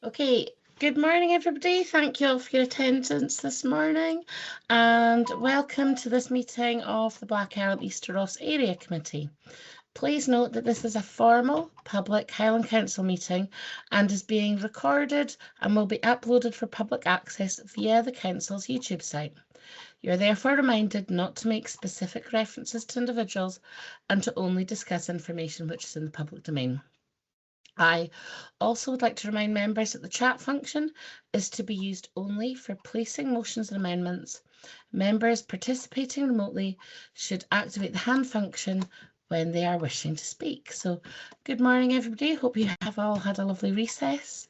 Okay, good morning everybody. Thank you all for your attendance this morning and welcome to this meeting of the Black Island Easter Ross Area Committee. Please note that this is a formal public Highland Council meeting and is being recorded and will be uploaded for public access via the Council's YouTube site. You are therefore reminded not to make specific references to individuals and to only discuss information which is in the public domain. I also would like to remind members that the chat function is to be used only for placing motions and amendments. Members participating remotely should activate the hand function when they are wishing to speak. So good morning everybody, hope you have all had a lovely recess.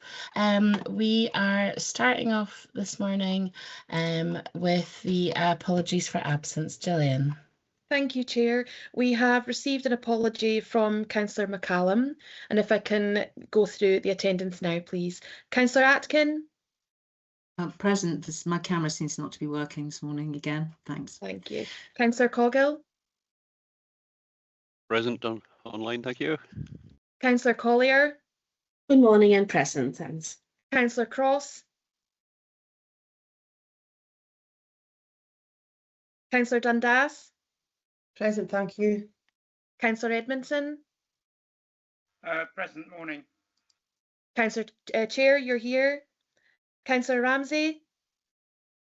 We are starting off this morning with the apologies for absence. Gillian. Thank you, Chair. We have received an apology from Councillor McCallum, and if I can go through the attendance now, please. Councillor Atkin? Present. My camera seems not to be working this morning again. Thanks. Thank you. Councillor Coghill? Present online, thank you. Councillor Collier? Good morning and present, thanks. Councillor Cross? Councillor Dundas? Present, thank you. Councillor Edmondson? Present, morning. Councillor Chair, you're here. Councillor Ramsey?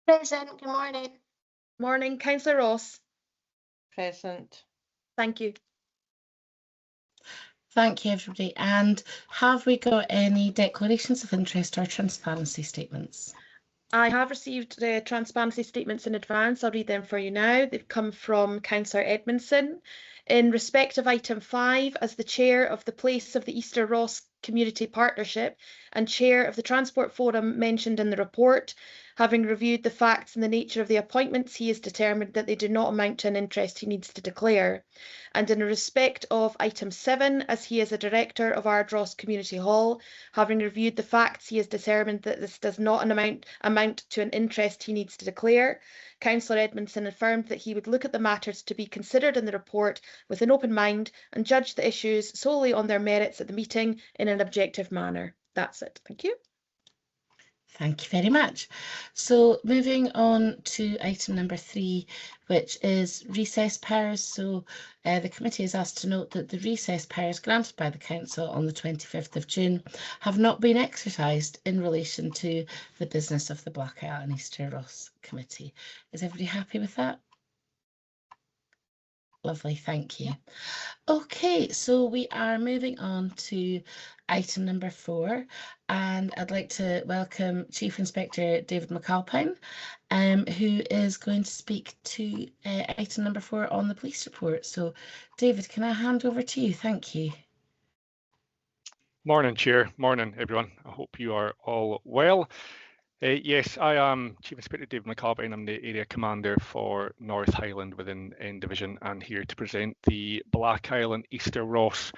Present, good morning. Morning. Councillor Ross? Present. Thank you. Thank you, everybody. And have we got any declarations of interest or transparency statements? I have received the transparency statements in advance. I'll read them for you now. They've come from Councillor Edmondson. In respect of item 5, as the chair of the Place of the Easter Ross Community Partnership and chair of the Transport Forum mentioned in the report, having reviewed the facts and the nature of the appointments, he has determined that they do not amount to an interest he needs to declare. And in respect of item 7, as he is a director of Ardross Community Hall, having reviewed the facts, he has determined that this does not amount to an interest he needs to declare. Councillor Edmondson affirmed that he would look at the matters to be considered in the report with an open mind and judge the issues solely on their merits at the meeting in an objective manner. That's it. Thank you. Thank you very much. So moving on to item number 3, which is recess powers. So the committee is asked to note that the recess powers granted by the council on the 25th of June have not been exercised in relation to the business of the Black Island Easter Ross Committee. Is everybody happy with that? Lovely, thank you. Okay, so we are moving on to item number 4, and I'd like to welcome Chief Inspector David McAlpine, who is going to speak to item number 4 on the police report. So, David, can I hand over to you? Thank you. Morning, Chair. Morning, everyone. I hope you are all well. Yes, I am Chief Inspector David McAlpine. I'm the Area Commander for North Highland within N Division and here to present the Black Island Easter Ross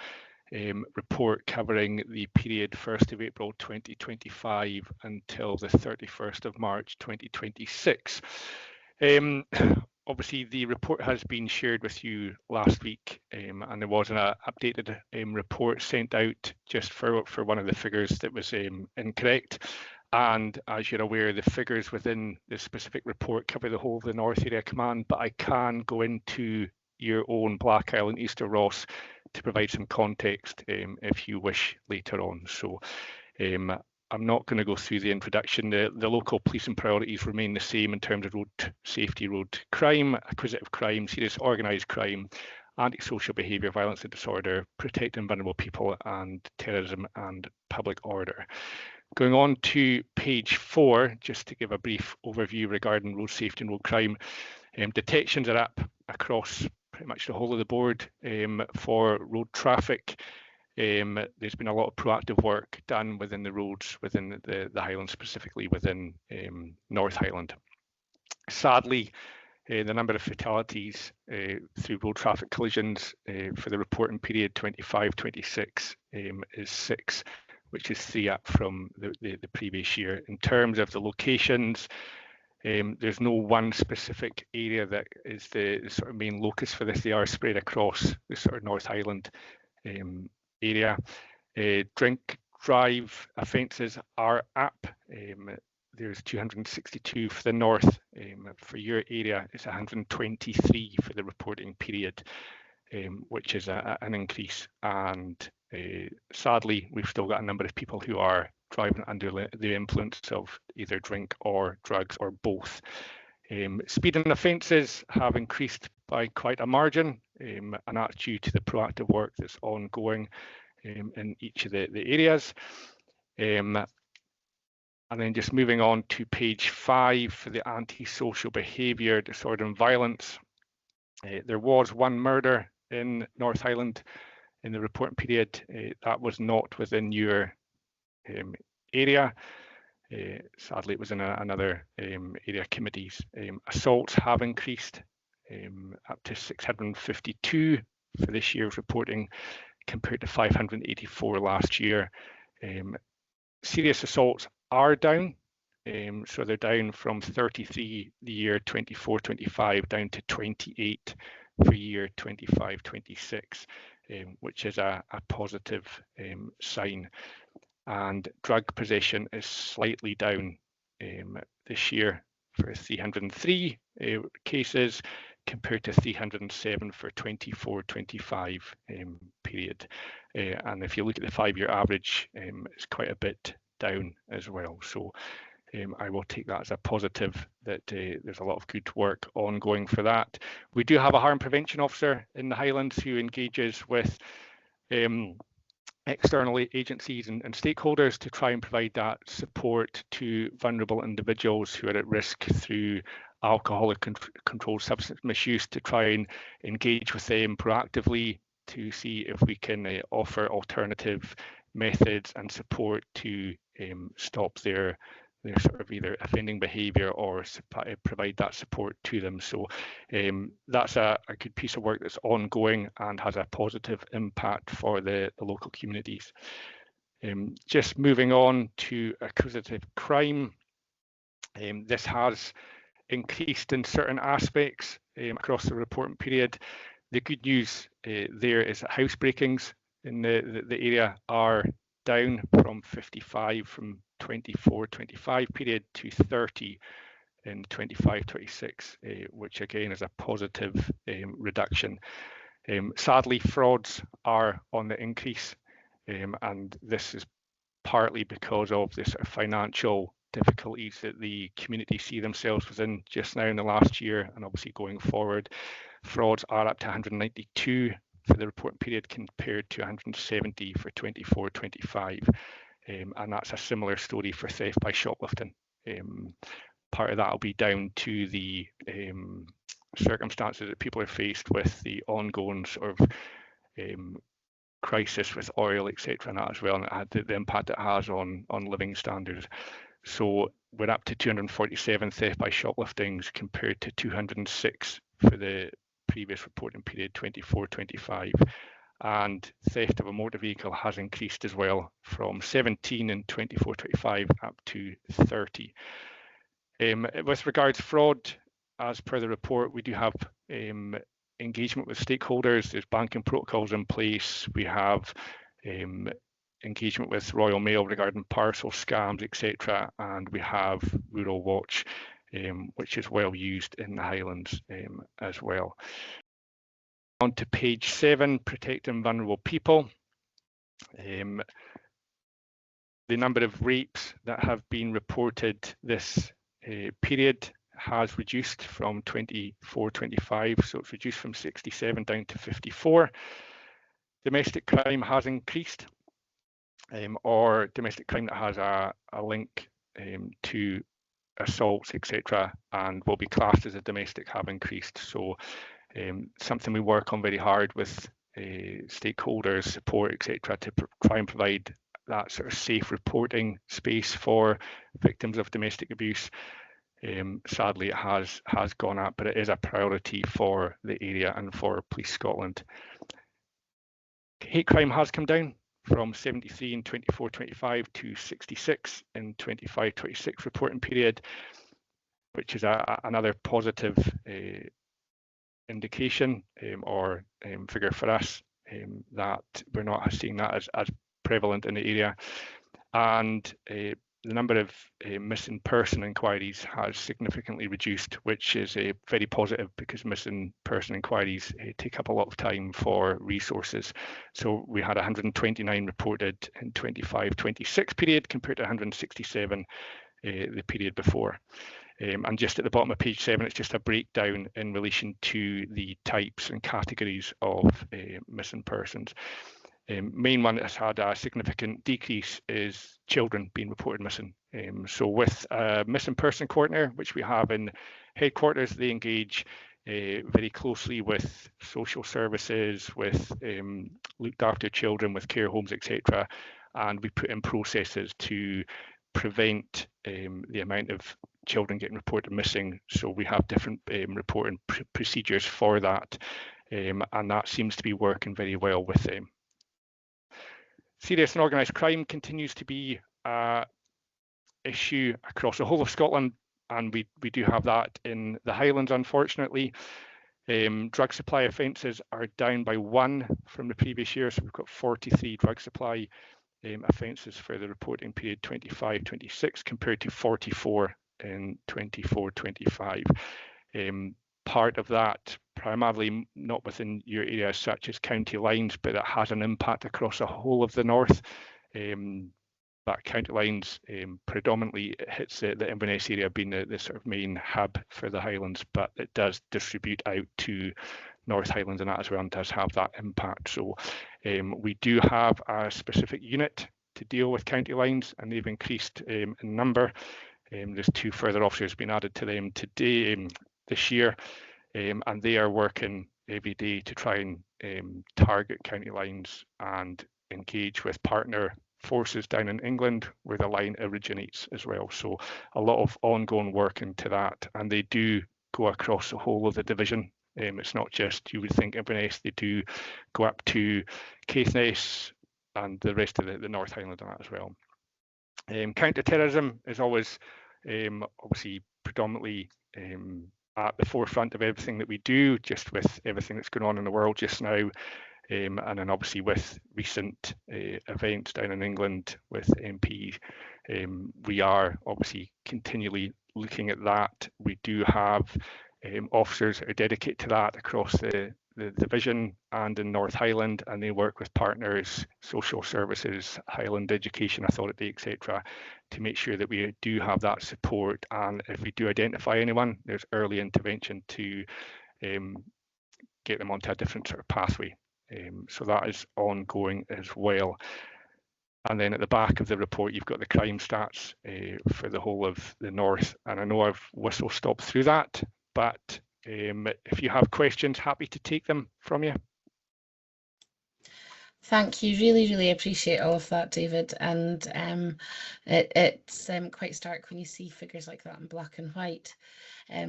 report covering the period 1st of April 2025 until the 31st of March 2026. Obviously, the report has been shared with you last week and there was an updated report sent out just for one of the figures that was incorrect. And as you're aware, the figures within the specific report cover the whole of the North Area Command, but I can go into your own Black Island Easter Ross to provide some context if you wish later on. So I'm not going to go through the introduction. The local policing priorities remain the same in terms of road safety, road crime, acquisitive crime, serious organised crime, antisocial behaviour, violence and disorder, protecting vulnerable people, and terrorism and public order. Going on to page 4, just to give a brief overview regarding road safety and road crime. Detections are up across pretty much the whole of the board for road traffic. There's been a lot of proactive work done within the roads, within the Highlands, specifically within North Highland. Sadly, the number of fatalities through road traffic collisions for the reporting period 25-26 is 6. Which is 3 up from the previous year. In terms of the locations, there's no one specific area that is the sort of main locus for this. They are spread across the sort of North Highland area. Drink drive offences are up. There's 262 for the north. For your area, it's 123 for the reporting period, which is an increase. And sadly, we've still got a number of people who are driving under the influence of either drink or drugs or both. Speeding offences have increased by quite a margin, and that's due to the proactive work that's ongoing in each of the areas. And then just moving on to page 5 for the antisocial behaviour, disorder and violence. There was one murder in North Highland in the reporting period. That was not within your area. Sadly, it was in another area committees. Assaults have increased up to 652 for this year's reporting compared to 584 last year. Serious assaults are down, so they're down from 33 the year 24-25 down to 28 for year 25-26, which is a positive sign. And drug possession is slightly down this year for 303 cases compared to 307 for 24-25 period. And if you look at the 5-year average, it's quite a bit down as well. So I will take that as a positive that there's a lot of good work ongoing for that. We do have a harm prevention officer in the Highlands who engages with external agencies and stakeholders to try and provide that support to vulnerable individuals who are at risk through alcohol or controlled substance misuse, to try and engage with them proactively to see if we can offer alternative methods and support to stop their sort of either offending behaviour or provide that support to them. So that's a good piece of work that's ongoing and has a positive impact for the local communities. Just moving on to acquisitive crime. This has increased in certain aspects across the reporting period. The good news there is that house breakings in the area are down from 55 from 24-25 period to 30 in 25-26, which again is a positive reduction. Sadly, frauds are on the increase, and this is partly because of the sort of financial difficulties that the community see themselves within just now in the last year, and obviously going forward. Frauds are up to 192 for the report period compared to 170 for 24-25, and that's a similar story for theft by shoplifting. Part of that will be down to the circumstances that people are faced with, the ongoing sort of crisis with oil, etc., and that as well, and the impact it has on living standards. So we're up to 247 theft by shopliftings compared to 206 for the previous reporting period, 24-25, and theft of a motor vehicle has increased as well from 17 in 24-25 up to 30. With regards to fraud, as per the report, we do have engagement with stakeholders. There's banking protocols in place. We have engagement with Royal Mail regarding parcel scams, etc., and we have Rural Watch, which is well used in the Highlands as well. On to page 7, protecting vulnerable people. The number of rapes that have been reported this period has reduced from 24-25, so it's reduced from 67 down to 54. Domestic crime has increased, or domestic crime that has a link to assaults, etc., and will be classed as a domestic have increased. So something we work on very hard with stakeholders, support, etc., to try and provide that sort of safe reporting space for victims of domestic abuse. Sadly, it has gone up, but it is a priority for the area and for Police Scotland. Hate crime has come down from 73 in 24-25 to 66 in 25-26 reporting period, which is another positive indication or figure for us that we're not seeing that as prevalent in the area, and the number of missing person inquiries has significantly reduced, which is very positive because missing person inquiries take up a lot of time for resources. So we had 129 reported in 25-26 period compared to 167 the period before. And just at the bottom of page 7, it's just a breakdown in relation to the types and categories of missing persons. Main one that has had a significant decrease is children being reported missing. So with a missing person coordinator, which we have in headquarters, they engage very closely with social services, with looked after children, with care homes, etc. And we put in processes to prevent the amount of children getting reported missing. So we have different reporting procedures for that, and that seems to be working very well with them. Serious and organised crime continues to be an issue across the whole of Scotland, and we do have that in the Highlands, unfortunately. Drug supply offences are down by 1 from the previous year, so we've got 43 drug supply offences for the reporting period 25-26 compared to 44 in 24-25. Part of that, primarily not within your area as such as county lines, but it has an impact across the whole of the north. But county lines predominantly hits the Inverness area being the sort of main hub for the Highlands, but it does distribute out to North Highlands and that as well, and does have that impact. So we do have a specific unit to deal with county lines, and they've increased in number. There's 2 further officers being added to them today, this year, and they are working every day to try and target county lines and engage with partner forces down in England where the line originates as well. So a lot of ongoing work into that, and they do go across the whole of the division. It's not just, you would think, Inverness, they do go up to Caithness and the rest of the North Highland and that as well. Counter-terrorism is always obviously predominantly at the forefront of everything that we do, just with everything that's going on in the world just now. And then obviously with recent events down in England with MP, we are obviously continually looking at that. We do have officers that are dedicated to that across the division and in North Highland, and they work with partners, social services, Highland Education Authority, etc., to make sure that we do have that support, and if we do identify anyone, there's early intervention to get them onto a different sort of pathway. So that is ongoing as well. And then at the back of the report, you've got the crime stats for the whole of the north, and I know I've whistle-stopped through that, but if you have questions, happy to take them from you. Thank you. Really appreciate all of that, David. And it's quite stark when you see figures like that in black and white.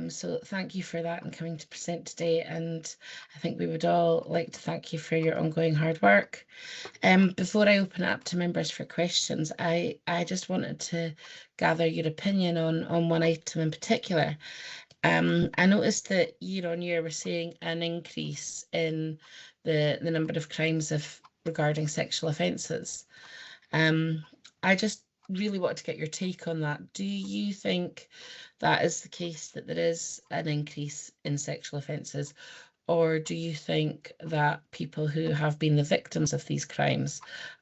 So thank you for that and coming to present today. And I think we would all like to thank you for your ongoing hard work. Before I open it up to members for questions, I just wanted to gather your opinion on one item in particular. I noticed that year on year we're seeing an increase in the number of crimes regarding sexual offences. I just really want to get your take on that. Do you think that is the case, that there is an increase in sexual offences, or do you think that people who have been the victims of these crimes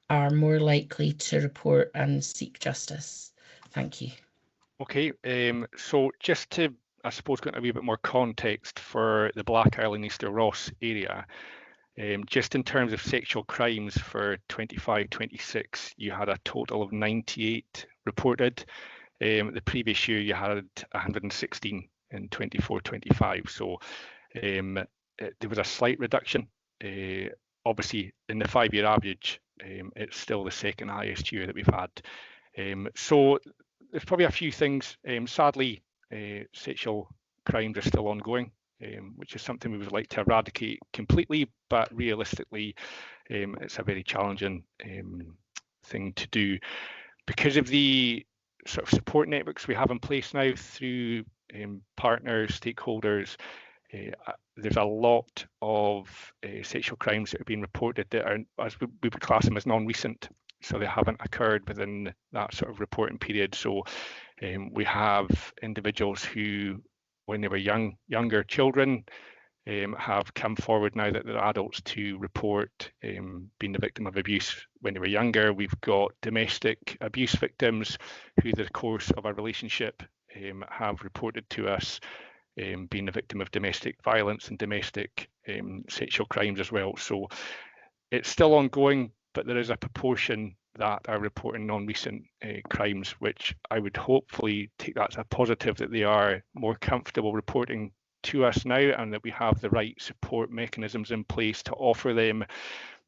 are more likely to report and seek justice? Thank you. Okay, so just to, I suppose, get a wee bit more context for the Black Isle and Easter Ross area. Just in terms of sexual crimes for 25-26, you had a total of 98 reported. The previous year you had 116 in 24-25. So there was a slight reduction. Obviously, in the 5-year average, it's still the second highest year that we've had. So there's probably a few things. Sadly, sexual crimes are still ongoing. Which is something we would like to eradicate completely, but realistically, it's a very challenging thing to do. Because of the sort of support networks we have in place now through partners, stakeholders, there's a lot of sexual crimes that are being reported that are, as we would class them as non-recent. so they haven't occurred within that sort of reporting period. So we have individuals who, when they were younger children, have come forward now that they're adults to report being the victim of abuse when they were younger. We've got domestic abuse victims who, through the course of a relationship, have reported to us being the victim of domestic violence and domestic sexual crimes as well. So it's still ongoing, but there is a proportion that are reporting non-recent crimes, which I would hopefully take that as a positive, that they are more comfortable reporting to us now, and that we have the right support mechanisms in place to offer them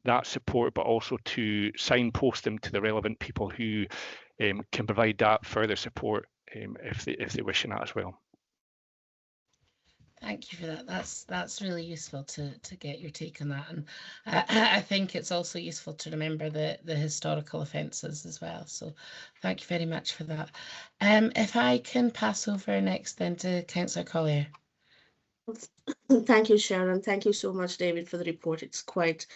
that support, but also to signpost them to the relevant people who can provide that further support if they wish in that as well. Thank you for that. That's really useful to get your take on that, and I think it's also useful to remember the historical offences as well. So thank you very much for that. If I can pass over next then to Councillor Collier. Thank you, Sharon. Thank you so much, David, for the report. It's quite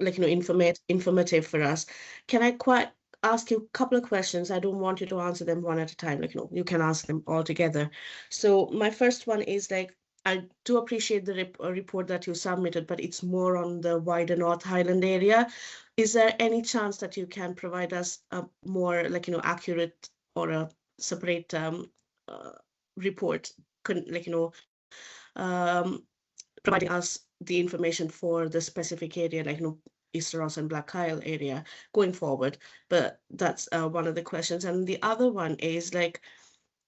informative for us. Can I ask you a couple of questions? I don't want you to answer them one at a time. You can ask them all together. So my first one is, I do appreciate the report that you submitted, but it's more on the wider North Highland area. Is there any chance that you can provide us a more accurate or a separate report, providing us the information for the specific area, Easter Ross and Black Isle area going forward? But that's one of the questions. And the other one is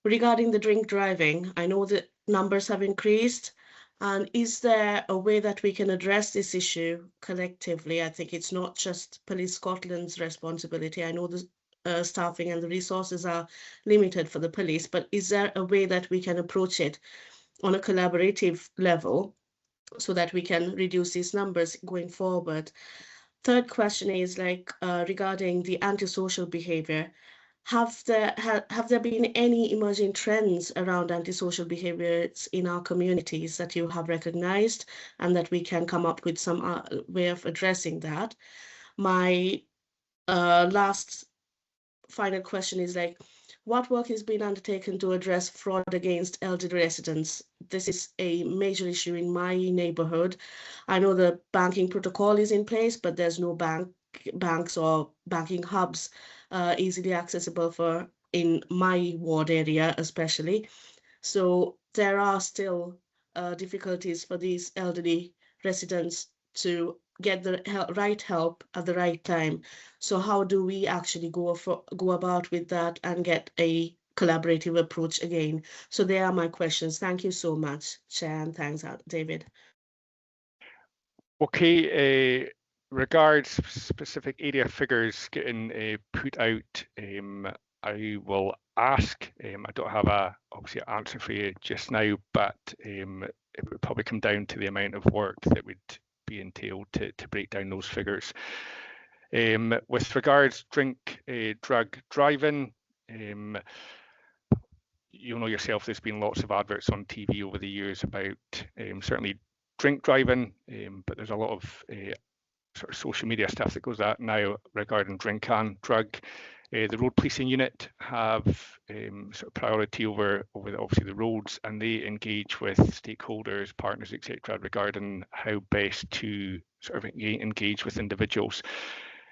regarding the drink driving. I know the numbers have increased, and is there a way that we can address this issue collectively? I think it's not just Police Scotland's responsibility. I know the staffing and the resources are limited for the police, but is there a way that we can approach it on a collaborative level so that we can reduce these numbers going forward? Third question is regarding the antisocial behavior. Have there been any emerging trends around antisocial behaviors in our communities that you have recognized, and that we can come up with some way of addressing that? My last final question is what work is being undertaken to address fraud against elderly residents? This is a major issue in my neighborhood. I know the banking protocol is in place, but there's no banks or banking hubs easily accessible in my ward area especially. So there are still difficulties for these elderly residents to get the right help at the right time. So how do we actually go about with that and get a collaborative approach again? So they are my questions. Thank you so much, Chair, and thanks, David. Okay, regards specific area figures getting put out, I will ask. I don't have obviously an answer for you just now, but it would probably come down to the amount of work that would be entailed to break down those figures. With regards drug driving, you'll know yourself, there's been lots of adverts on TV over the years about certainly drink driving, but there's a lot of sort of social media stuff that goes out now regarding drink and drug. The road policing unit have sort of priority over obviously the roads, and they engage with stakeholders, partners, etc., regarding how best to sort of engage with individuals.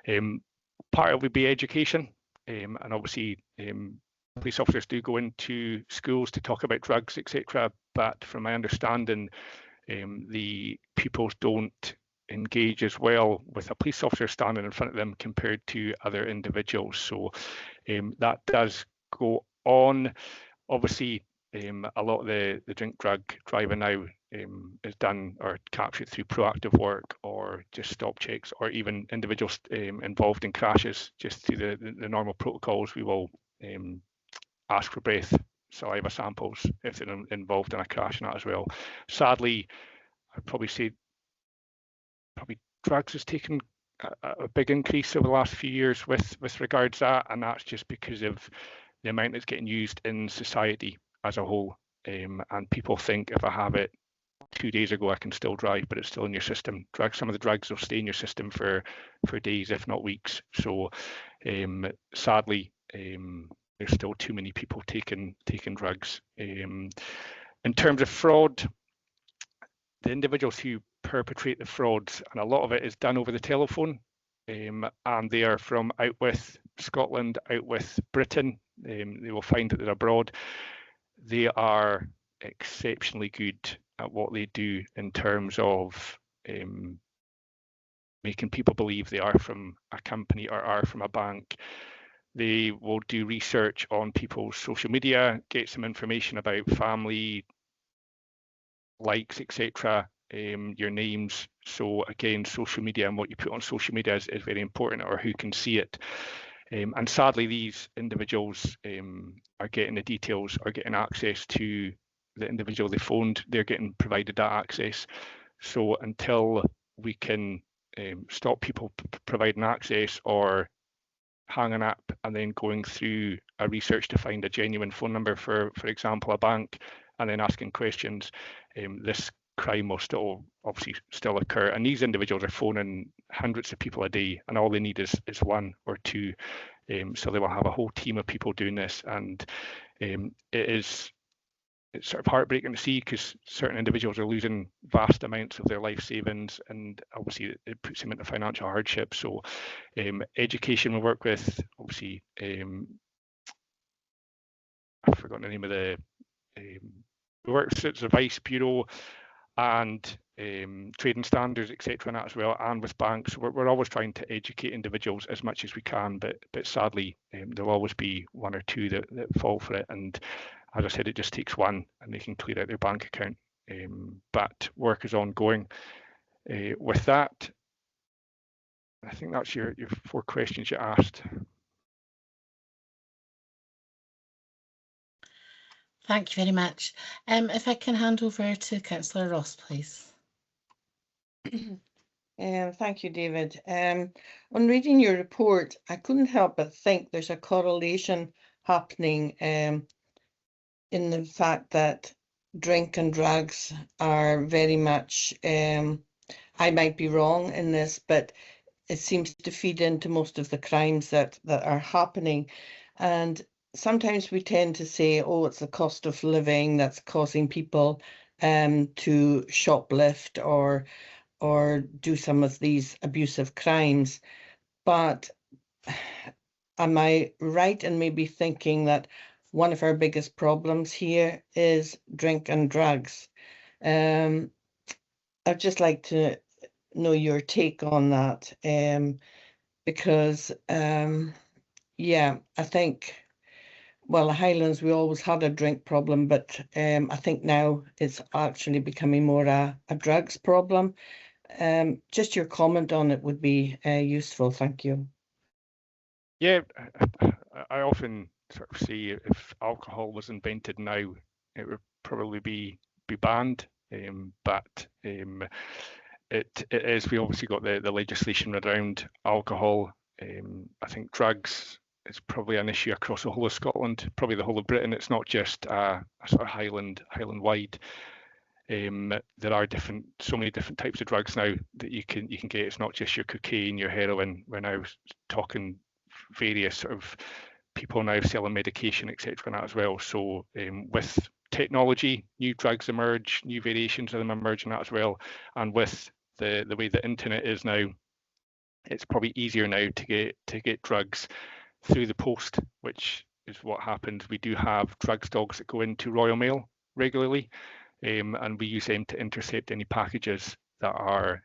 Part of it would be education, and obviously police officers do go into schools to talk about drugs, etc. But from my understanding, the pupils don't engage as well with a police officer standing in front of them compared to other individuals. So that does go on. Obviously, a lot of the drink drug driving now is done or captured through proactive work or just stop checks, or even individuals involved in crashes. Just through the normal protocols, we will ask for breath saliva samples if they're involved in a crash and that as well. Sadly, I'd probably say drugs has taken a big increase over the last few years with regards to that, and that's just because of the amount that's getting used in society as a whole. And people think if I have it, 2 days ago I can still drive, but it's still in your system. Some of the drugs will stay in your system for days, if not weeks. So sadly, there's still too many people taking drugs. In terms of fraud, the individuals who perpetrate the frauds, and a lot of it is done over the telephone, and they are from out with Scotland, out with Britain. They will find that they're abroad. They are exceptionally good at what they do in terms of making people believe they are from a company or are from a bank. They will do research on people's social media, get some information about family, likes, etc., your names. So again, social media and what you put on social media is very important, or who can see it. And sadly, these individuals are getting the details or getting access to the individual they phoned. They're getting provided that access. So until we can stop people providing access or hanging up and then going through a research to find a genuine phone number for example, a bank, and then asking questions, this crime will obviously still occur. And these individuals are phoning hundreds of people a day, and all they need is one or two. So they will have a whole team of people doing this, and it's sort of heartbreaking to see, because certain individuals are losing vast amounts of their life savings, and obviously it puts them into financial hardship. So education we work with, obviously I've forgotten the name of the we work with the Vice Bureau and trading standards, etc., and that as well, and with banks. We're always trying to educate individuals as much as we can, but sadly there'll always be one or two that fall for it. And as I said, it just takes one and they can clear out their bank account. But work is ongoing. With that, I think that's your 4 questions you asked. Thank you very much. If I can hand over to Councillor Ross, please. Thank you, David. On reading your report, I couldn't help but think there's a correlation happening in the fact that drink and drugs are very much, I might be wrong in this, but it seems to feed into most of the crimes that are happening. And sometimes we tend to say, oh, it's the cost of living that's causing people to shoplift or do some of these abusive crimes. But am I right in maybe thinking that one of our biggest problems here is drink and drugs? I'd just like to know your take on that, because yeah, I think, well, the Highlands, we always had a drink problem, but I think now it's actually becoming more a drugs problem. Just your comment on it would be useful. Thank you. Yeah, I often sort of say if alcohol was invented now, it would probably be banned. But it is, we obviously got the legislation around alcohol. I think drugs is probably an issue across the whole of Scotland, probably the whole of Britain. It's not just a sort of Highland wide. There are so many different types of drugs now that you can get. It's not just your cocaine, your heroin. We're now talking various sort of people now selling medication, etc., and that as well. So with technology, new drugs emerge, new variations of them emerge, and that as well. And with the way the internet is now, it's probably easier now to get drugs through the post, which is what happens. We do have drugs dogs that go into Royal Mail regularly, and we use them to intercept any packages that are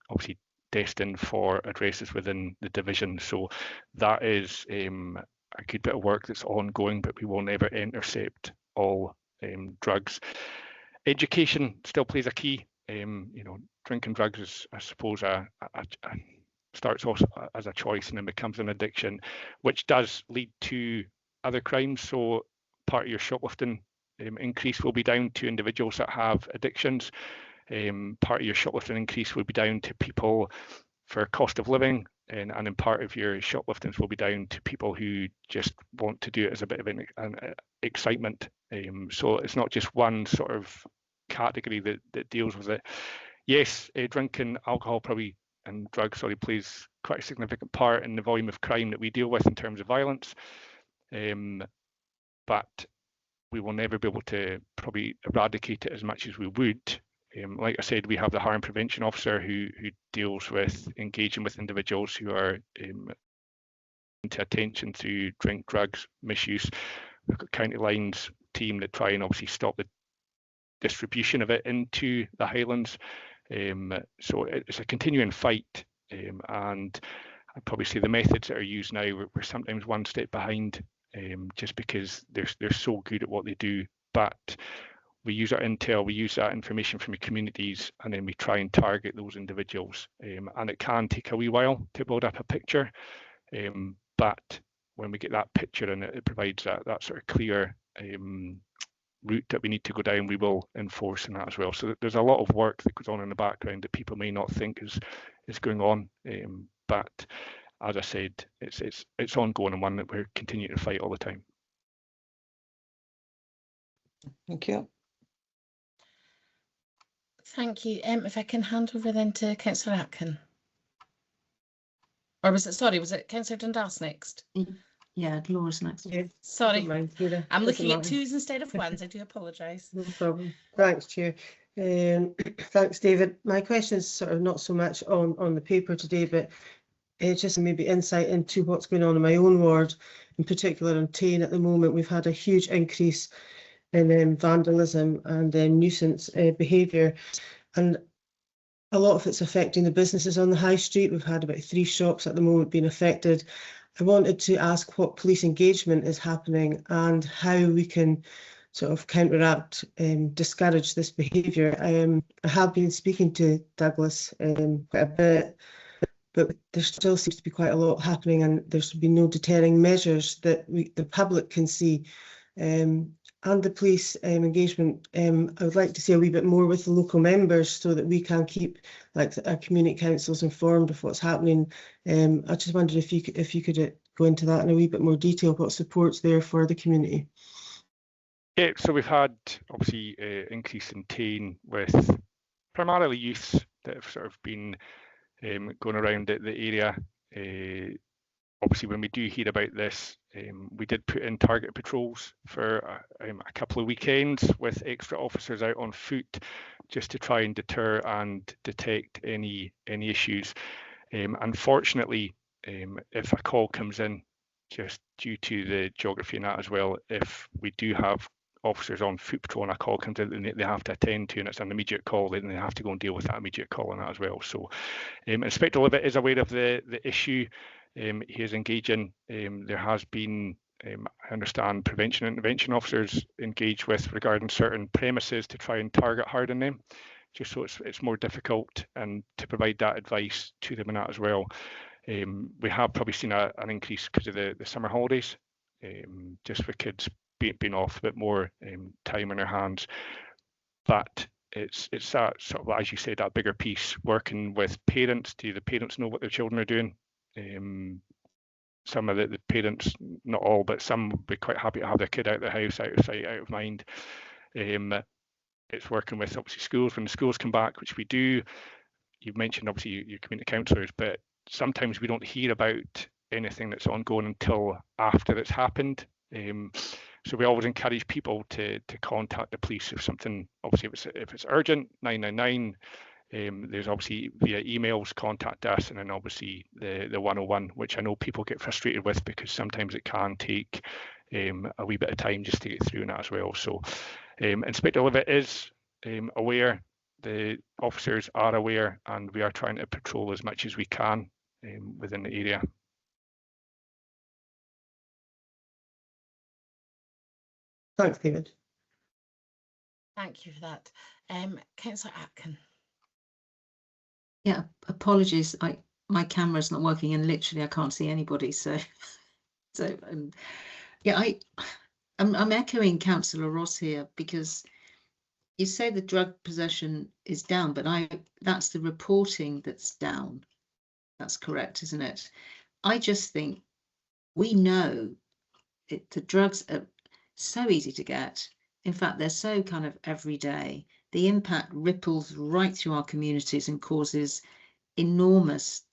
obviously destined for addresses within the division. So that is a good bit of work that's ongoing, but we won't ever intercept all drugs. Education still plays a key. Drinking drugs is, I suppose, starts off as a choice and then becomes an addiction, which does lead to other crimes. So part of your shoplifting increase will be down to individuals that have addictions. Part of your shoplifting increase will be down to people for cost of living, and then part of your shopliftings will be down to people who just want to do it as a bit of an excitement. So it's not just one sort of category that deals with it. Yes, drinking, alcohol probably and drugs plays quite a significant part in the volume of crime that we deal with in terms of violence, but we will never be able to probably eradicate it as much as we would. Like I said, we have the harm prevention officer who deals with engaging with individuals who are into attention through drink, drugs, misuse. We've got county lines team that try and obviously stop the distribution of it into the Highlands. So it's a continuing fight, and I'd probably say the methods that are used now, we're sometimes one step behind, just because they're so good at what they do. But we use our intel, we use that information from the communities, and then we try and target those individuals. And it can take a wee while to build up a picture, but when we get that picture and it provides that sort of clear route that we need to go down, we will enforce in that as well. So there's a lot of work that goes on in the background that people may not think is going on, but as I said, it's ongoing and one that we're continuing to fight all the time. Thank you. Thank you. If I can hand over then to Councillor Atkin. Or was it Councillor Dundas next? Yeah, Laura's next. Yeah, Sorry, Peter. I'm looking at matter. twos instead of ones. I do apologise. No problem. Thanks, Chair. Thanks, David. My question is sort of not so much on the paper today, but just maybe insight into what's going on in my own ward, in particular in Tain at the moment. We've had a huge increase in vandalism and nuisance behaviour, and a lot of it's affecting the businesses on the high street. We've had about 3 shops at the moment being affected. I wanted to ask what police engagement is happening and how we can sort of counteract and discourage this behaviour. I have been speaking to Douglas quite a bit, but there still seems to be quite a lot happening, and there's been no deterring measures that the public can see. And the police engagement, I would like to see a wee bit more with the local members so that we can keep our community councils informed of what's happening. I just wondered if you could go into that in a wee bit more detail, what support's there for the community. Yeah, so we've had obviously increase in Tain with primarily youths that have sort of been going around the area. Obviously, when we do hear about this, we did put in target patrols for a couple of weekends with extra officers out on foot, just to try and deter and detect any issues. Unfortunately, if a call comes in, just due to the geography and that as well, if we do have officers on foot patrol and a call comes in, they have to attend to, and it's an immediate call, then they have to go and deal with that immediate call and that as well. So Inspector Levitt is aware of the issue. He is engaging. There has been, I understand, prevention and intervention officers engaged with regarding certain premises to try and target harden them, just so it's more difficult, and to provide that advice to them and that as well. We have probably seen an increase because of the summer holidays, just with kids being off a bit more time on their hands. But it's that sort of, as you said, that bigger piece, working with parents. Do the parents know what their children are doing? Some of the parents, not all, but some would be quite happy to have their kid out of the house, out of sight, out of mind. It's working with obviously schools when the schools come back, which we do. You've mentioned obviously your community councillors, but sometimes we don't hear about anything that's ongoing until after it's happened. So we always encourage people to contact the police if something, obviously if it's urgent, 999. There's obviously via emails, contact us, and then obviously the 101, which I know people get frustrated with because sometimes it can take a wee bit of time just to get through that as well. So Inspector Levitt is aware, the officers are aware, and we are trying to patrol as much as we can within the area. Thanks, David. Thank you for that. Councillor Atkin. Yeah, apologies. My camera's not working, and literally I can't see anybody. So yeah, I'm echoing Councillor Ross here, because you say the drug possession is down, but that's the reporting that's down. That's correct, isn't it? I just think we know the drugs are so easy to get. In fact, they're so kind of everyday. the impact ripples right through our communities and causes enormous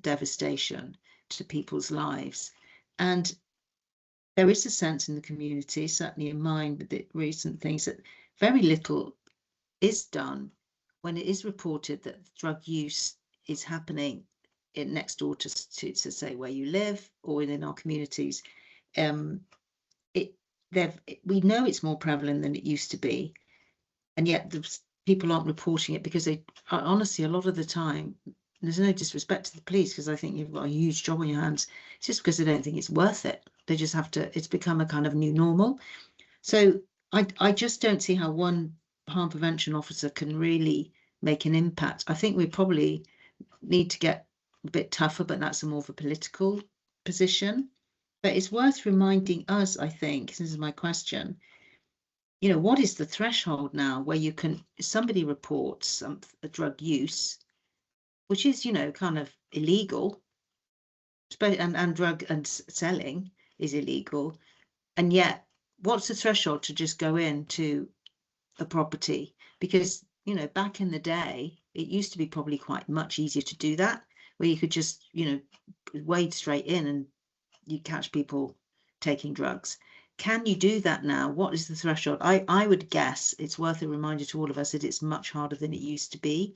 devastation to people's lives. And there is a sense in the community, certainly in mine with the recent things, that very little is done when it is reported that drug use is happening next door to say where you live or within our communities. We know it's more prevalent than it used to be, and yet people aren't reporting it because they honestly, a lot of the time, there's no disrespect to the police, because I think you've got a huge job on your hands. It's just because they don't think it's worth it. They just have to, it's become a kind of new normal. So I just don't see how one harm prevention officer can really make an impact. I think we probably need to get a bit tougher, but that's more of a political position. But it's worth reminding us, I think, this is my question, you know, what is the threshold now where you can, somebody reports a drug use, which is, you know, kind of illegal, and drug and selling is illegal, and yet what's the threshold to just go into a property? Because, you know, back in the day, it used to be probably quite much easier to do that, where you could just, you know, wade straight in and you catch people taking drugs. Can you do that now? What is the threshold? I would guess it's worth a reminder to all of us that it's much harder than it used to be.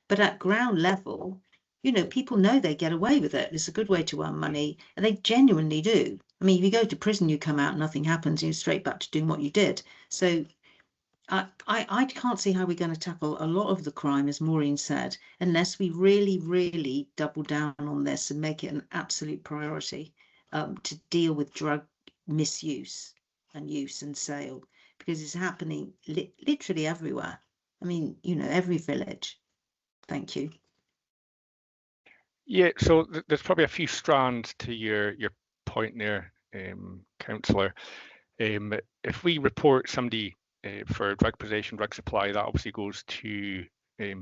But at ground level, you know, people know they get away with it. It's a good way to earn money, and they genuinely do. I mean, if you go to prison, you come out, nothing happens, you're straight back to doing what you did. So I can't see how we're going to tackle a lot of the crime, as Maureen said, unless we really, really double down on this and make it an absolute priority to deal with drug misuse and use and sale, because it's happening literally everywhere. I mean, you know, every village. Thank you. Yeah, so there's probably a few strands to your point there, Councillor. If we report somebody for drug possession, drug supply, that obviously goes to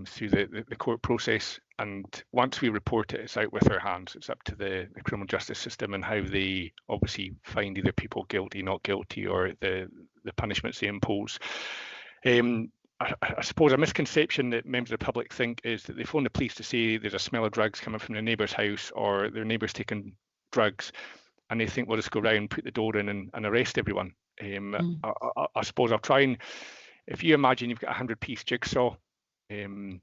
through the court process, and once we report it, it's out with our hands. It's up to the criminal justice system and how they obviously find either people guilty, not guilty, or the punishments they impose. I suppose a misconception that members of the public think is that they phone the police to say there's a smell of drugs coming from their neighbour's house or their neighbour's taking drugs, and they think we'll just go round, put the door in and arrest everyone. I suppose I'll try and, if you imagine you've got a 100-piece jigsaw and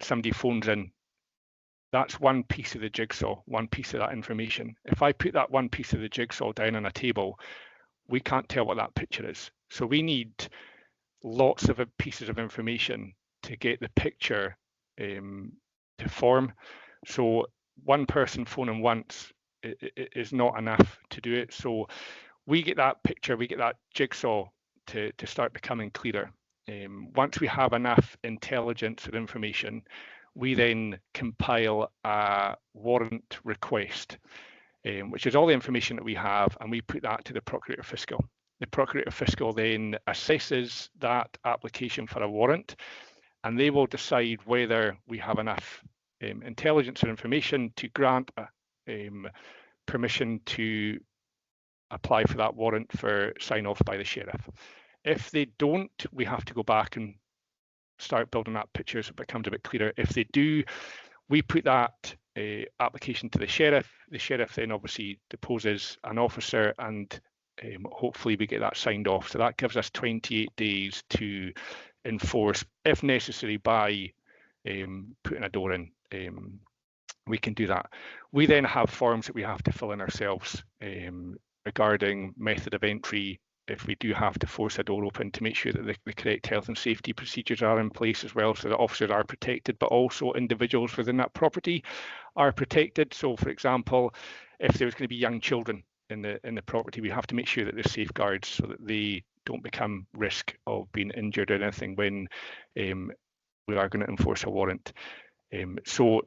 somebody phones in, that's one piece of the jigsaw, one piece of that information. If I put that one piece of the jigsaw down on a table, we can't tell what that picture is. So we need lots of pieces of information to get the picture to form. So one person phoning once is not enough to do it. So we get that picture, we get that jigsaw to start becoming clearer. Once we have enough intelligence or information, we then compile a warrant request, which is all the information that we have, and we put that to the Procurator Fiscal. The Procurator Fiscal then assesses that application for a warrant, and they will decide whether we have enough intelligence or information to grant permission to apply for that warrant for sign off by the sheriff. If they don't, we have to go back and start building that picture so it becomes a bit clearer. If they do, we put that application to the sheriff. The sheriff then obviously deposes an officer, and hopefully we get that signed off. So that gives us 28 days to enforce, if necessary, by putting a door in. We can do that. We then have forms that we have to fill in ourselves regarding method of entry, if we do have to force a door open, to make sure that the correct health and safety procedures are in place as well, so that officers are protected, but also individuals within that property are protected. So, for example, if there's going to be young children in the property, we have to make sure that there's safeguards so that they don't become risk of being injured or anything when we are going to enforce a warrant. So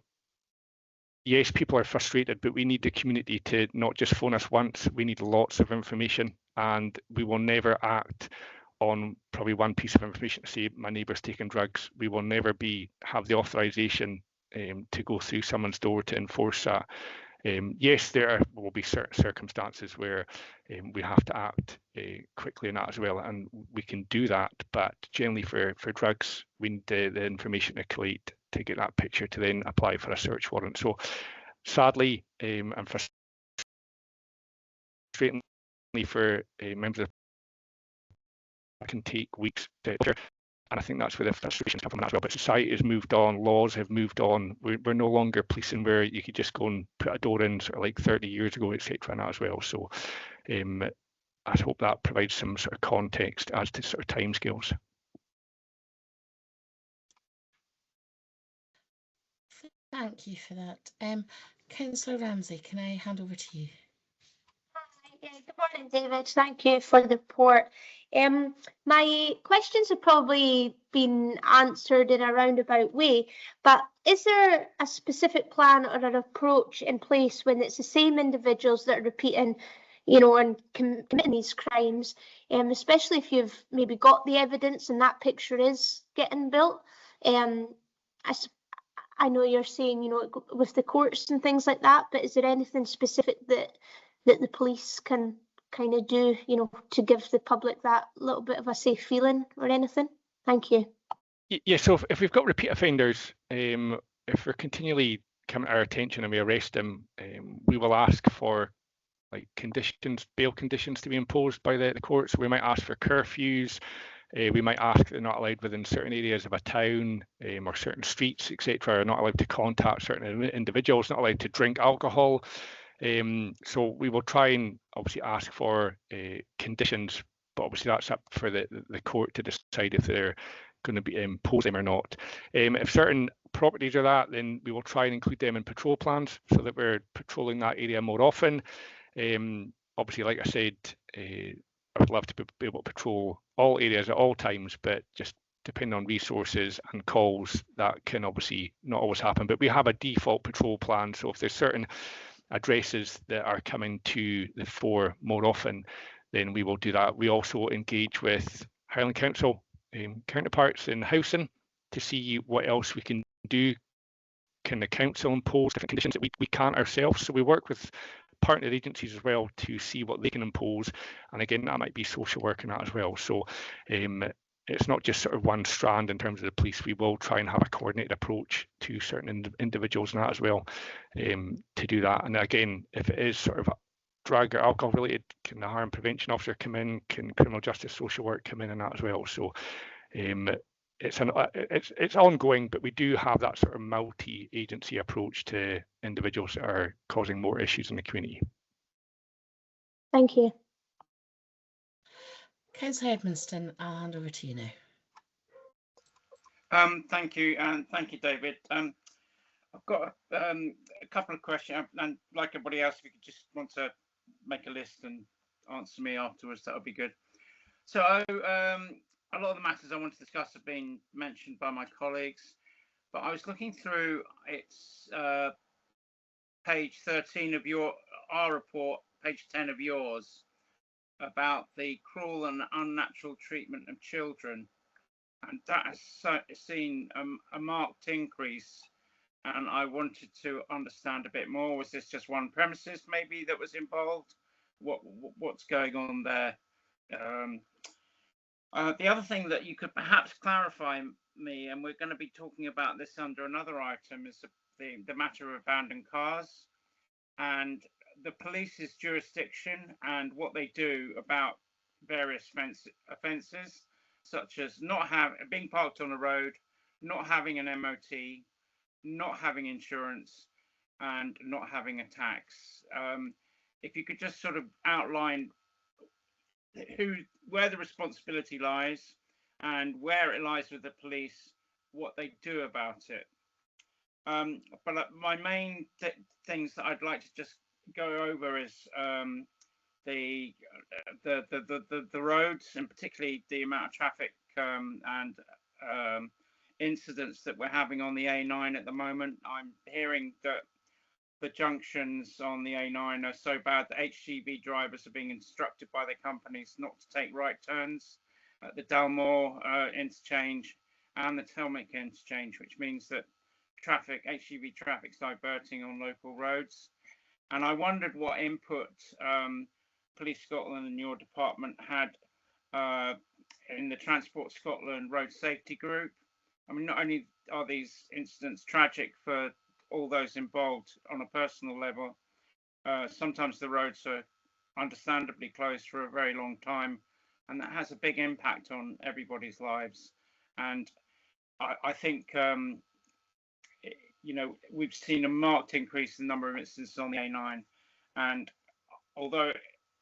yes, people are frustrated, but we need the community to not just phone us once. We need lots of information, and we will never act on probably one piece of information to say my neighbour's taking drugs. We will never have the authorization to go through someone's door to enforce that. Yes, there will be certain circumstances where we have to act quickly on that as well, and we can do that, but generally for drugs, we need the information to collate to get that picture to then apply for a search warrant. So sadly, and frustratingly for members of the can take weeks to, and I think that's where the frustrations come from as well. But society has moved on, laws have moved on. We're no longer policing where you could just go and put a door in sort of like 30 years ago, etc. and that as well. So I hope that provides some sort of context as to sort of timescales. Thank you for that. Councillor Ramsey, can I hand over to you? Yeah, good morning, David. Thank you for the report. My questions have probably been answered in a roundabout way, but is there a specific plan or an approach in place when it's the same individuals that are repeating, and committing these crimes, especially if you've maybe got the evidence and that picture is getting built? I know you're saying, with the courts and things like that, but is there anything specific that the police can kind of do, to give the public that little bit of a safe feeling or anything? Thank you. Yeah, so if we've got repeat offenders, if we're continually coming to our attention and we arrest them, we will ask for like bail conditions to be imposed by the courts. We might ask for curfews. We might ask that they're not allowed within certain areas of a town or certain streets, etc. Are not allowed to contact certain individuals, not allowed to drink alcohol. So we will try and obviously ask for conditions, but obviously that's up for the court to decide if they're going to be impose them or not. If certain properties are that, then we will try and include them in patrol plans so that we're patrolling that area more often. Obviously, like I said, I would love to be able to patrol all areas at all times, but just depending on resources and calls, that can obviously not always happen. But we have a default patrol plan, so if there's certain addresses that are coming to the fore more often, then we will do that. We also engage with Highland Council counterparts in housing to see what else we can do. Can the council impose different conditions that we can't ourselves? So we work with partner agencies as well to see what they can impose, and again that might be social work and that as well. So it's not just sort of one strand in terms of the police. We will try and have a coordinated approach to certain individuals and that as well, to do that. And again, if it is sort of drug or alcohol related, can the harm prevention officer come in? Can criminal justice social work come in and that as well? So it's ongoing, but we do have that sort of multi-agency approach to individuals that are causing more issues in the community. Thank you. Councillor Edmonston, I'll hand over to you now. Thank you, and thank you, David. I've got a couple of questions, and like everybody else, if you could just want to make a list and answer me afterwards, that would be good. So a lot of the matters I want to discuss have been mentioned by my colleagues, but I was looking through it's page 13 of our report, page 10 of yours, about the cruel and unnatural treatment of children, and that has seen a marked increase, and I wanted to understand a bit more. Was this just one premises maybe that was involved? What's going on there? The other thing that you could perhaps clarify me, and we're going to be talking about this under another item, is the matter of abandoned cars and the police's jurisdiction and what they do about various offences, such as being parked on a road, not having an MOT, not having insurance, and not having a tax. If you could just sort of outline where the responsibility lies and where it lies with the police, what they do about it. But my main things that I'd like to just go over is the roads, and particularly the amount of traffic and incidents that we're having on the A9 at the moment. I'm hearing that the junctions on the A9 are so bad that HGV drivers are being instructed by their companies not to take right turns at the Dalmore interchange and the Telmick interchange, which means that HGV traffic's diverting on local roads. And I wondered what input Police Scotland and your department had in the Transport Scotland Road Safety Group. I mean, not only are these incidents tragic for all those involved on a personal level, sometimes the roads are understandably closed for a very long time, and that has a big impact on everybody's lives. And I think, you know, we've seen a marked increase in the number of incidents on the A9. And although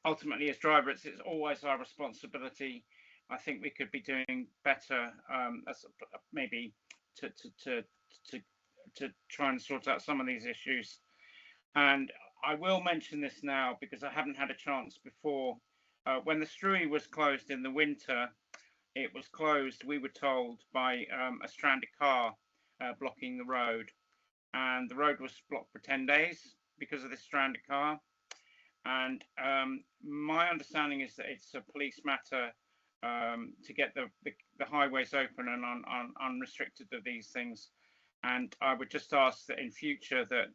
ultimately as drivers, it's always our responsibility, I think we could be doing better as maybe to try and sort out some of these issues. And I will mention this now because I haven't had a chance before. When the Struy was closed in the winter, it was closed, we were told, by a stranded car blocking the road. And the road was blocked for 10 days because of this stranded car. And my understanding is that it's a police matter to get the highways open and unrestricted of these things. And I would just ask that in future that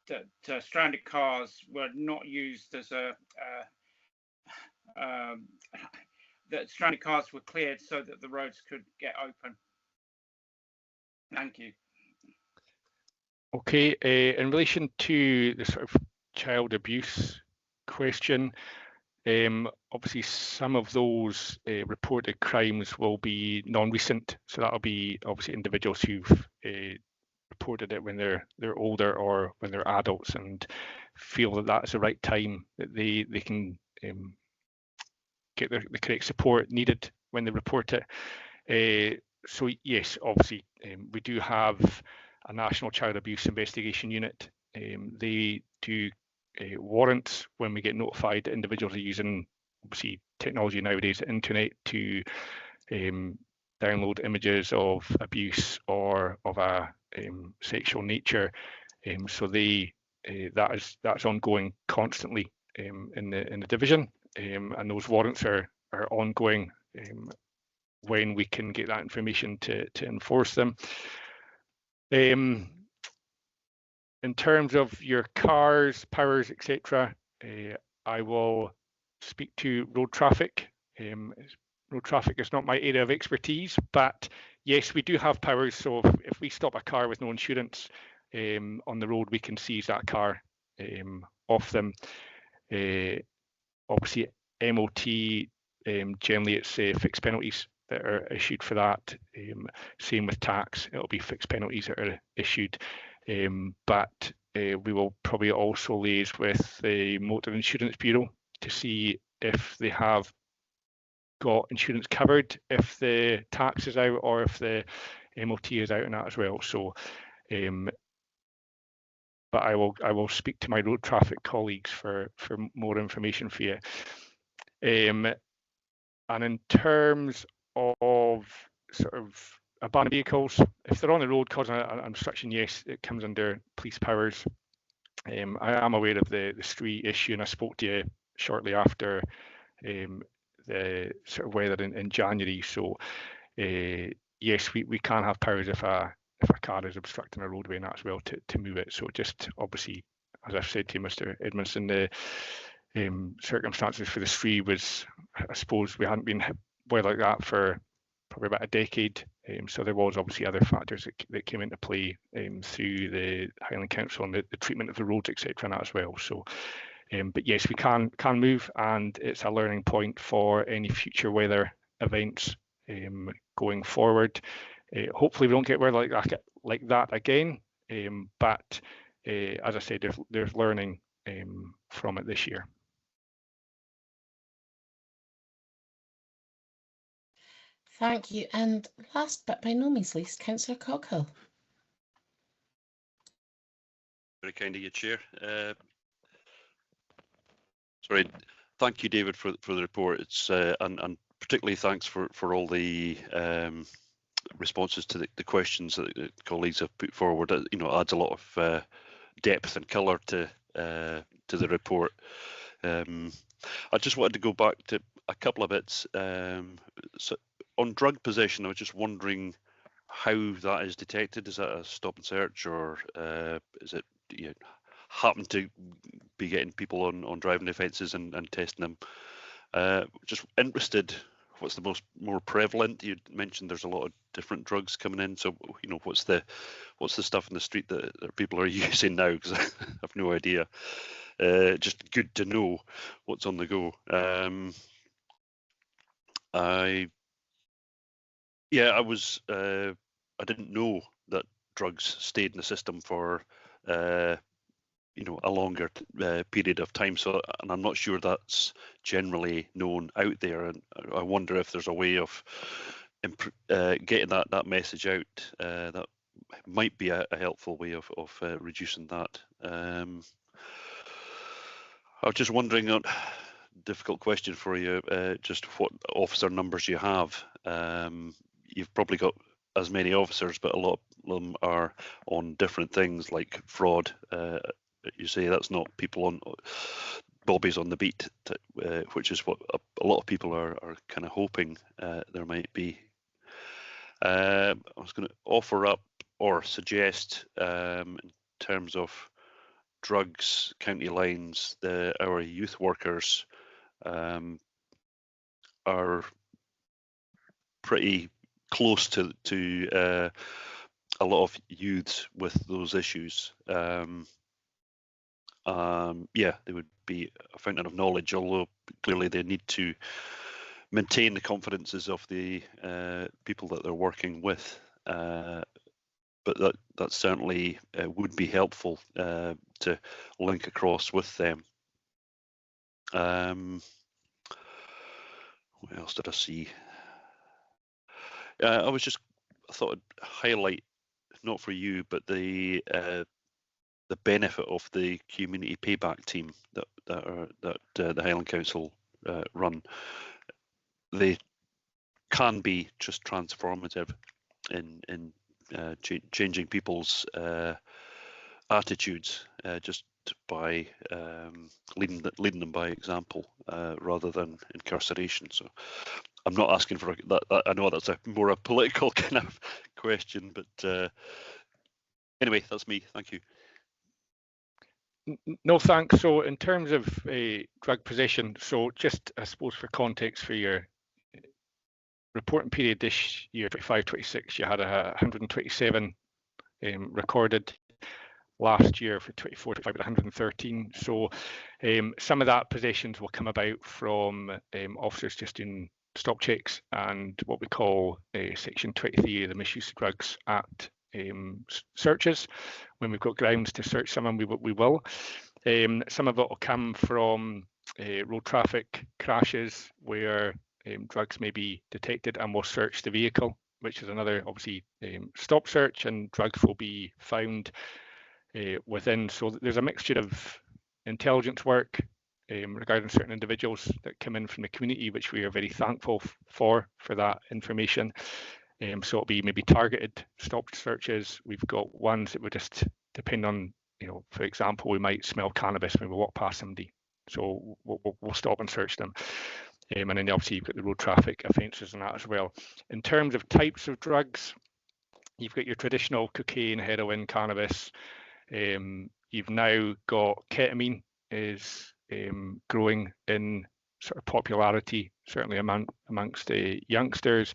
that stranded cars were not used as that stranded cars were cleared so that the roads could get open. Thank you. Okay, in relation to the sort of child abuse question, obviously some of those reported crimes will be non-recent, so that'll be obviously individuals who've reported it when they're older or when they're adults and feel that that's the right time that they can get the correct support needed when they report it. So yes, obviously we do have a National Child Abuse Investigation Unit. They do warrants when we get notified that individuals are using obviously technology nowadays, the internet, to download images of abuse or of a sexual nature. So that's ongoing constantly in the division, and those warrants are ongoing when we can get that information to enforce them. In terms of your cars, powers, etc., I will speak to road traffic. Road traffic is not my area of expertise, but yes, we do have powers. So if we stop a car with no insurance on the road, we can seize that car off them. Obviously, MOT, generally it's fixed penalties that are issued for that. Same with tax, it'll be fixed penalties that are issued. But we will probably also liaise with the Motor Insurance Bureau to see if they have got insurance covered, if the tax is out or if the MOT is out on that as well. So, but I will speak to my road traffic colleagues for more information for you. And in terms of sort of abandoned vehicles, if they're on the road causing an obstruction, yes, it comes under police powers. I am aware of the Struy issue, and I spoke to you shortly after the sort of weather in January. So yes, we can have powers if a car is obstructing a roadway and that as well to move it. So just obviously, as I've said to you, Mr. Edmondson, the circumstances for the Struy was, I suppose, we hadn't been hit well like that for probably about a decade. So there was obviously other factors that came into play through the Highland Council and the treatment of the roads, etc., and that as well. So, but yes, we can move, and it's a learning point for any future weather events going forward. Hopefully, we don't get weather like that again. But as I said, there's learning from it this year. Thank you. And last but by no means least, Councillor Coghill. Very kind of you, Chair. Sorry, thank you, David, for the report. It's and particularly thanks for all the responses to the questions that the colleagues have put forward. You know, adds a lot of depth and colour to the report. I just wanted to go back to a couple of bits. So on drug possession, I was just wondering how that is detected. Is that a stop and search, or is it happen to be getting people on driving offences and testing them. Just interested, what's the more prevalent? You mentioned there's a lot of different drugs coming in, so what's the stuff in the street that people are using now? Because I have no idea. Just good to know what's on the go. I didn't know that drugs stayed in the system for a longer period of time. So, and I'm not sure that's generally known out there. And I wonder if there's a way of getting that message out. That might be a helpful way of reducing that. I was just wondering, difficult question for you, just what officer numbers you have. You've probably got as many officers, but a lot of them are on different things like fraud. You say that's not people on bobbies on the beat, which is what a lot of people are kind of hoping there might be. I was going to offer up or suggest in terms of drugs, county lines, our youth workers are pretty close to a lot of youths with those issues. They would be a fountain of knowledge, although clearly they need to maintain the confidences of the people that they're working with. But that certainly would be helpful to link across with them. What else did I see? I thought I'd highlight, not for you, but the benefit of the community payback team that the Highland Council run. They can be just transformative in changing people's attitudes just by leading them by example rather than incarceration. So I'm not asking for that. I know that's more a political kind of question, but anyway, that's me. Thank you. No, thanks. So in terms of a drug possession, so just I suppose for context for your reporting period this year, 25-26, you had 127 recorded. Last year for 24-25, 113. So some of that possessions will come about from officers just doing stop checks and what we call Section 23 of the Misuse of Drugs Act searches. When we've got grounds to search someone, we will. Some of it will come from road traffic crashes where drugs may be detected, and we'll search the vehicle, which is another obviously stop search, and drugs will be found within. So there's a mixture of intelligence work regarding certain individuals that come in from the community, which we are very thankful for that information. So it'll be maybe targeted stop searches. We've got ones that would just depend on, for example, we might smell cannabis when we walk past somebody, so we'll stop and search them. And then obviously you've got the road traffic offences and that as well. In terms of types of drugs, you've got your traditional cocaine, heroin, cannabis. You've now got ketamine is growing in sort of popularity, certainly amongst the youngsters.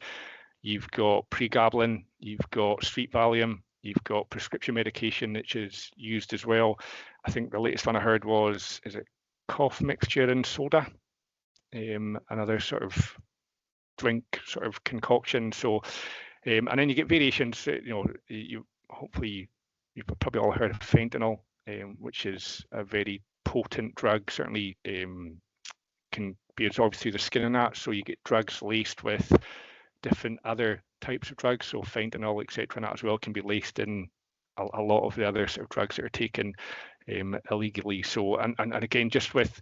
You've got pregabalin, you've got street Valium, you've got prescription medication, which is used as well. I think the latest one I heard was, is it cough mixture and soda? Another sort of drink sort of concoction. So, and then you get variations. You hopefully you've probably all heard of fentanyl, which is a very potent drug. Certainly can be absorbed through the skin and that. So you get drugs laced with different other types of drugs. So fentanyl, etc., and that as well can be laced in a lot of the other sort of drugs that are taken illegally. So and again, just with,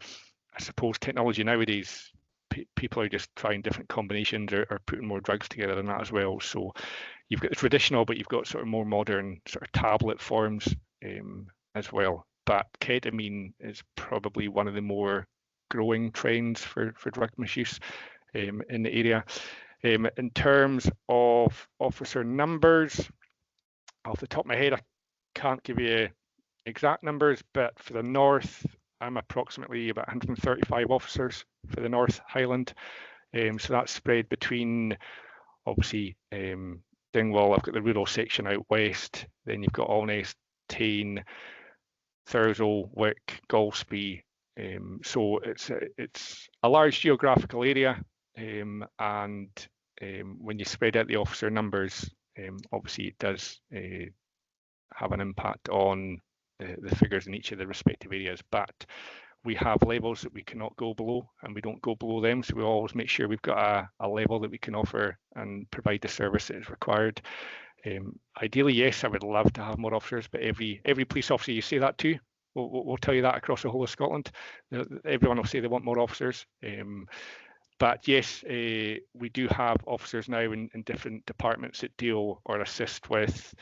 I suppose, technology nowadays, people are just trying different combinations or putting more drugs together than that as well. So you've got the traditional, but you've got sort of more modern sort of tablet forms as well. But ketamine is probably one of the more growing trends for drug misuse in the area. In terms of officer numbers, off the top of my head, I can't give you exact numbers, but for the north, I'm approximately about 135 officers for the North Highland. So that's spread between, obviously, Dingwall. I've got the rural section out west. Then you've got Alness, Tain, Thurso, Wick, Golspie. So it's a large geographical area, and when you spread out the officer numbers, obviously it does have an impact on the figures in each of the respective areas. But we have levels that we cannot go below, and we don't go below them. So we always make sure we've got a level that we can offer and provide the service that is required. Ideally, yes, I would love to have more officers, but every police officer you say that to will tell you that across the whole of Scotland. Everyone will say they want more officers. But yes, we do have officers now in different departments that deal or assist with,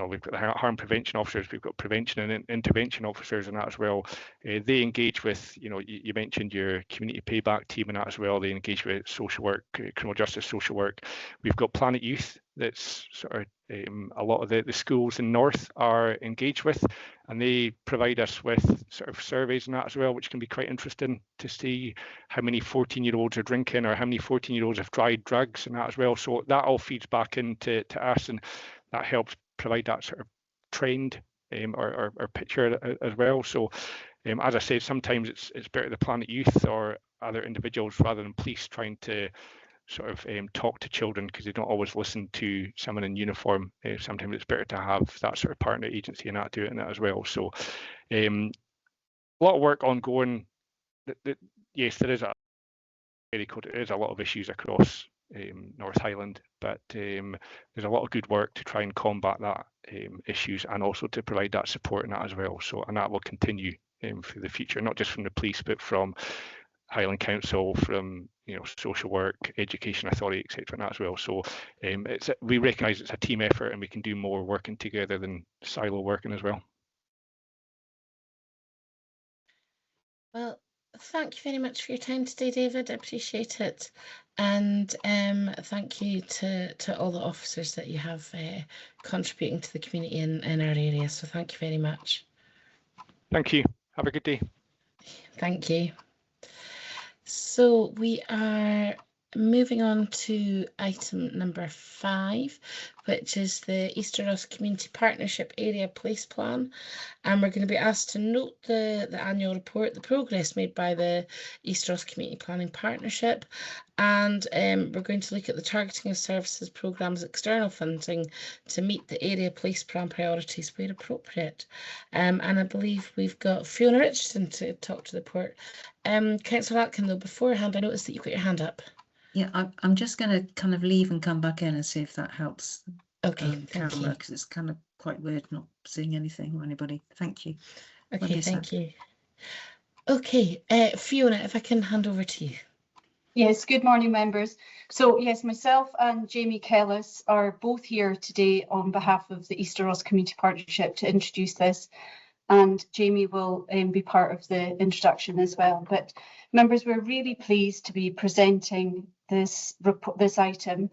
we've got the harm prevention officers, we've got prevention and intervention officers and that as well. They engage with, you mentioned your community payback team and that as well. They engage with social work, criminal justice social work. We've got Planet Youth that's sort of a lot of the schools in North are engaged with, and they provide us with sort of surveys and that as well, which can be quite interesting to see how many 14-year-olds are drinking or how many 14-year-olds have tried drugs and that as well. So that all feeds back into us, and that helps provide that sort of trend or picture as well. So as I said, sometimes it's better the Planet Youth or other individuals rather than police trying to sort of talk to children, because they don't always listen to someone in uniform. Sometimes it's better to have that sort of partner agency and that do it in that as well. So a lot of work ongoing. Yes, there is a lot of issues across North Highland, but there's a lot of good work to try and combat that issues, and also to provide that support in that as well. So, and that will continue for the future, not just from the police, but from Highland Council, from social work, education authority, etc. and that as well. So we recognise it's a team effort, and we can do more working together than silo working as well. Well, thank you very much for your time today, David. I appreciate it. And thank you to all the officers that you have contributing to the community in our area. So thank you very much. Thank you. Have a good day. Thank you. So we are moving on to item number 5, which is the Easter Ross Community Partnership Area Place Plan. And we're going to be asked to note the annual report, the progress made by the Easter Ross Community Planning Partnership. And we're going to look at the targeting of services, programmes, external funding to meet the area place plan priorities where appropriate. And I believe we've got Fiona Richardson to talk to the report. Councillor Atkin, though, beforehand, I noticed that you've got your hand up. Yeah, I'm just going to kind of leave and come back in and see if that helps. Okay, thank you. Because it's kind of quite weird not seeing anything or anybody. Thank you. Okay, thank you. Okay, Fiona, if I can hand over to you. Yes, good morning, members. So yes, myself and Jamie Kellis are both here today on behalf of the Easter Ross Community Partnership to introduce this, and Jamie will be part of the introduction as well. But members, we're really pleased to be presenting this item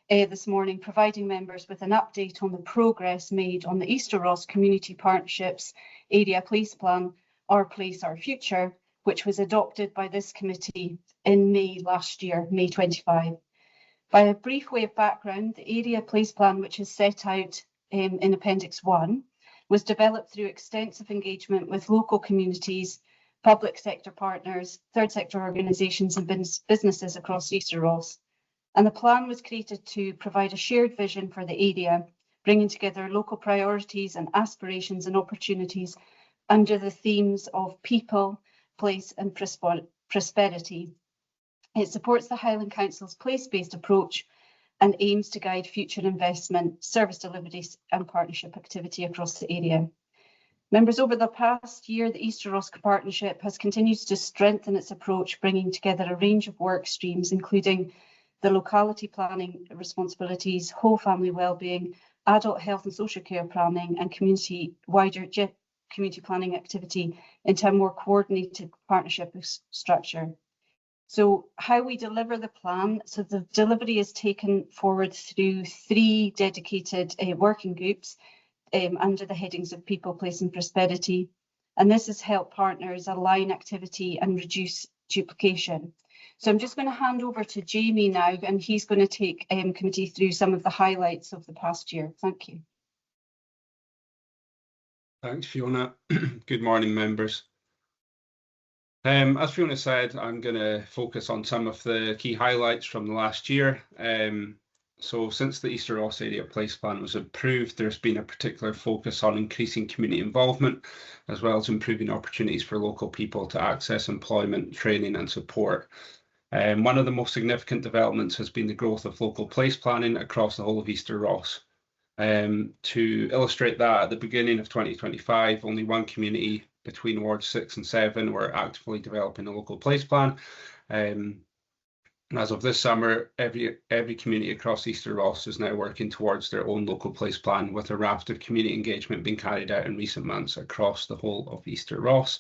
this morning, providing members with an update on the progress made on the Easter Ross Community Partnerships Area Place Plan, Our Place, Our Future, which was adopted by this committee in May last year, May 25. By a brief way of background, the Area Place Plan, which is set out in Appendix 1, was developed through extensive engagement with local communities, public sector partners, third sector organisations and businesses across Easter Ross. And the plan was created to provide a shared vision for the area, bringing together local priorities and aspirations and opportunities under the themes of people, place and prosperity. It supports the Highland Council's place-based approach and aims to guide future investment, service delivery and partnership activity across the area. Members, over the past year, the Easter Ross Partnership has continued to strengthen its approach, bringing together a range of work streams, including the locality planning responsibilities, whole family wellbeing, adult health and social care planning, and wider community planning activity into a more coordinated partnership structure. So how we deliver the plan, so the delivery is taken forward through 3 dedicated working groups. under the headings of people, place and prosperity. And this has helped partners align activity and reduce duplication. So I'm just going to hand over to Jamie now, and he's going to take committee through some of the highlights of the past year. Thank you. Thanks, Fiona. Good morning, members. As Fiona said, I'm going to focus on some of the key highlights from the last year. So since the Easter Ross Area Place Plan was approved, there's been a particular focus on increasing community involvement, as well as improving opportunities for local people to access employment, training and support. One of the most significant developments has been the growth of local place planning across the whole of Easter Ross. To illustrate that, at the beginning of 2025, only one community between wards 6 and 7 were actively developing a local place plan. And as of this summer, every community across Easter Ross is now working towards their own local place plan, with a raft of community engagement being carried out in recent months across the whole of Easter Ross.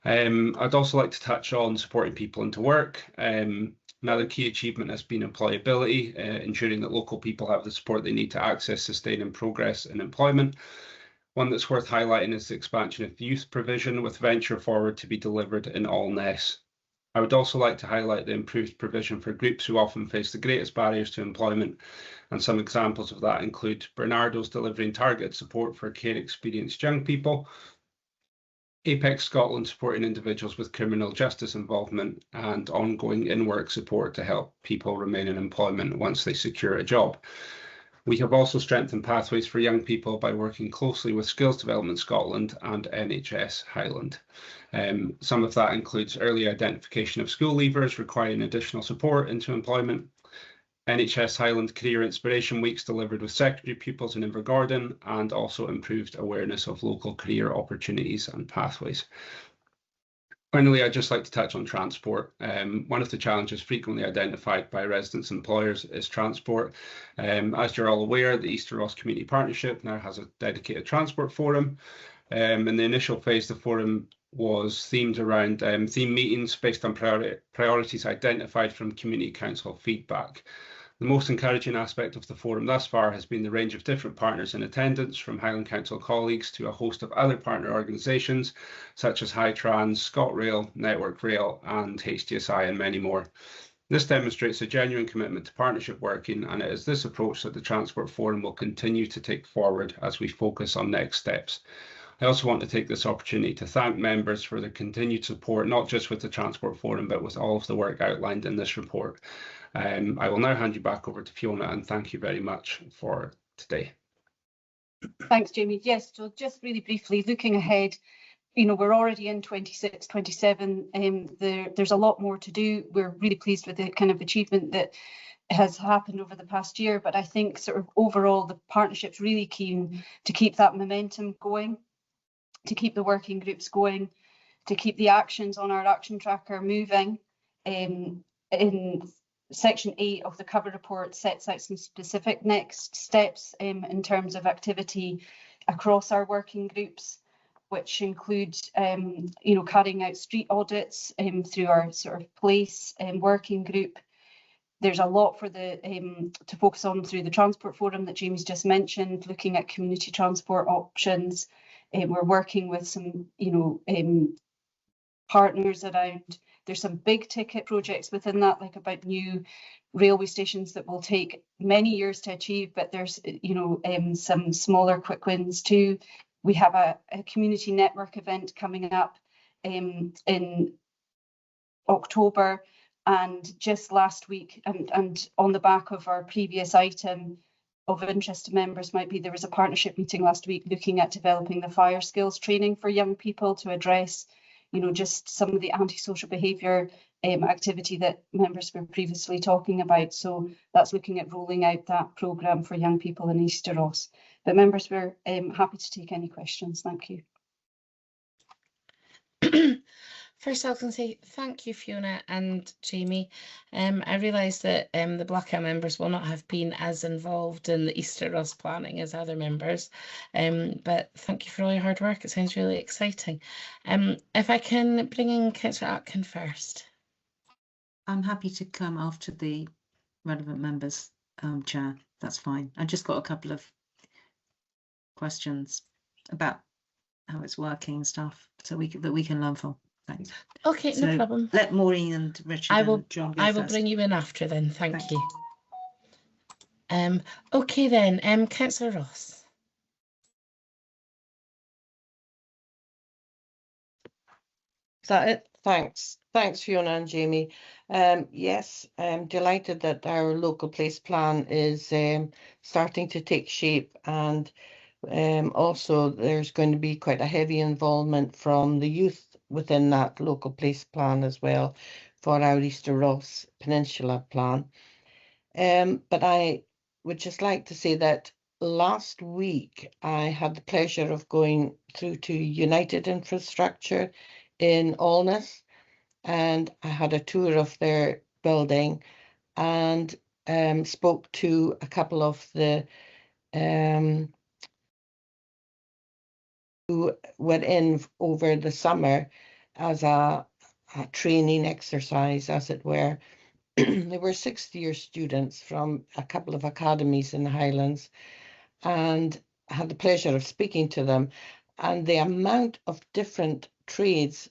I'd also like to touch on supporting people into work. Another key achievement has been employability, ensuring that local people have the support they need to access, sustain and progress in employment. One that's worth highlighting is the expansion of youth provision, with Venture Forward to be delivered in all NES. I would also like to highlight the improved provision for groups who often face the greatest barriers to employment, and some examples of that include Bernardo's delivering targeted support for care experienced young people, Apex Scotland supporting individuals with criminal justice involvement, and ongoing in-work support to help people remain in employment once they secure a job. We have also strengthened pathways for young people by working closely with Skills Development Scotland and NHS Highland. Some of that includes early identification of school leavers requiring additional support into employment, NHS Highland Career Inspiration Weeks delivered with secondary pupils in Invergordon, and also improved awareness of local career opportunities and pathways. Finally, I'd just like to touch on transport. One of the challenges frequently identified by residents and employers is transport. As you're all aware, the Easter Ross Community Partnership now has a dedicated transport forum. In the initial phase, the forum was themed around theme meetings based on priorities identified from community council feedback. The most encouraging aspect of the forum thus far has been the range of different partners in attendance, from Highland Council colleagues to a host of other partner organisations such as Hightrans, ScotRail, Network Rail and HDSI and many more. This demonstrates a genuine commitment to partnership working, and it is this approach that the Transport Forum will continue to take forward as we focus on next steps. I also want to take this opportunity to thank members for their continued support, not just with the Transport Forum, but with all of the work outlined in this report. I will now hand you back over to Fiona, and thank you very much for today. Thanks, Jamie. Yes, so just really briefly, looking ahead, you know, we're already in 26, 27. There's a lot more to do. We're really pleased with the kind of achievement that has happened over the past year, but I think sort of overall the partnership's really keen to keep that momentum going, to keep the working groups going, to keep the actions on our action tracker moving. In Section 8 of the cover report sets out some specific next steps in terms of activity across our working groups, which include you know, carrying out street audits through our sort of place working group. There's a lot for the to focus on through the Transport Forum that Jamie's just mentioned, looking at community transport options. We're working with some, you know, partners around. There's some big ticket projects within that, like about new railway stations that will take many years to achieve, but there's, you know, some smaller quick wins too. We have a community network event coming up in October, and just last week, and on the back of our previous item of interest to members might be, there was a partnership meeting last week looking at developing the fire skills training for young people to address, you know, just some of the antisocial behaviour activity that members were previously talking about. So that's looking at rolling out that programme for young people in Easter Ross. But members, we're happy to take any questions. Thank you. First, I can say thank you, Fiona and Jamie. I realise that the Black Isle members will not have been as involved in the Easter Ross planning as other members, but thank you for all your hard work. It sounds really exciting. If I can bring in Councillor Atkin first. I'm happy to come after the relevant members, Chair. That's fine. I just got a couple of questions about how it's working and stuff, so we can learn from. Thanks. Okay, So no problem. let Maureen and Richard and John go I will first. bring you in after then. Thank you. Okay then, Councillor Ross. Is that it? Thanks. Thanks, Fiona and Jamie. Yes, I'm delighted that our local place plan is starting to take shape, and also there's going to be quite a heavy involvement from the youth within that local place plan as well for our Easter Ross Peninsula plan. But I would just like to say that last week I had the pleasure of going through to United Infrastructure in Alness, and I had a tour of their building and spoke to a couple of the who were in over the summer as a training exercise, as it were. They were 60-year students from a couple of academies in the Highlands, and I had the pleasure of speaking to them, and the amount of different trades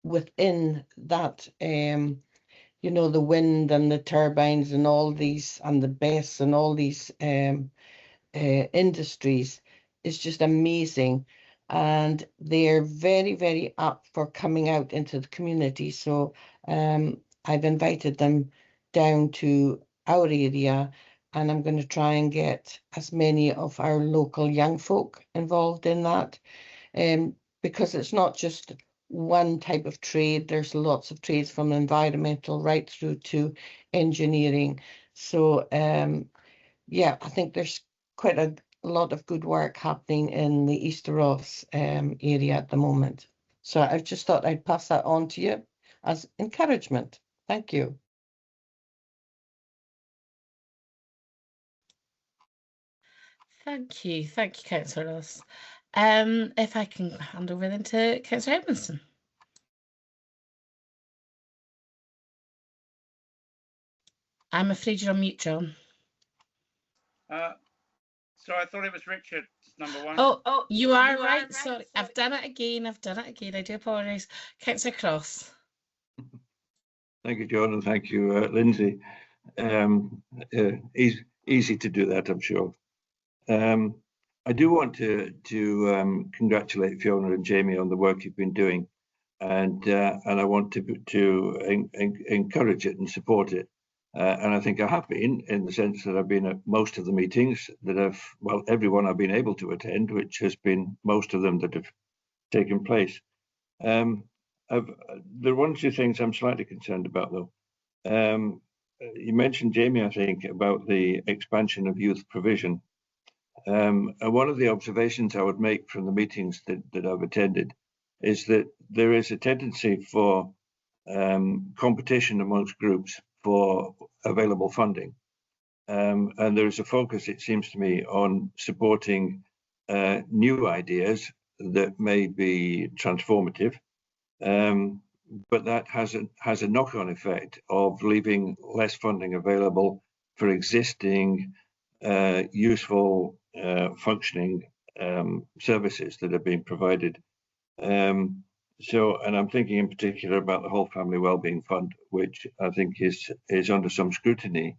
within that, you know, the wind and the turbines and all these, and the BESS and all these industries is just amazing. And they're very, very up for coming out into the community. So I've invited them down to our area, and I'm going to try and get as many of our local young folk involved in that, because it's not just one type of trade. There's lots of trades, from environmental right through to engineering. So yeah, I think there's quite a lot of good work happening in the Easter Ross area at the moment. So I just thought I'd pass that on to you as encouragement. Thank you. Thank you, Councillor Ross. If I can hand over then to Councillor Edmondson. I'm afraid you're on mute, John. So I thought it was Richard, number one. Oh, you are right. Sorry, I've done it again. I do apologise. Councillor Cross. Thank you, John, and thank you, Lindsay. Easy to do that, I'm sure. I do want to congratulate Fiona and Jamie on the work you've been doing, and I want to encourage it and support it. And I think I have been, in the sense that I've been at most of the meetings that everyone I've been able to attend, which has been most of them that have taken place. There are one or two things I'm slightly concerned about, though. You mentioned, Jamie, I think, about the expansion of youth provision. And one of the observations I would make from the meetings that I've attended is that there is a tendency for competition amongst groups for available funding. And there is a focus, it seems to me, on supporting new ideas that may be transformative, but that has a knock-on effect of leaving less funding available for existing useful functioning services that are being provided. And I'm thinking in particular about the Whole Family Wellbeing Fund, which I think is under some scrutiny.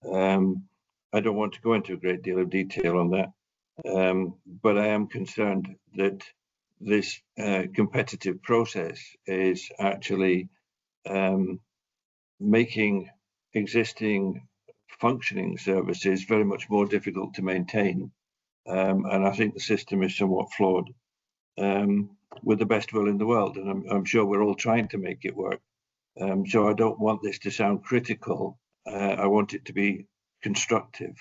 I don't want to go into a great deal of detail on that, but I am concerned that this competitive process is actually making existing functioning services very much more difficult to maintain. And I think the system is somewhat flawed, with the best will in the world. And I'm sure we're all trying to make it work. So I don't want this to sound critical. I want it to be constructive.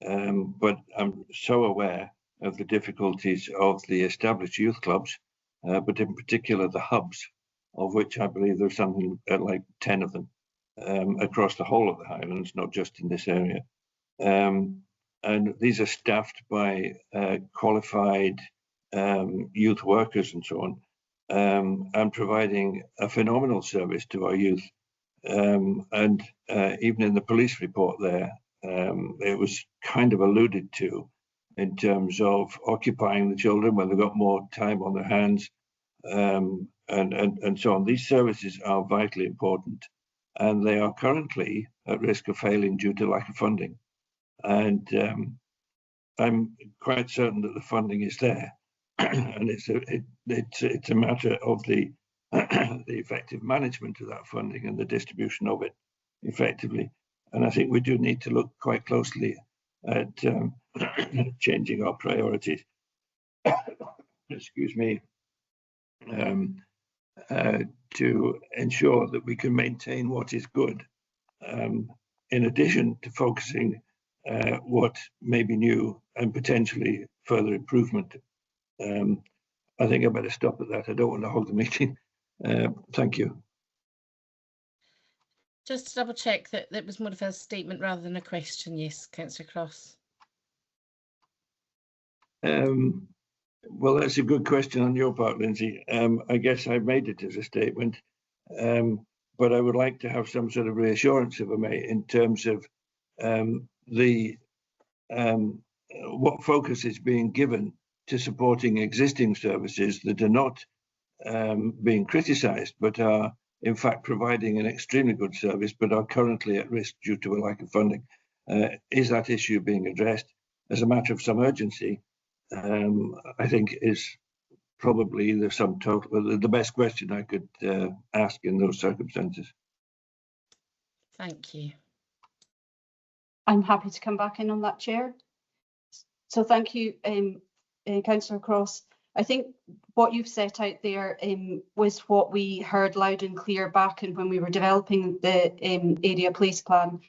But I'm so aware of the difficulties of the established youth clubs, but in particular the hubs, of which I believe there's something like 10 of them across the whole of the Highlands, not just in this area. And these are staffed by qualified youth workers and so on, and providing a phenomenal service to our youth. And even in the police report there, it was kind of alluded to in terms of occupying the children when they've got more time on their hands, and so on. These services are vitally important, and they are currently at risk of failing due to lack of funding. And I'm quite certain that the funding is there, and it's a matter of the the effective management of that funding and the distribution of it effectively. And I think we do need to look quite closely at changing our priorities. Excuse me. To ensure that we can maintain what is good, in addition to focusing what may be new and potentially further improvement. I think I better stop at that. I don't want to hold the meeting. Thank you. Just to double check that that was more of a statement rather than a question. Yes, Councillor Cross. Well, that's a good question on your part, Lindsay. I guess I made it as a statement, but I would like to have some sort of reassurance, if I may, in terms of what focus is being given to supporting existing services that are not being criticised, but are in fact providing an extremely good service, but are currently at risk due to a lack of funding. Is that issue being addressed as a matter of some urgency? I think is probably the best question I could ask in those circumstances. Thank you. I'm happy to come back in on that, Chair. So thank you, Councillor Cross. I think what you've set out there was what we heard loud and clear back and when we were developing the area place plan,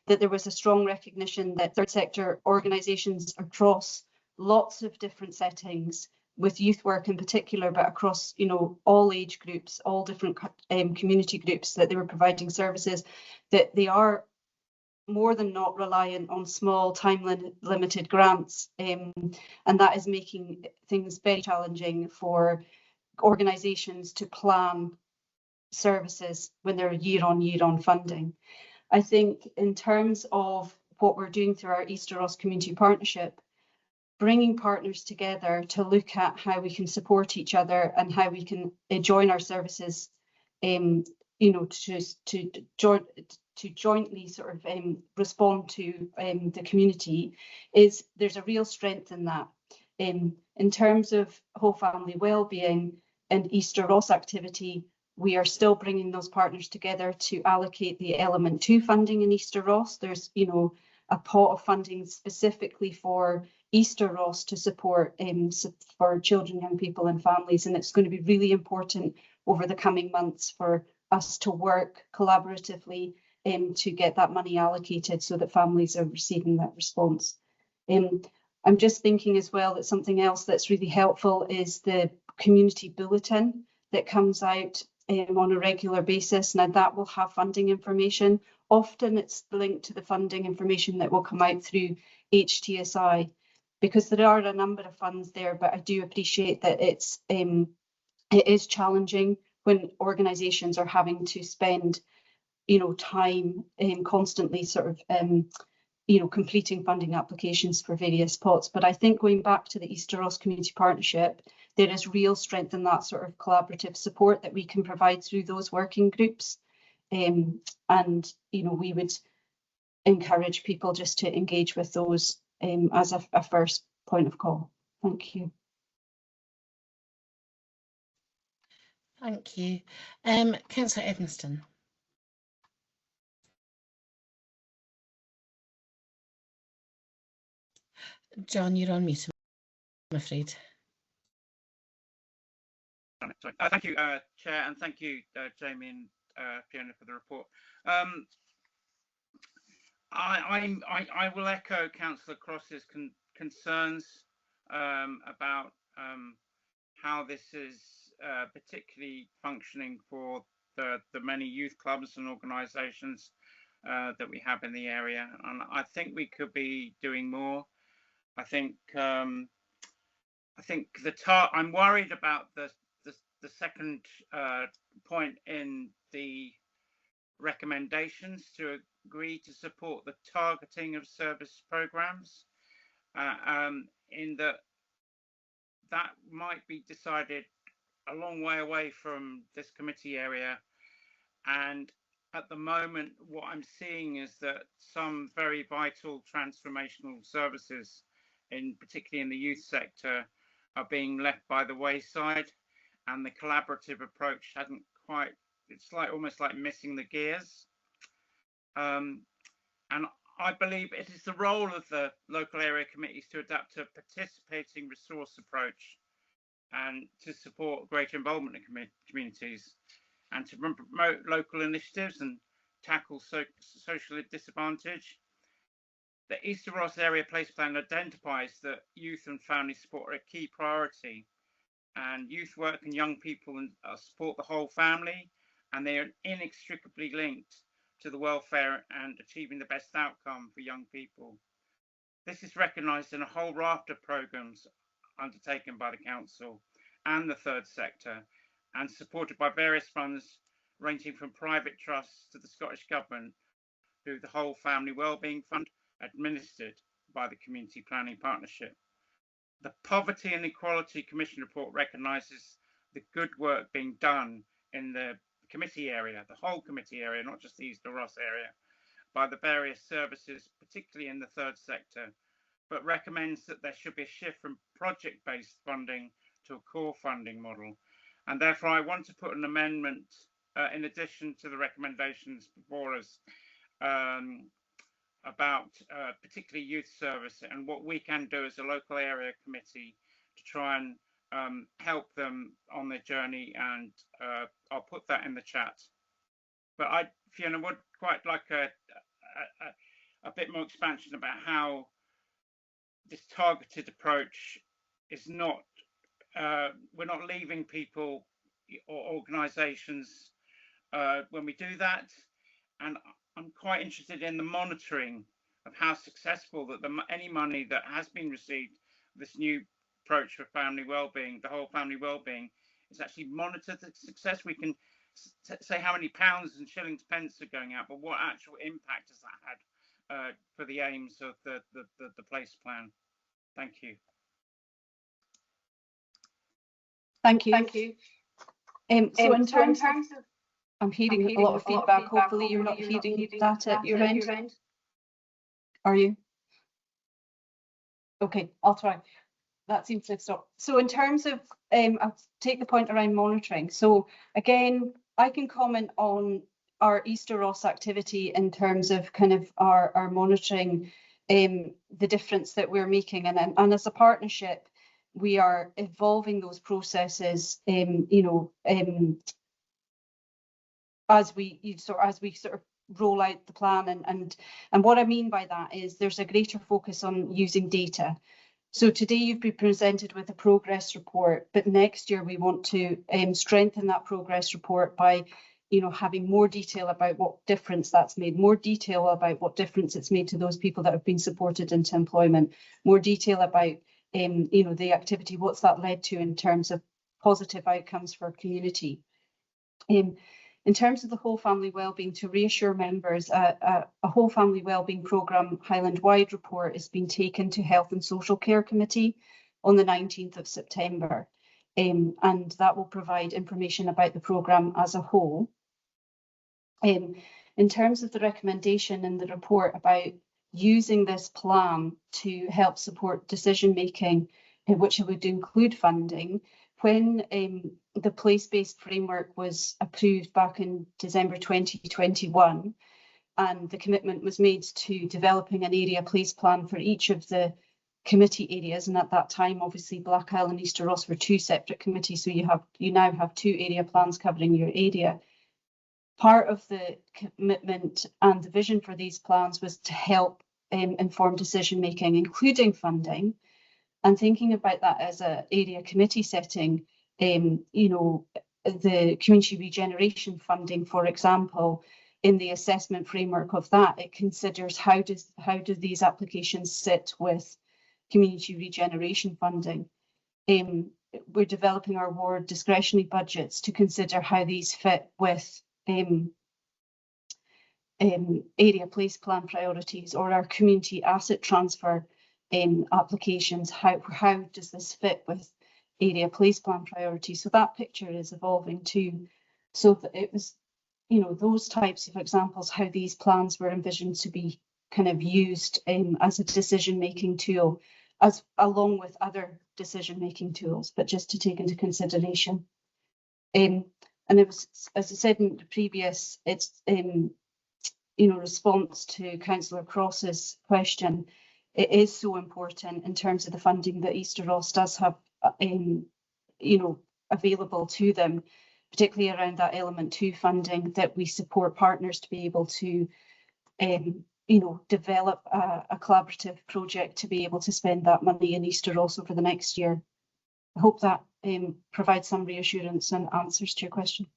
that there was a strong recognition that third sector organisations across lots of different settings, with youth work in particular, but across, you know, all age groups, all different community groups, that they were providing services, that they are more than not reliant on small time-limited grants, and that is making things very challenging for organisations to plan services when they're year on funding. I think in terms of what we're doing through our Easter Ross Community Partnership, bringing partners together to look at how we can support each other and how we can join our services, you know, to jointly sort of respond to the community, is there's a real strength in that. In terms of whole family wellbeing and Easter Ross activity, we are still bringing those partners together to allocate the element 2 funding in Easter Ross. There's, you know, a pot of funding specifically for Easter Ross to support for children, young people and families, and it's going to be really important over the coming months for us to work collaboratively to get that money allocated so that families are receiving that response. I'm just thinking as well that something else that's really helpful is the community bulletin that comes out on a regular basis. Now that will have funding information. Often it's linked to the funding information that will come out through HTSI, because there are a number of funds there, but I do appreciate that it is challenging when organisations are having to spend, you know, time constantly sort of you know, completing funding applications for various pots. But I think going back to the Easter Ross Community Partnership, there is real strength in that sort of collaborative support that we can provide through those working groups. And, you know, we would encourage people just to engage with those as a first point of call. Thank you. Thank you. Councillor Edmiston. John, you're on mute, I'm afraid. Sorry. Thank you, Chair, and thank you, Jamie and Fiona, for the report. I will echo Councillor Cross's concerns about how this is particularly functioning for the many youth clubs and organisations that we have in the area, and I think we could be doing more. I think I'm worried about the second point in the recommendations to agree to support the targeting of service programs. in that might be decided a long way away from this committee area. And at the moment, what I'm seeing is that some very vital transformational services, particularly in the youth sector, are being left by the wayside, and the collaborative approach hasn't quite, it's almost like missing the gears. And I believe it is the role of the local area committees to adapt to a participating resource approach and to support greater involvement in communities, and to promote local initiatives and tackle social disadvantage. The Easter Ross Area Place Plan identifies that youth and family support are a key priority, and youth work and young people support the whole family, and they are inextricably linked to the welfare and achieving the best outcome for young people. This is recognised in a whole raft of programmes undertaken by the Council and the third sector, and supported by various funds ranging from private trusts to the Scottish Government through the Whole Family Wellbeing Fund, administered by the Community Planning Partnership. The Poverty and Equality Commission report recognises the good work being done in the committee area, the whole committee area, not just the Easter Ross area, by the various services, particularly in the third sector, but recommends that there should be a shift from project-based funding to a core funding model. And therefore I want to put an amendment in addition to the recommendations before us about particularly youth service and what we can do as a local area committee to try and help them on their journey, and I'll put that in the chat. But I, Fiona, would quite like a bit more expansion about how this targeted approach is not, we're not leaving people or organisations when we do that. And I'm quite interested in the monitoring of how successful that any money that has been received, this new approach for family wellbeing, the whole family wellbeing, is actually monitored the success. We can say how many pounds and shillings, pence are going out, but what actual impact has that had for the aims of the place plan? Thank you. Thank you. Thank you. So in terms of, I'm hearing a lot of feedback. Hopefully you're not hearing that at your end. Are you? Okay, I'll try. That seems to stop. So in terms of, I'll take the point around monitoring. So again, I can comment on our Easter Ross activity in terms of kind of our monitoring, the difference that we're making, and as a partnership, we are evolving those processes, as we sort of roll out the plan, and what I mean by that is there's a greater focus on using data. So today you've been presented with a progress report, but next year we want to strengthen that progress report by, having more detail about what difference that's made, more detail about what difference it's made to those people that have been supported into employment, more detail about, the activity, what's that led to in terms of positive outcomes for community. In terms of the whole family wellbeing, to reassure members, a whole family wellbeing programme Highland-wide report is being taken to Health and Social Care Committee on the 19th of September, and that will provide information about the programme as a whole. In terms of the recommendation in the report about using this plan to help support decision making, which would include funding, when the place-based framework was approved back in December 2021, and the commitment was made to developing an area place plan for each of the committee areas, and at that time, obviously, Black Isle and Easter Ross were two separate committees, so you now have two area plans covering your area. Part of the commitment and the vision for these plans was to help inform decision making, including funding. And thinking about that as an area committee setting, the community regeneration funding, for example, in the assessment framework of that, it considers how do these applications sit with community regeneration funding. We're developing our ward discretionary budgets to consider how these fit with area place plan priorities, or our community asset transfer applications. How does this fit with area place plan priorities? So that picture is evolving too. So that it was, you know, those types of examples, how these plans were envisioned to be kind of used as a decision-making tool, as along with other decision-making tools, but just to take into consideration. And it was, as I said in the previous, it's you know, response to Councillor Cross's question, it is so important in terms of the funding that Easter Ross does have, you know, available to them, particularly around that element 2 funding, that we support partners to be able to, you know, develop a collaborative project to be able to spend that money in Easter Ross over the next year. I hope that provides some reassurance and answers to your question.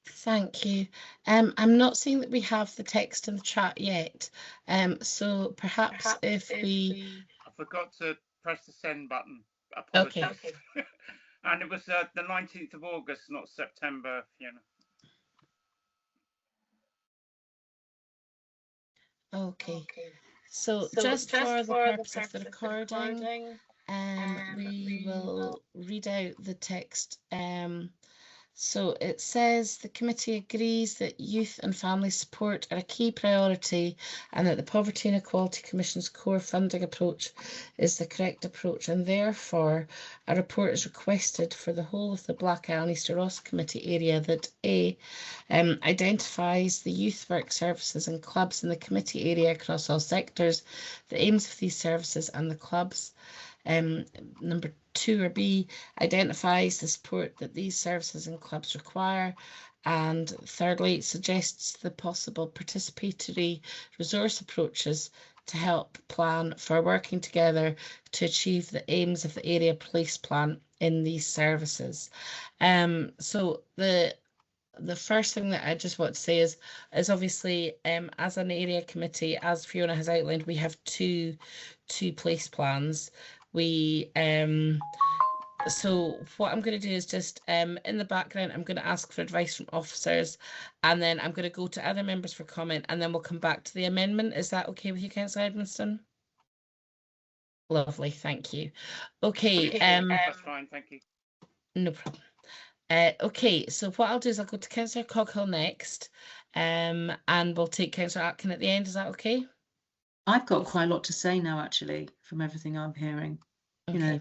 Thank you. I'm not seeing that we have the text in the chat yet. So perhaps if we... I forgot to press the send button. Apologies. Okay. And it was the 19th of August, not September, Fiona. Okay. So just for the purpose of the recording, we will read out the text. So it says the committee agrees that youth and family support are a key priority and that the Poverty and Equality Commission's core funding approach is the correct approach, and therefore a report is requested for the whole of the Black Isle and Easter Ross Committee area that A, identifies the youth work services and clubs in the committee area across all sectors, the aims of these services and the clubs. Number 2 or B, identifies the support that these services and clubs require, and thirdly, suggests the possible participatory resource approaches to help plan for working together to achieve the aims of the area police plan in these services. So the first thing that I just want to say is obviously, as an area committee, as Fiona has outlined, we have two place plans. We so what I'm going to do is just in the background, I'm going to ask for advice from officers, and then I'm going to go to other members for comment, and then we'll come back to the amendment. Is that okay with you, Councillor Edmondson? Lovely, thank you. Okay, that's fine, thank you. No problem. Okay, so what I'll do is I'll go to Councillor Coghill next, and we'll take Councillor Atkin at the end. Is that okay? I've got quite a lot to say now, actually, from everything I'm hearing. Okay. You know,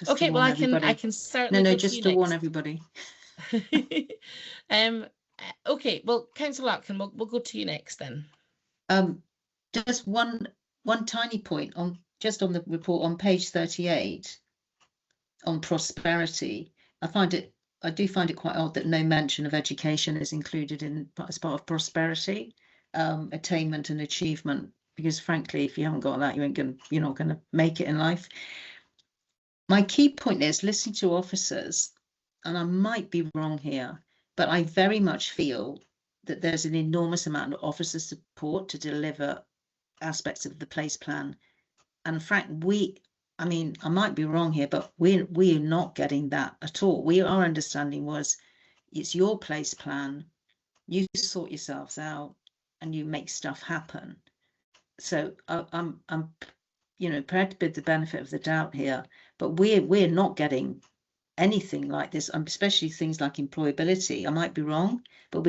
okay, well, I can certainly. No, just to warn everybody. Okay, well, Councillor Atkin, we'll go to you next then. Just one tiny point on the report on page 38 on prosperity. I do find it quite odd that no mention of education is included as part of prosperity, attainment and achievement, because frankly, if you haven't got that, you're not going to make it in life. My key point is listening to officers, and I might be wrong here, but I very much feel that there's an enormous amount of officer support to deliver aspects of the place plan. And Frank, I mean, I might be wrong here, but we're not getting that at all. Our understanding was it's your place plan, you sort yourselves out and you make stuff happen. So I'm you know, prepared to bid the benefit of the doubt here, but we're not getting anything like this, especially things like employability. I might be wrong, but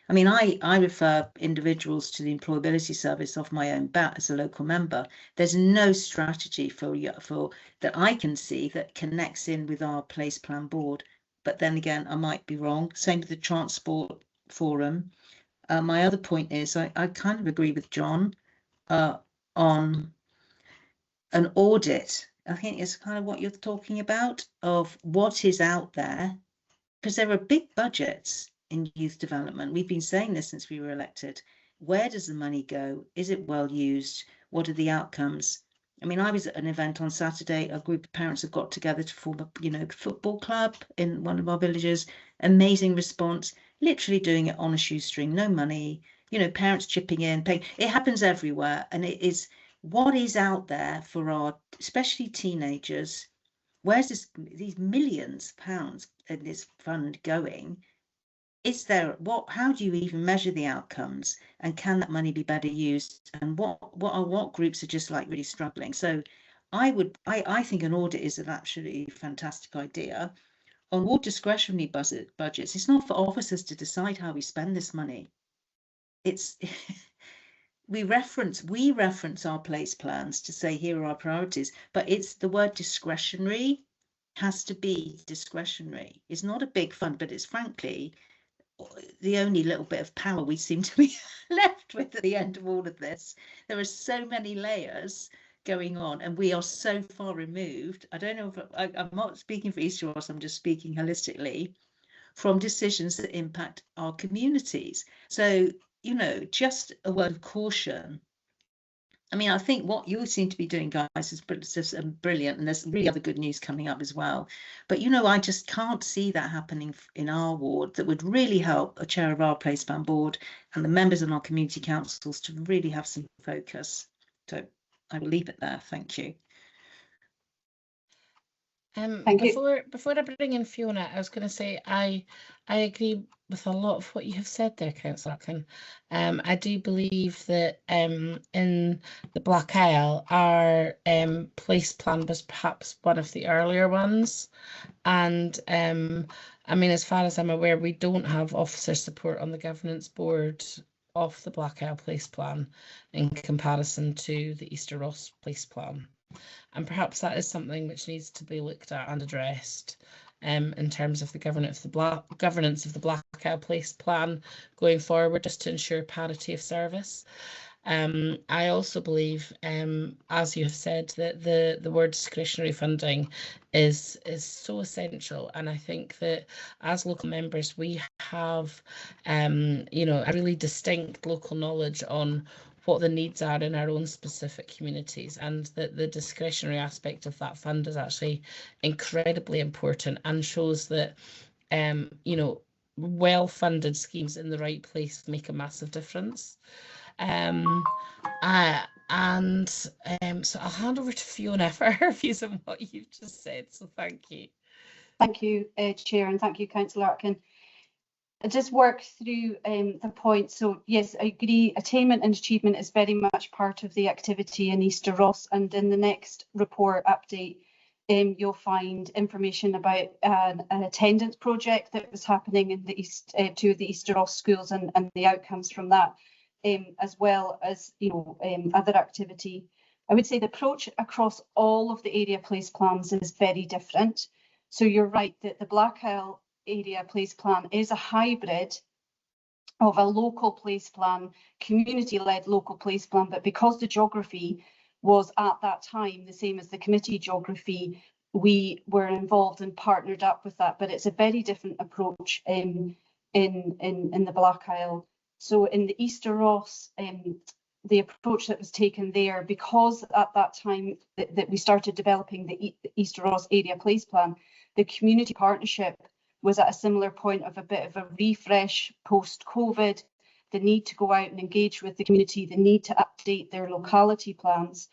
I mean, I refer individuals to the employability service off my own bat as a local member. There's no strategy for that I can see that connects in with our place plan board. But then again, I might be wrong. Same with the transport forum. My other point is I kind of agree with John on an audit. I think it's kind of what you're talking about of what is out there, because there are big budgets in youth development. We've been saying this since we were elected. Where does the money go? Is it well used? What are the outcomes? I mean, I was at an event on Saturday. A group of parents have got together to form a, football club in one of our villages. Amazing response. Literally doing it on a shoestring, no money. Parents chipping in, paying. It happens everywhere, and it is what is out there for our, especially teenagers. Where's these millions of pounds in this fund going? is there, how do you even measure the outcomes, and can that money be better used, and what groups are just like really struggling? So I think an audit is an absolutely fantastic idea. On ward discretionary budgets, it's not for officers to decide how we spend this money. It's we reference our place plans to say here are our priorities, but it's the word discretionary has to be discretionary. It's not a big fund, but it's frankly the only little bit of power we seem to be left with at the end of all of this. There are so many layers going on, and we are so far removed. I don't know if I'm not speaking for East Ross, I'm just speaking holistically, from decisions that impact our communities. So, you know, just a word of caution. I mean, I think what you seem to be doing, guys, is just brilliant, and there's really other good news coming up as well. But, you know, I just can't see that happening in our ward. That would really help a chair of our place plan board and the members of our community councils to really have some focus. So I will leave it there. Thank you. Before I bring in Fiona, I was going to say I agree with a lot of what you have said there, Councillor Atkin. I do believe that in the Black Isle, our place plan was perhaps one of the earlier ones, and I mean, as far as I'm aware, we don't have officer support on the governance board of the Black Isle place plan in comparison to the Easter Ross place plan. And perhaps that is something which needs to be looked at and addressed in terms of the governance of the Black Isle Place plan going forward, just to ensure parity of service. I also believe, as you have said, that the word discretionary funding is so essential, and I think that as local members we have you know, a really distinct local knowledge on what the needs are in our own specific communities, and that the discretionary aspect of that fund is actually incredibly important and shows that you know, well-funded schemes in the right place make a massive difference. So I'll hand over to Fiona for her views on what you've just said, so thank you. Thank you, Chair, and thank you, Councillor Atkin. I just work through the points. So yes, I agree, attainment and achievement is very much part of the activity in Easter Ross, and in the next report update you'll find information about an attendance project that was happening in the two of the Easter Ross schools and the outcomes from that, as well as, you know, other activity. I would say the approach across all of the area place plans is very different. So you're right that the Black Isle area place plan is a hybrid of a local place plan, community-led local place plan, but because the geography was at that time the same as the committee geography, we were involved and partnered up with that, but it's a very different approach in the Black Isle. So in the Easter Ross, the approach that was taken there, because at that time that we started developing the Easter Ross area place plan, the community partnership was at a similar point of a bit of a refresh post-COVID, the need to go out and engage with the community, the need to update their locality plans.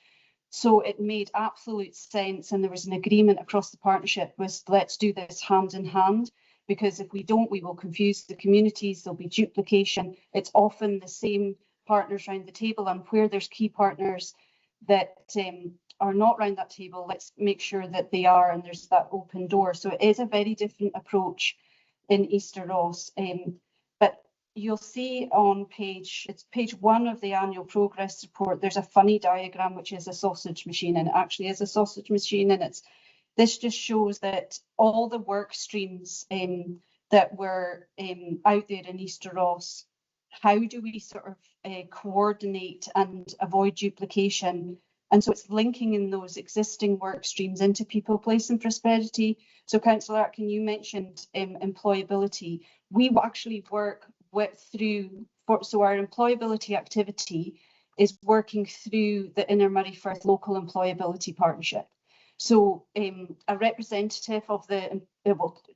So it made absolute sense, and there was an agreement across the partnership, was let's do this hand in hand, because if we don't, we will confuse the communities, there'll be duplication. It's often the same partners around the table, and where there's key partners that are not around that table, let's make sure that they are, and there's that open door. So it is a very different approach in Easter Ross. But you'll see on page 1 of the annual progress report, there's a funny diagram which is a sausage machine, and it actually is a sausage machine, and this just shows that all the work streams that were out there in Easter Ross, how do we sort of coordinate and avoid duplication? And so it's linking in those existing work streams into people, place and prosperity. So Councillor Atkin, you mentioned employability. We actually work so our employability activity is working through the Inner Murray-Firth Local Employability Partnership. So a representative of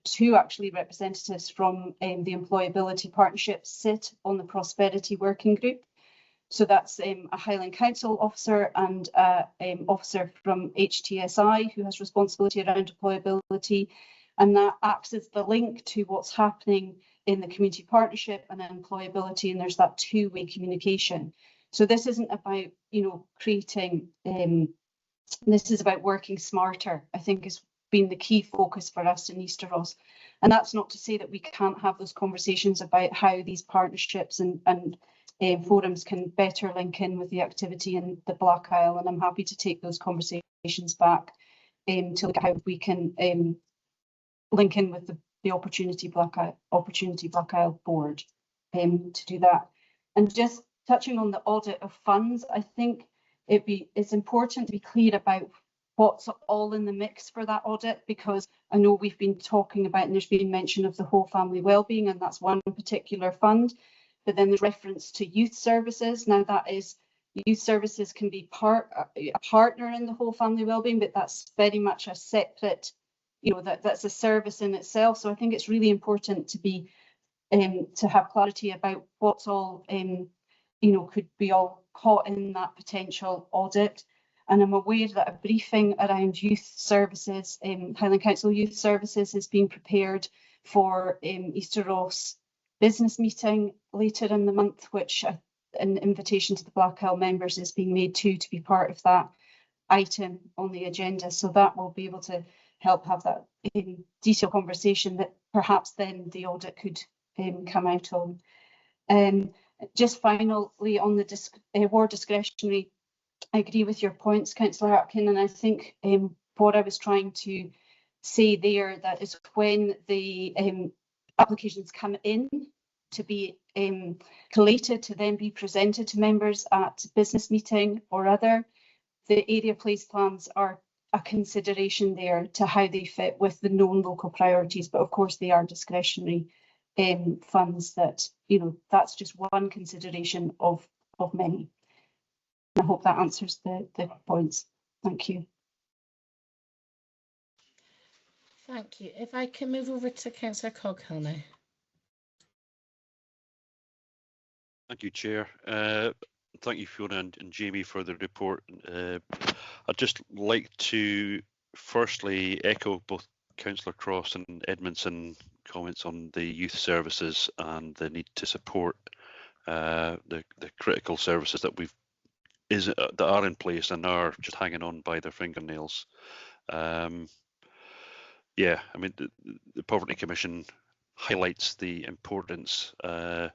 two actually representatives from the Employability Partnership sit on the Prosperity Working Group. So that's a Highland Council officer and an officer from HTSI who has responsibility around employability, and that acts as the link to what's happening in the community partnership and employability, and there's that two-way communication. So this isn't about, creating, this is about working smarter, I think has been the key focus for us in Easter Ross. And that's not to say that we can't have those conversations about how these partnerships and forums can better link in with the activity in the Black Isle, and I'm happy to take those conversations back to look at how we can link in with the Opportunity Black Isle Board to do that. And just touching on the audit of funds, I think it's important to be clear about what's all in the mix for that audit, because I know we've been talking about, and there's been mention of the whole family wellbeing, and that's one particular fund, but then there's reference to youth services. Now that is, youth services can be a partner in the whole family wellbeing, but that's very much a separate, that's a service in itself. So I think it's really important to be to have clarity about what's all could be all caught in that potential audit. And I'm aware that a briefing around youth services, Highland Council Youth Services, is being prepared for Easter Ross business meeting later in the month, which an invitation to the Black Isle members is being made to be part of that item on the agenda. So that will be able to help have that detailed conversation that perhaps then the audit could come out on. Just finally, on the award discretionary, I agree with your points, Councillor Atkin, and I think what I was trying to say there, that is when the applications come in to be collated to then be presented to members at business meeting or other, the area place plans are a consideration there to how they fit with the known local priorities, but of course they are discretionary funds that, that's just one consideration of many. I hope that answers the points. Thank you. Thank you. If I can move over to Councillor Coghill now. Thank you, Chair. Thank you, Fiona and Jamie, for the report. I'd just like to firstly echo both Councillor Cross and Edmondson comments on the youth services and the need to support the critical services that that are in place and are just hanging on by their fingernails. Yeah, I mean, the Poverty Commission highlights the importance of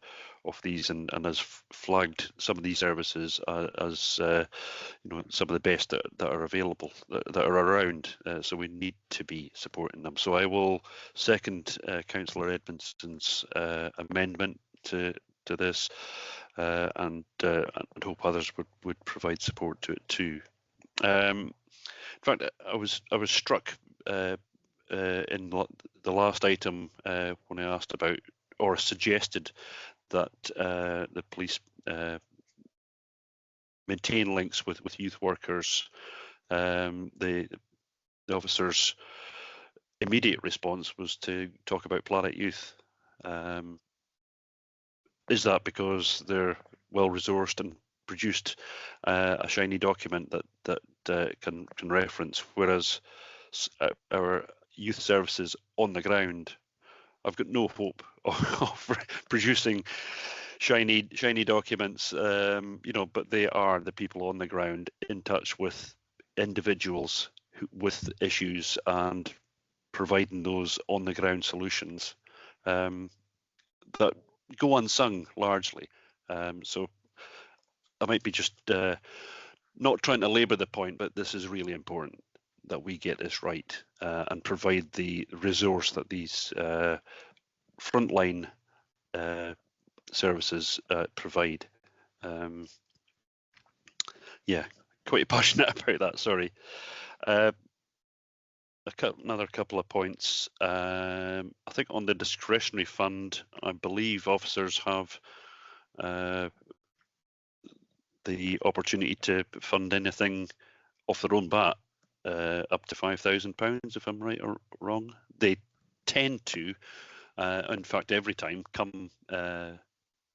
these and has flagged some of these services as some of the best that are available, that are around. So we need to be supporting them. So I will second Councillor Edmondson's amendment to this, and hope others would provide support to it too. In fact, I was struck in the last item when I asked about or suggested that the police maintain links with youth workers. The officer's immediate response was to talk about Planet Youth. Is that because they're well resourced and produced a shiny document that can reference, whereas our youth services on the ground, I've got no hope of producing shiny documents, but they are the people on the ground in touch with individuals with issues and providing those on the ground solutions that go unsung largely. So I might be just not trying to labour the point, but this is really important that we get this right and provide the resource that these frontline services provide. Yeah, quite passionate about that, sorry. Another couple of points. I think on the discretionary fund, I believe officers have the opportunity to fund anything off their own bat, up to £5,000, if I'm right or wrong. They tend to, in fact, every time come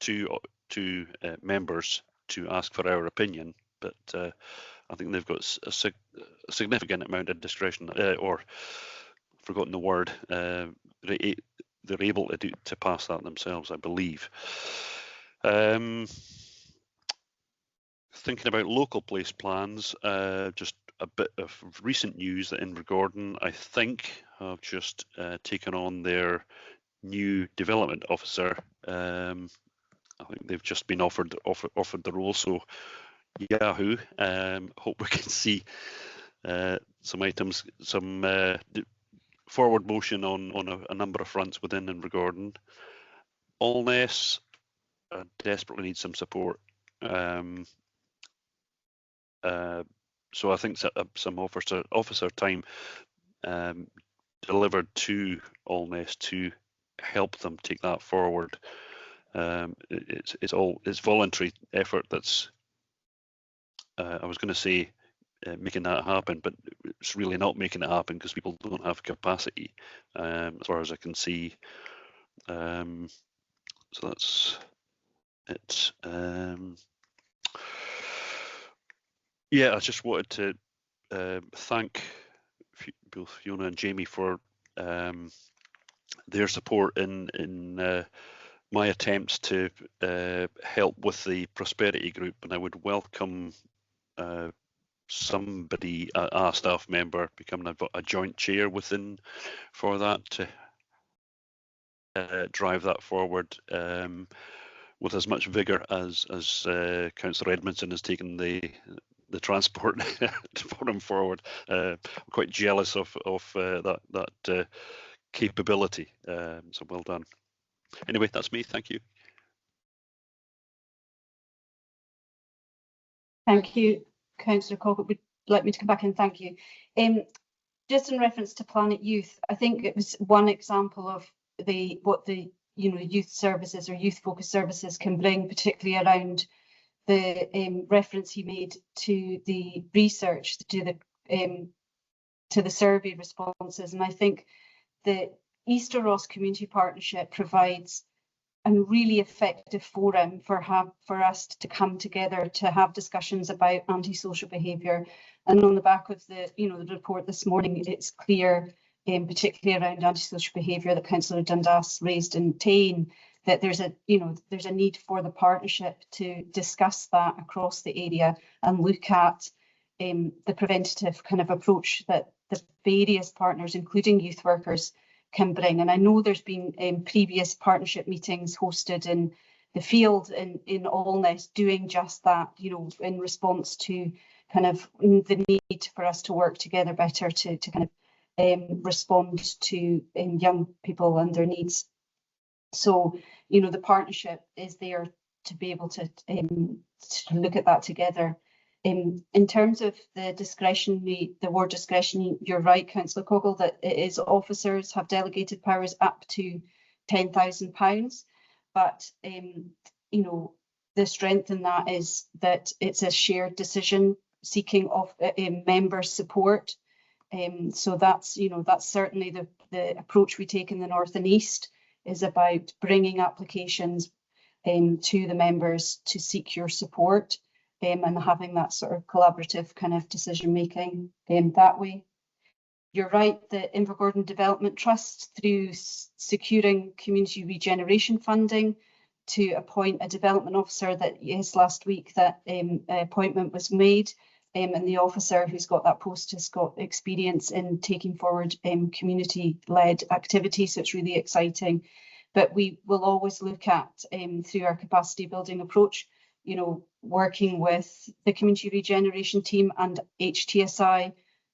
to members to ask for our opinion, but I think they've got a significant amount of discretion, or forgotten the word, they're able to pass that themselves, I believe. Thinking about local place plans, just a bit of recent news that Invergordon, I think, have just taken on their new development officer. I think they've just been offered the role, so yahoo! Hope we can see some items, some forward motion on a number of fronts within Invergordon. Allness desperately needs some support. So I think some officer time delivered to Allness to help them take that forward. It's voluntary effort that's I was going to say making that happen, but it's really not making it happen because people don't have capacity, as far as I can see. So that's it. Yeah, I just wanted to thank both Fiona and Jamie for their support in my attempts to help with the prosperity group, and I would welcome somebody, a staff member, becoming a joint chair within for that to drive that forward with as much vigour as Councillor Edmondson has taken the transport forum forward. I'm quite jealous of that capability. So well done. Anyway, that's me. Thank you. Thank you, Councillor Cockett. Would you like me to come back and thank you? Just in reference to Planet Youth, I think it was one example of what the youth services or youth focused services can bring, particularly around the reference he made to the research, to the survey responses. And I think the Easter Ross Community Partnership provides a really effective forum for us to come together to have discussions about antisocial behaviour. And on the back of the report this morning, it's clear, particularly around antisocial behaviour that Councillor Dundas raised in Tain, that there's a need for the partnership to discuss that across the area and look at the preventative kind of approach that the various partners, including youth workers, can bring. And I know there's been previous partnership meetings hosted in the field in Allness doing just that, in response to kind of the need for us to work together better to kind of respond to young people and their needs. So, the partnership is there to be able to look at that together. In terms of the word discretionary, you're right, Councillor Cockle, that it is officers have delegated powers up to £10,000, but the strength in that is that it's a shared decision seeking of member support. So that's certainly the approach we take in the North and East, is about bringing applications to the members to seek your support. And having that sort of collaborative kind of decision making that way. You're right, the Invergordon Development Trust, through securing community regeneration funding to appoint a development officer, last week that appointment was made, and the officer who's got that post has got experience in taking forward community-led activities, so it's really exciting. But we will always look at, through our capacity building approach, working with the community regeneration team and HTSI,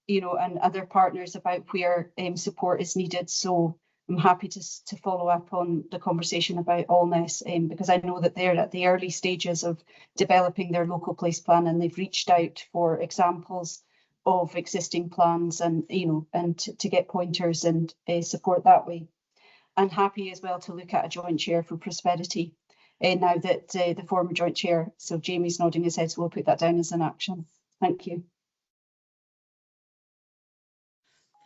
and other partners about where support is needed. So I'm happy to follow up on the conversation about Allness, because I know that they're at the early stages of developing their local place plan, and they've reached out for examples of existing plans and to get pointers and support that way. And happy as well to look at a joint chair for prosperity. Now that the former joint chair, so Jamie's nodding his head, so we'll put that down as an action. Thank you.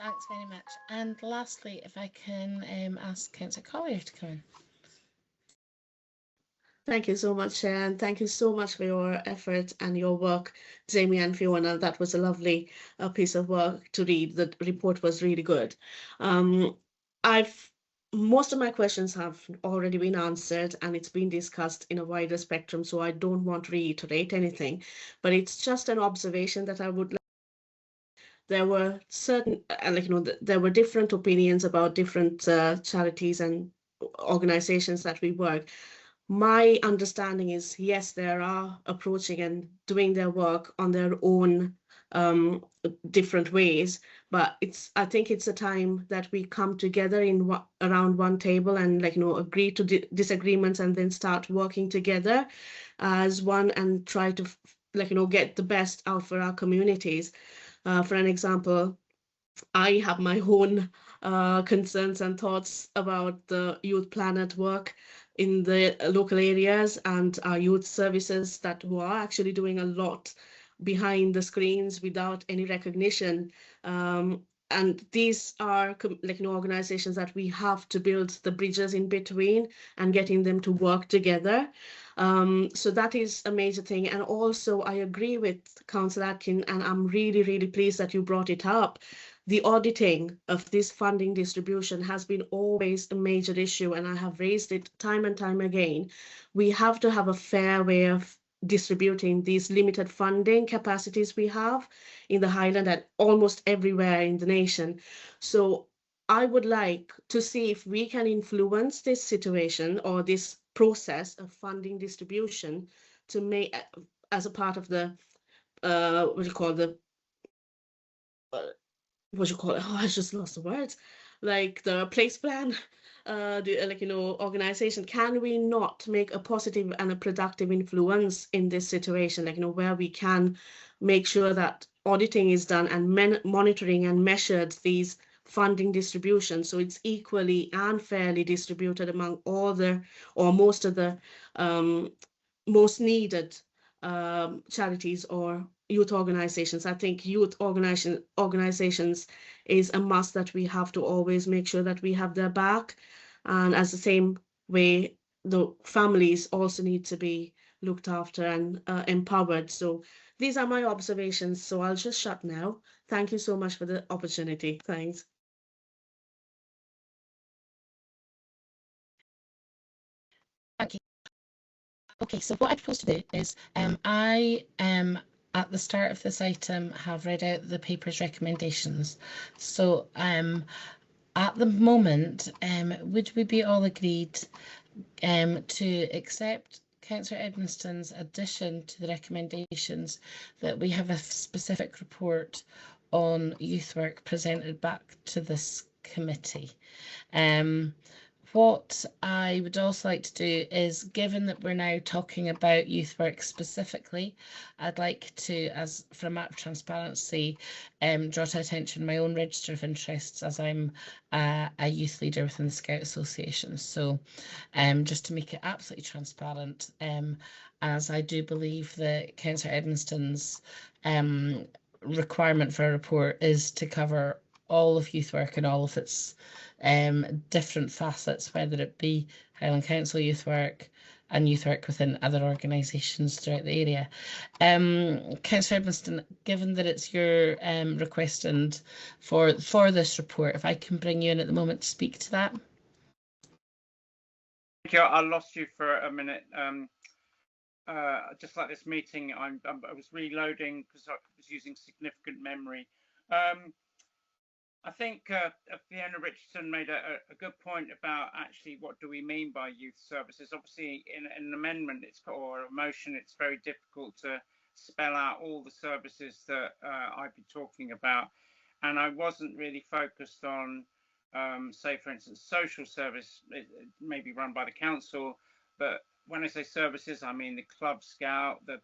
Thanks very much. And lastly, if I can ask Councillor Collier to come in. Thank you so much, Chair, and thank you so much for your effort and your work, Jamie and Fiona. That was a lovely piece of work to read. The report was really good. I've most of my questions have already been answered and it's been discussed in a wider spectrum, so I don't want to reiterate anything, but it's just an observation that I would like. There were certain, there were different opinions about different charities and organizations that we work. My understanding is, yes, they are approaching and doing their work on their own different ways, but I think it's a time that we come together around one table and agree to disagreements and then start working together as one and try to get the best out for our communities. For an example, I have my own concerns and thoughts about the Youth Planet work in the local areas and our youth services who are actually doing a lot behind the screens without any recognition. And these are organizations that we have to build the bridges in between and getting them to work together. So that is a major thing. And also I agree with Councillor Atkin, and I'm really, really pleased that you brought it up. The auditing of this funding distribution has been always a major issue, and I have raised it time and time again. We have to have a fair way of distributing these limited funding capacities we have in the Highland and almost everywhere in the nation. So I would like to see if we can influence this situation or this process of funding distribution to make as a part of the oh, I just lost the words, like the place plan, organization. Can we not make a positive and a productive influence in this situation, where we can make sure that auditing is done and monitoring and measured these funding distribution, so it's equally and fairly distributed among all the or most of the most needed charities or youth organizations. I think youth organizations is a must that we have to always make sure that we have their back. And as the same way, the families also need to be looked after and empowered. So these are my observations. So I'll just shut now. Thank you so much for the opportunity. Thanks. Thank you. Okay, so what I propose to do is I at the start of this item have read out the paper's recommendations. So at the moment, would we be all agreed to accept Councillor Edmonston's addition to the recommendations that we have a specific report on youth work presented back to this committee? What I would also like to do is, given that we're now talking about youth work specifically, I'd like to, as for a matter of transparency, draw to attention my own register of interests, as I'm a youth leader within the Scout Association. So just to make it absolutely transparent, as I do believe that Councillor Edmonston's requirement for a report is to cover all of youth work and all of its different facets, whether it be Highland Council youth work and youth work within other organisations throughout the area. Councillor Edmonston, given that it's your request and for this report, if I can bring you in at the moment to speak to that. Thank you. I lost you for a minute. Just like this meeting, I was reloading because I was using significant memory. I think Fiona Richardson made a good point about actually what do we mean by youth services. Obviously, in an amendment or a motion, it's very difficult to spell out all the services that I'd be talking about. And I wasn't really focused on, say, for instance, social service. It may be run by the council, but when I say services, I mean the Club Scout, the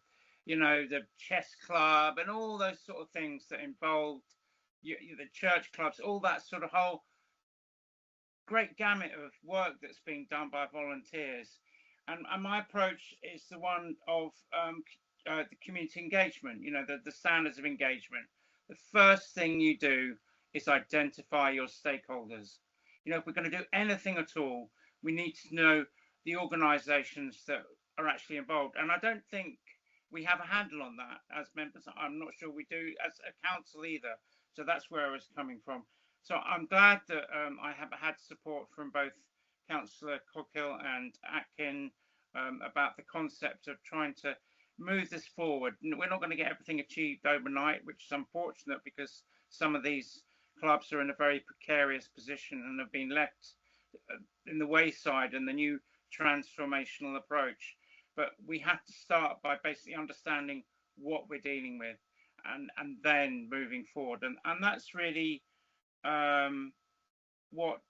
chess club, and all those sort of things that involved the church clubs, all that sort of whole great gamut of work that's being done by volunteers. And my approach is the one of the community engagement, the standards of engagement. The first thing you do is identify your stakeholders. If we're going to do anything at all, we need to know the organisations that are actually involved. And I don't think we have a handle on that as members. I'm not sure we do as a council either. So that's where I was coming from. So I'm glad that I have had support from both Councillor Coghill and Atkin about the concept of trying to move this forward. We're not going to get everything achieved overnight, which is unfortunate because some of these clubs are in a very precarious position and have been left in the wayside in the new transformational approach. But we have to start by basically understanding what we're dealing with and then moving forward. And that's really what,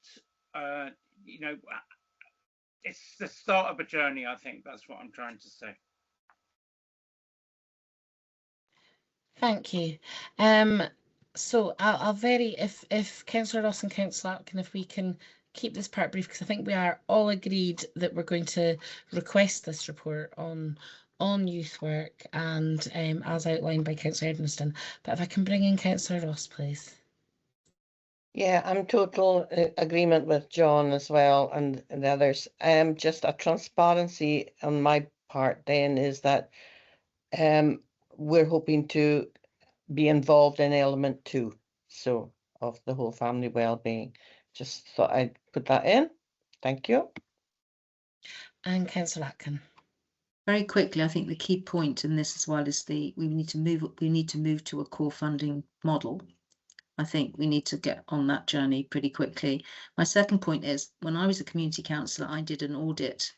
you know, it's the start of a journey, I think. That's what I'm trying to say. Thank you. So I'll if Councillor Ross and Councillor Atkin, if we can keep this part brief, because I think we are all agreed that we're going to request this report on youth work and as outlined by Councillor Edmiston. But if I can bring in Councillor Ross, please. Yeah, I'm total agreement with John as well and the others. Just a transparency on my part then is that we're hoping to be involved in element 2, so of the whole family well-being. Just thought I'd put that in. Thank you. And Councillor Atkin. Very quickly, I think the key point in this as well is we need to move to a core funding model. I think we need to get on that journey pretty quickly. My second point is, when I was a community councillor, I did an audit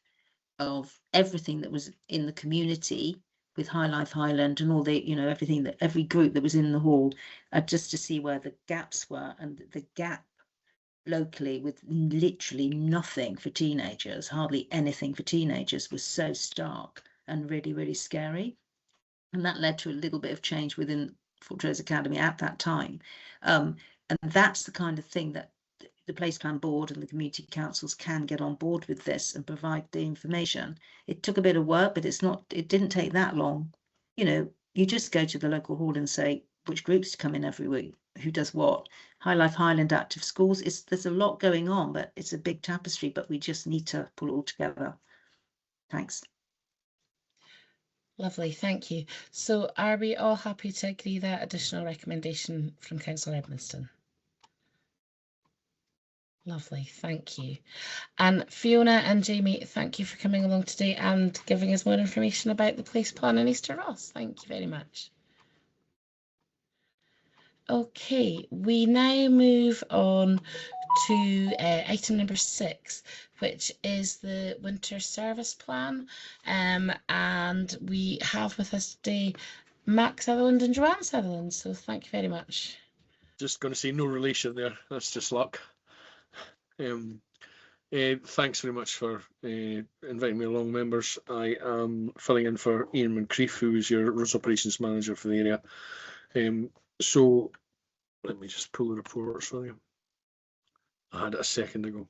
of everything that was in the community with High Life Highland and all the, you know, everything that every group that was in the hall, just to see where the gaps were. And the gap locally with literally nothing for teenagers, hardly anything for teenagers, was so stark and really, really scary. And that led to a little bit of change within Fortress Academy at that time. And that's the kind of thing that the Place Plan Board and the community councils can get on board with this and provide the information. It took a bit of work, but it didn't take that long. You know, you just go to the local hall and say which groups come in every week, who does what. High Life Highland Active Schools, there's a lot going on, but it's a big tapestry, but we just need to pull it all together. Thanks. Lovely, thank you. So are we all happy to agree that additional recommendation from Councillor Edmiston? Lovely, thank you. And Fiona and Jamie, thank you for coming along today and giving us more information about the place plan in Easter Ross. Thank you very much. Okay, we now move on to item number 6, which is the winter service plan. And we have with us today Mac Sutherland and Joanne Sutherland. So thank you very much. Just going to say no relation there. That's just luck. Thanks very much for inviting me along, members. I am filling in for Ian Moncrief, who is your Roads Operations Manager for the area. So let me just pull the reports for you. I had it a second ago.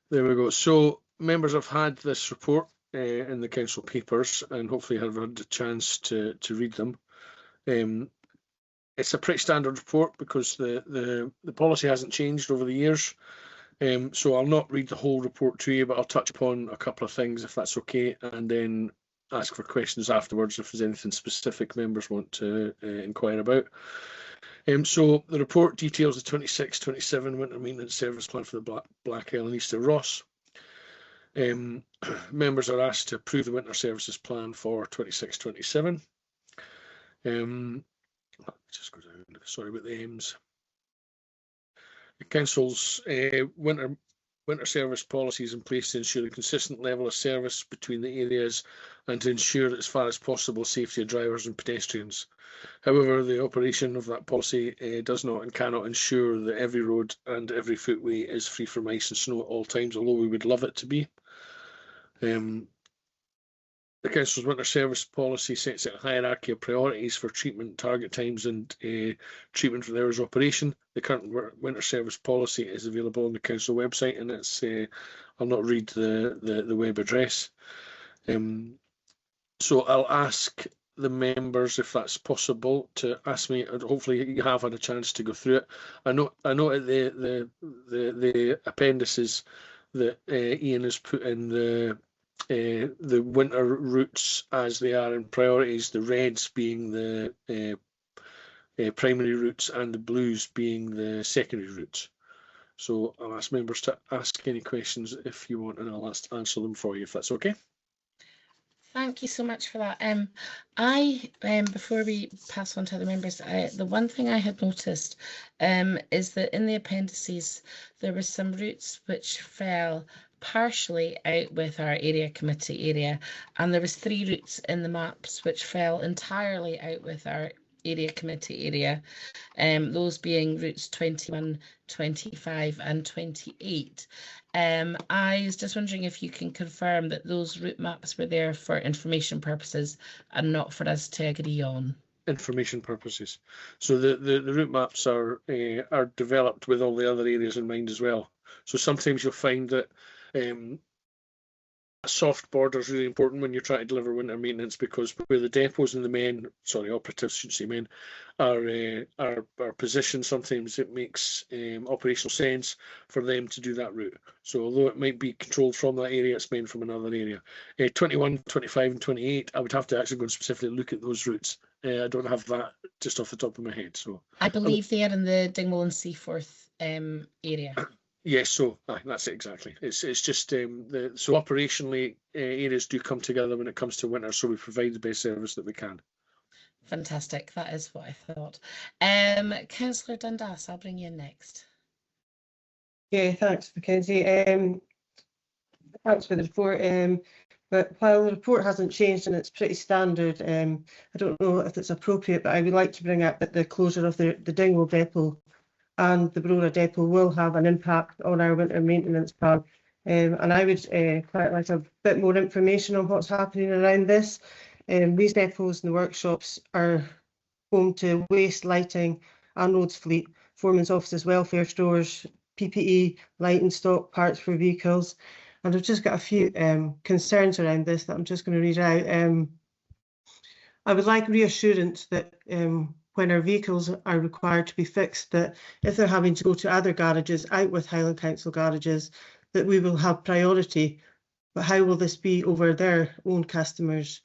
There we go. So members have had this report in the council papers and hopefully have had the chance to read them. It's a pretty standard report because the policy hasn't changed over the years. So I'll not read the whole report to you, but I'll touch upon a couple of things if that's okay, and then ask for questions afterwards if there's anything specific members want to inquire about. So the report details the 26-27 winter maintenance service plan for the Black Hill and Easter Ross. Members are asked to approve the winter services plan for 26-27. Just go down. Sorry about the aims. The council's winter service policies in place to ensure a consistent level of service between the areas and to ensure that as far as possible safety of drivers and pedestrians. However, the operation of that policy does not and cannot ensure that every road and every footway is free from ice and snow at all times, although we would love it to be. The council's winter service policy sets out a hierarchy of priorities for treatment, target times and treatment for the hours of operation. The current winter service policy is available on the council website, and it's I'll not read the web address. So I'll ask the members, if that's possible, to ask me. Hopefully you have had a chance to go through it. I know at the appendices that Ian has put in the winter routes as they are in priorities, the reds being the primary routes and the blues being the secondary routes. So I'll ask members to ask any questions if you want, and I'll answer them for you if that's okay. Thank you so much for that. Before we pass on to the members, the one thing I had noticed is that in the appendices there were some routes which fell partially out with our area committee area, and there was 3 routes in the maps which fell entirely out with our area committee area, those being routes 21, 25 and 28. I was just wondering if you can confirm that those route maps were there for information purposes and not for us to agree on. Information purposes. So the route maps are developed with all the other areas in mind as well. So sometimes you'll find that a soft border is really important when you're trying to deliver winter maintenance, because where the depots and the men, sorry, operatives should say men, are positioned, sometimes it makes operational sense for them to do that route. So although it might be controlled from that area, it's meant from another area. 21, 25 and 28, I would have to actually go and specifically look at those routes. I don't have that just off the top of my head. So I believe they are in the Dingwall and Seaforth area. Yes, so that's it exactly. It's just so operationally areas do come together when it comes to winter, so we provide the best service that we can. Fantastic, that is what I thought. Councillor Dundas, I'll bring you in next. Yeah, thanks, Mackenzie. Thanks for the report. But while the report hasn't changed and it's pretty standard, I don't know if it's appropriate, but I would like to bring up that the closure of the Dingwall depot and the Brora depot will have an impact on our winter maintenance plan. And I would quite like a bit more information on what's happening around this. These depots and the workshops are home to waste, lighting and roads fleet, foreman's offices, welfare stores, PPE, lighting stock, parts for vehicles. And I've just got a few concerns around this that I'm just going to read out. I would like reassurance that when our vehicles are required to be fixed, that if they're having to go to other garages out with Highland Council garages, that we will have priority. But how will this be over their own customers?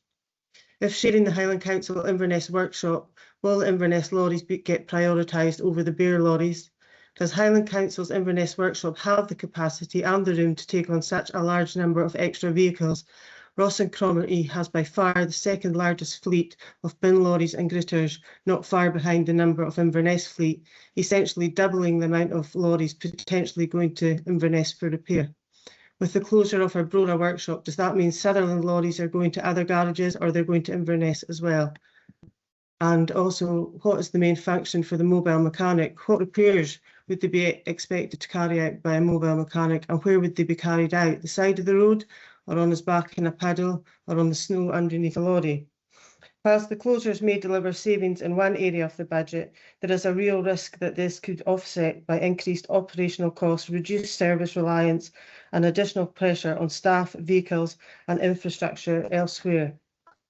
If sharing the Highland Council Inverness workshop, will Inverness lorries get prioritised over the Bear lorries? Does Highland Council's Inverness workshop have the capacity and the room to take on such a large number of extra vehicles? Ross and Cromarty has by far the second largest fleet of bin lorries and gritters, not far behind the number of Inverness fleet, essentially doubling the amount of lorries potentially going to Inverness for repair. With the closure of our Brora workshop, does that mean Sutherland lorries are going to other garages, or they're going to Inverness as well? And also, what is the main function for the mobile mechanic? What repairs would they be expected to carry out by a mobile mechanic, and where would they be carried out? The side of the road, or on his back in a paddle, or on the snow underneath a lorry? Whilst the closures may deliver savings in one area of the budget, there is a real risk that this could offset by increased operational costs, reduced service reliance and additional pressure on staff, vehicles and infrastructure elsewhere.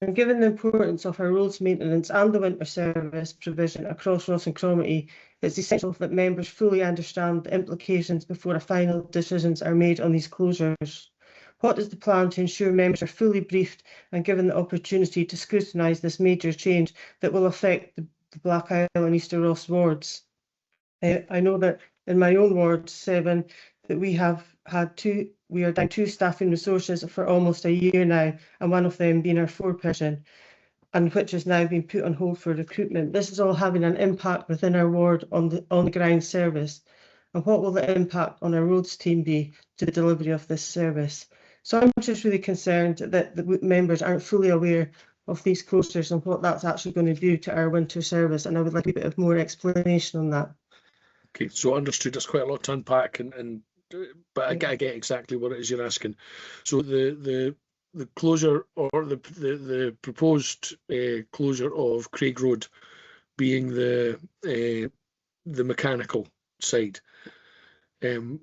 And given the importance of our roads maintenance and the winter service provision across Ross and Cromarty, it's essential that members fully understand the implications before final decisions are made on these closures. What is the plan to ensure members are fully briefed and given the opportunity to scrutinise this major change that will affect the Black Isle and Easter Ross wards? I know that in my own ward 7 that we are down 2 staffing resources for almost a year now, and one of them being our foreperson, and which has now been put on hold for recruitment. This is all having an impact within our ward on the ground service. And what will the impact on our roads team be to the delivery of this service? So I'm just really concerned that the members aren't fully aware of these closures and what that's actually going to do to our winter service, and I would like a bit of more explanation on that. Okay, so understood. There's quite a lot to unpack, but I get exactly what it is you're asking. So the closure, or the proposed closure of Craig Road being the mechanical side,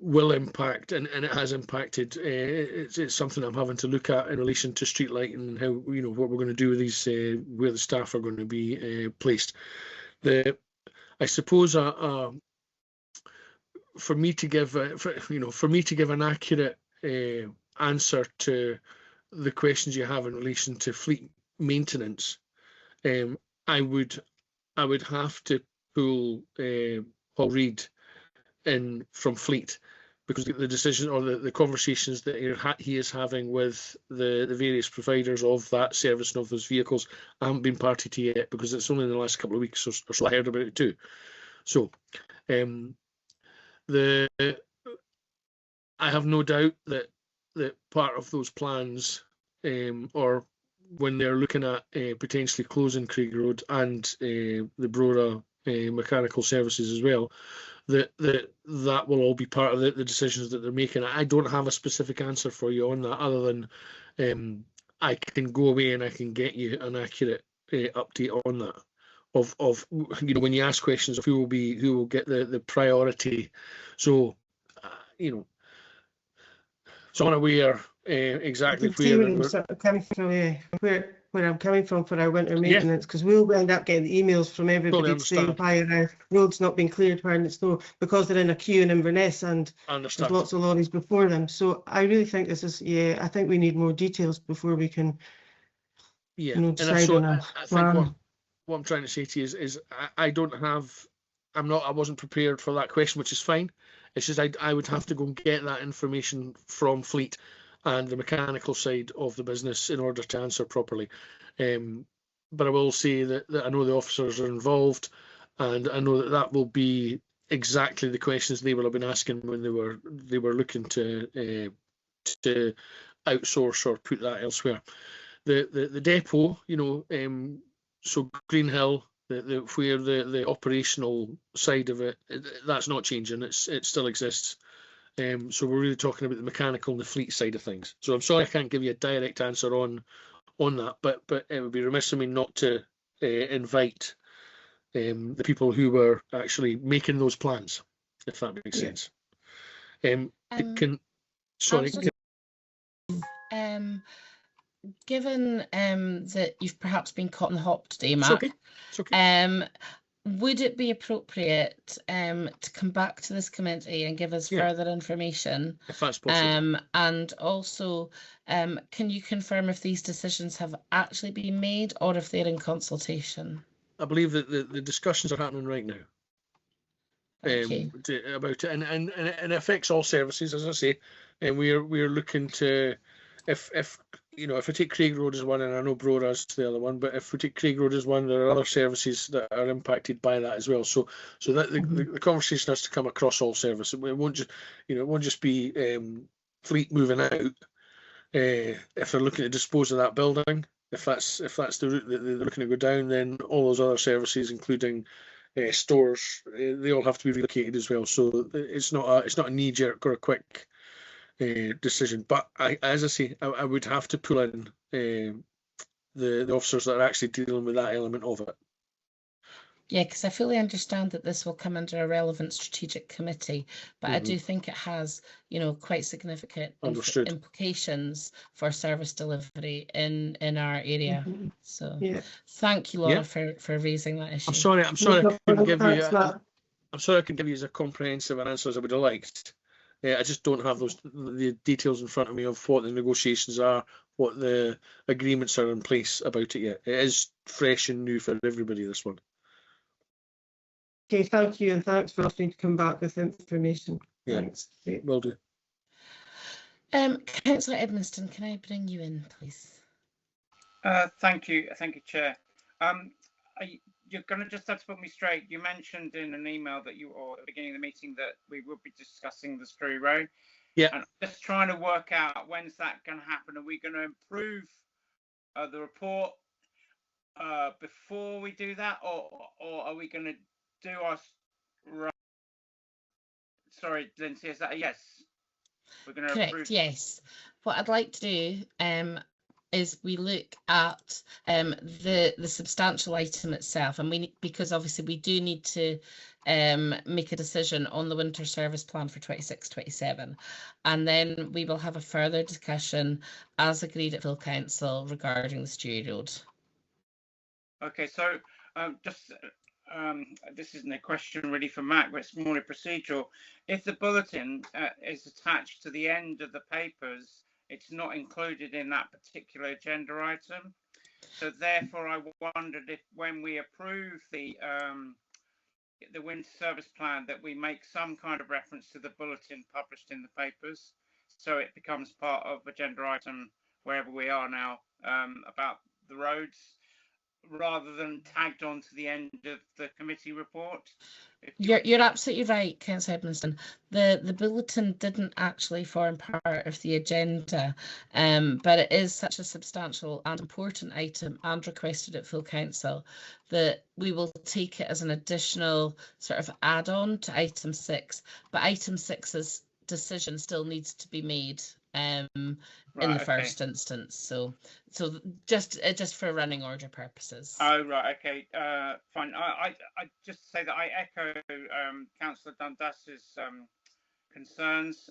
will impact, and it has impacted. It's something I'm having to look at in relation to street lighting and how, what we're going to do with these, where the staff are going to be placed. I suppose for me to give an accurate answer to the questions you have in relation to fleet maintenance, I would have to pull Paul Reid in from Fleet, because the decision or the conversations that he is having with the various providers of that service and of those vehicles haven't been party to yet, because it's only in the last couple of weeks or so I heard about it too. So I have no doubt that part of those plans, or when they're looking at potentially closing Craig Road and the Brora mechanical services as well, that will all be part of the decisions that they're making. I don't have a specific answer for you on that, other than I can go away and I can get you an accurate update on that. Of when you ask questions of who will get the priority. So so I'm unaware exactly where I'm coming from for our winter maintenance, because we'll end up getting emails from everybody saying why our road's not been cleared when it's no, because they're in a queue in Inverness and there's lots of lorries before them. So I really think this is, I think we need more details before we can decide on a plan. What I'm trying to say to you is I wasn't prepared for that question, which is fine. It's just I would have to go and get that information from Fleet and the mechanical side of the business in order to answer properly. But I will say that I know the officers are involved, and I know that will be exactly the questions they will have been asking when they were looking to outsource or put that elsewhere. The depot, so Greenhill, where the operational side of it, that's not changing. It still exists. So we're really talking about the mechanical and the Fleet side of things. So I'm sorry I can't give you a direct answer on that, but it would be remiss of me not to invite the people who were actually making those plans, if that makes sense. Given that you've perhaps been caught on the hop today, Matt, it's okay. Would it be appropriate to come back to this committee and give us further information? If that's possible. And also, can you confirm if these decisions have actually been made or if they're in consultation? I believe that the discussions are happening right now. About it, and it affects all services, as I say, and we're looking to, if we take Craig Road as one, and I know Brora's the other one, but if we take Craig Road as one, there are other services that are impacted by that as well. So that the conversation has to come across all services. It won't just be Fleet moving out. If they're looking to dispose of that building, if that's the route that they're looking to go down, then all those other services, including stores, they all have to be relocated as well. So it's not a knee jerk or a quick decision. But as I say, I would have to pull in the officers that are actually dealing with that element of it. Yeah, because I fully understand that this will come under a relevant strategic committee, but I do think it has, quite significant implications for service delivery in our area. So thank you, Laura, for raising that issue. I'm sorry I couldn't give you. I'm sorry I couldn't give you as a comprehensive answer as I would have liked. I just don't have the details in front of me of what the negotiations are, what the agreements are in place about it yet. It is fresh and new for everybody, this one. Okay, thank you, and thanks for asking to come back with information. Yeah, thanks. Will do. Councillor Edmiston, can I bring you in, please? Thank you, Chair. You're going to just have to put me straight. You mentioned in an email that or at the beginning of the meeting that we will be discussing the Screw Road. Yeah. And I'm just trying to work out when's that going to happen. Are we going to improve the report before we do that, or are we going to do our sorry, Lindsay, is that a yes? We're going to correct approve. Yes. What I'd like to do is we look at the substantial item itself, and because obviously we do need to make a decision on the winter service plan for 26-27, and then we will have a further discussion as agreed at full council regarding the Stewie Road. Okay, so this isn't a question really for Matt, but it's more procedural. If the bulletin is attached to the end of the papers, it's not included in that particular agenda item. So therefore, I wondered if when we approve the the winter service plan that we make some kind of reference to the bulletin published in the papers, so it becomes part of agenda item wherever we are now, about the roads, rather than tagged on to the end of the committee report. You're absolutely right, Councillor Edmondson. The bulletin didn't actually form part of the agenda, but it is such a substantial and important item and requested at full council that we will take it as an additional sort of add-on to item 6. But item 6's decision still needs to be made in the first instance. So just for running order purposes. Oh, right, okay, fine. I just say that I echo Councillor Dundas's concerns.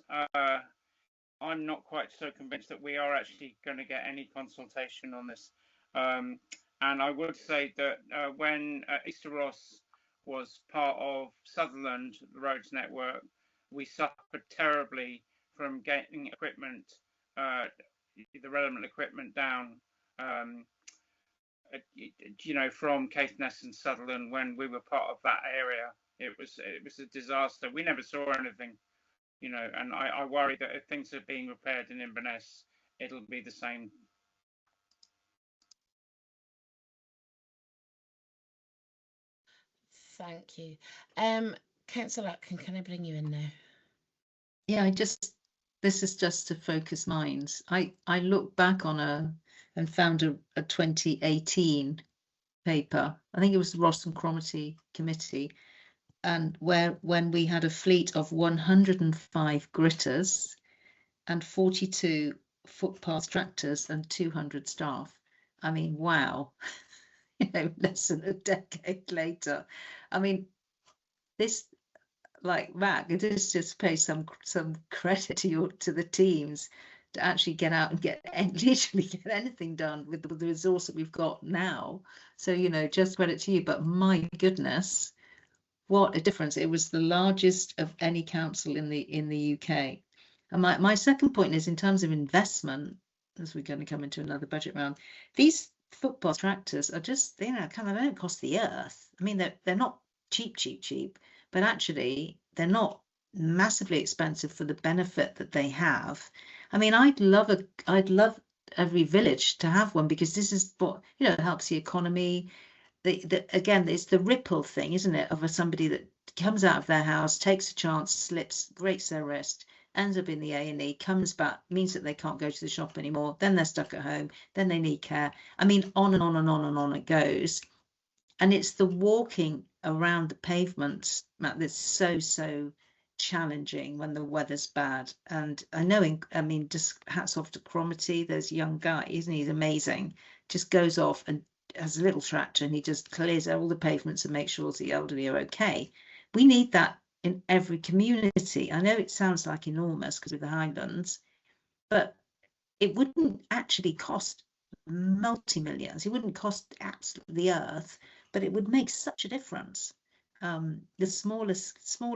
I'm not quite so convinced that we are actually going to get any consultation on this. And I would say that when Easter Ross was part of Sutherland, the roads network, we suffered terribly from getting equipment, the relevant equipment down, you know, from Caithness and Sutherland when we were part of that area. It was a disaster. We never saw anything, you know, and I worry that if things are being repaired in Inverness, it'll be the same. Thank you. Councillor Atkin, can I bring you in now? Yeah, this is just to focus minds. I look back on and found a 2018 paper. I think it was the Ross and Cromarty Committee, and when we had a fleet of 105 gritters and 42 footpath tractors and 200 staff. I mean, wow. You know, less than a decade later. I mean, this, like Mac, it is just pay some credit to the teams to actually get out and literally get anything done with the resource that we've got now. So, you know, just credit to you. But my goodness, what a difference. It was the largest of any council in the UK. And my second point is, in terms of investment, as we're going to come into another budget round, these footpath tractors are just, you know, kind of, they don't cost the earth. I mean, they're not cheap, but actually they're not massively expensive for the benefit that they have. I mean, I'd love every village to have one, because this is what, you know, helps the economy. Again, it's the ripple thing, isn't it, of somebody that comes out of their house, takes a chance, slips, breaks their wrist, ends up in the A&E, comes back, means that they can't go to the shop anymore, then they're stuck at home, then they need care. I mean, on and on and on and on it goes. And it's the walking around the pavements, Matt, that's so challenging when the weather's bad. And I know, I mean, just hats off to Cromarty, there's a young guy, isn't he? He's amazing. Just goes off and has a little tractor and he just clears out all the pavements and makes sure the elderly are okay. We need that in every community. I know it sounds like enormous because of the Highlands, but it wouldn't actually cost multi-millions. It wouldn't cost absolutely the earth, but it would make such a difference. The smaller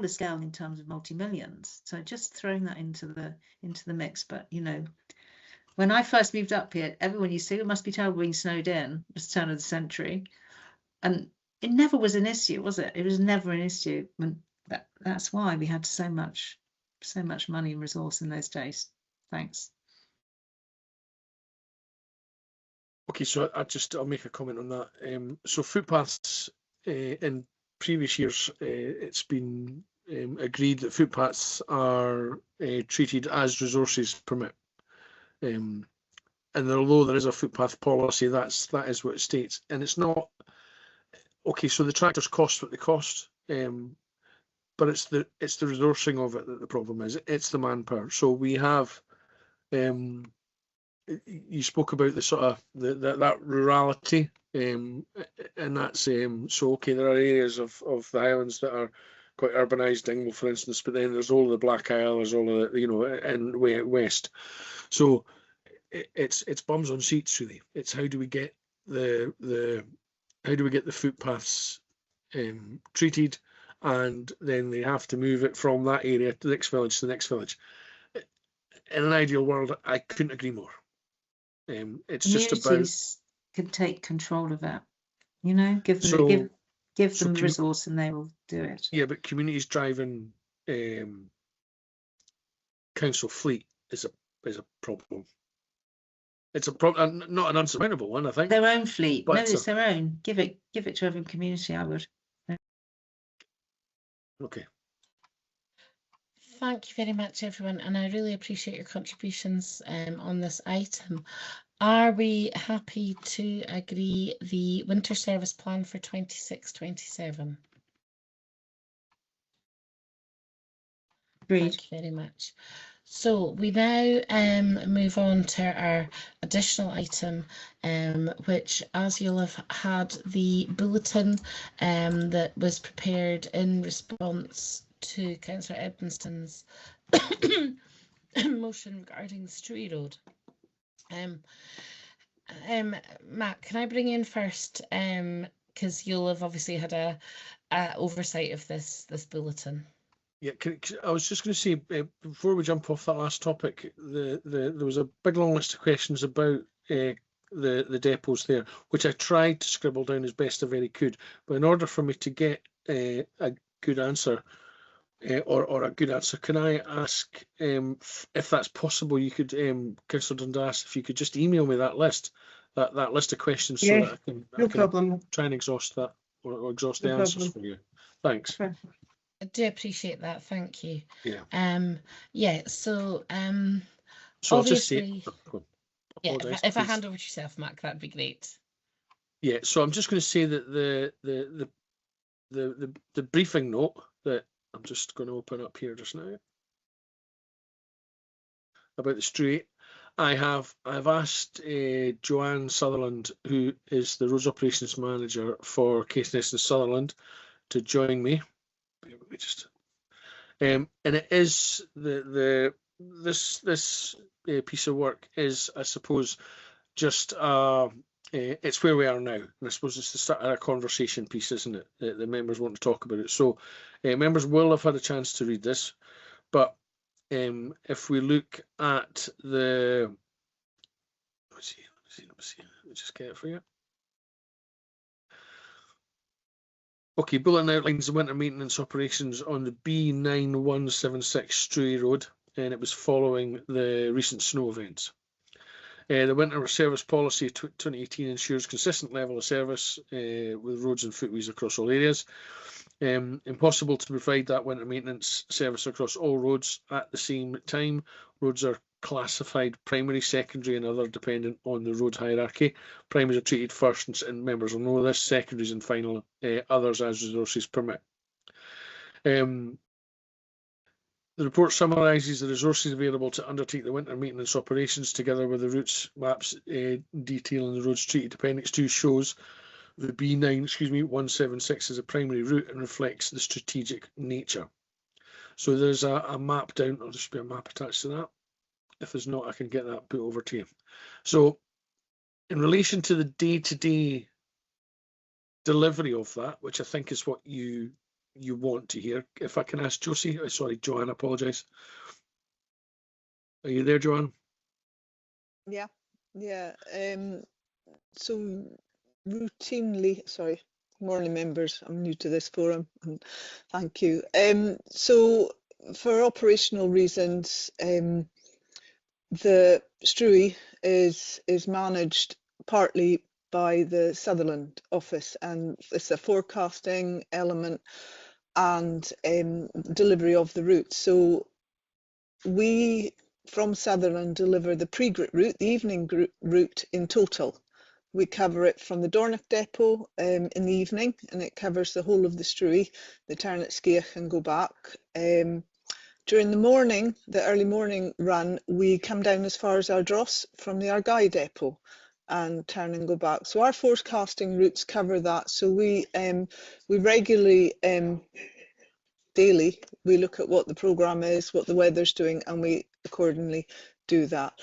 scale in terms of multi-millions. So just throwing that into the mix. But you know, when I first moved up here, everyone used to say it must be terrible being snowed in. It was the turn of the century, and it never was an issue, was it? It was never an issue. That's why we had so much money and resource in those days. Thanks. Okay, so I'll make a comment on that. So footpaths, in previous years, it's been agreed that footpaths are treated as resources permit. And although there is a footpath policy, that is what it states, and it's not. Okay, so the tractors cost what they cost, but it's the resourcing of it that the problem is. It's the manpower. So we have. You spoke about the sort of that rurality, and that's so okay. There are areas of the Highlands that are quite urbanised, Dingwall, for instance, but then there's all of the Black Isle, there's all of the, you know, and west. So it's bums on seats really. It's how do we get the footpaths treated, and then they have to move it from that area to the next village to the next village. In an ideal world, I couldn't agree more. It's just about can take control of that, you know, give Give So them the commu- resource and they will do it. Yeah, but communities driving council fleet is a problem. It's a problem, not an unsurmountable one, I think. Their own fleet. But No, it's it's their own. Give it to every community, I would. Okay. Thank you very much, everyone, and I really appreciate your contributions on this item. Are we happy to agree the winter service plan for 26-27? Agreed. Thank you very much. So we now move on to our additional item, which, as you'll have had the bulletin that was prepared in response to Councillor Edmonston's motion regarding the Street Road. Matt, can I bring you in first? Because you'll have obviously had a oversight of this bulletin. Yeah, I was just going to say, before we jump off that last topic, there was a big long list of questions about the depots there, which I tried to scribble down as best I very could. But in order for me to get a good answer, or a good answer, can I ask if that's possible? You could, Councillor Dundas, if you could just email me that list of questions, Yeah, so that I can, no problem. try and exhaust that or exhaust No the answers problem. for you. Thanks. I do appreciate that. Thank you. Yeah. Yeah. So So I'll just say, obviously, yeah. If I hand over to yourself, Mac, that'd be great. Yeah. So I'm just going to say that the briefing note that I'm just going to open up here just now about the street. I've asked Joanne Sutherland, who is the Roads Operations Manager for Caithness and Sutherland, to join me. And it is this piece of work is, I suppose, just it's where we are now, and I suppose it's the start of a conversation piece, isn't it? The members want to talk about it. So members will have had a chance to read this, but if we look at the, let me just get it for you. Okay, bulletin outlines the winter maintenance operations on the B9176 Stray Road, and it was following the recent snow events. The winter service policy 2018 ensures consistent level of service with roads and footways across all areas. Impossible to provide that winter maintenance service across all roads at the same time. Roads are classified primary, secondary and other dependent on the road hierarchy. Primaries are treated first, and members will know this, secondaries and final, others as resources permit. The report summarises the resources available to undertake the winter maintenance operations, together with the routes maps detailing the roads treated. Appendix 2 shows the B9176 is a primary route and reflects the strategic nature. So there's a map down, or there should be a map attached to that. If there's not, I can get that put over to you. So in relation to the day-to-day delivery of that, which I think is what you want to hear, if I can ask Josie, sorry, Joanne, I apologise. Are you there, Joanne? Yeah. So routinely, sorry, morning members, I'm new to this forum, and thank you. So for operational reasons, the Struy is managed partly by the Sutherland office, and it's a forecasting element and delivery of the route. So we from Sutherland deliver the pre-grit route, the evening route in total. We cover it from the Dornoch depot in the evening, and it covers the whole of the Struy, the turn at Skeach and go back. During the morning, the early morning run, we come down as far as Ardross from the Argyll depot and turn and go back. So our forecasting routes cover that. So we regularly, daily, we look at what the programme is, what the weather's doing, and we accordingly do that.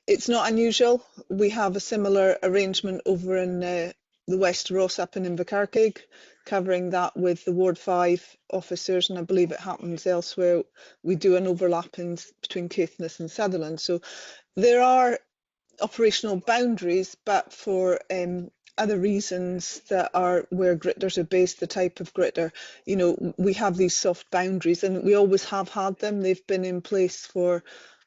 It's not unusual. We have a similar arrangement over in the West Ross up in Invergordon, covering that with the Ward 5 officers, and I believe it happens elsewhere. We do an overlap between Caithness and Sutherland. So there are operational boundaries, but for other reasons that are where gritters are based, the type of gritter, you know, we have these soft boundaries, and we always have had them. They've been in place for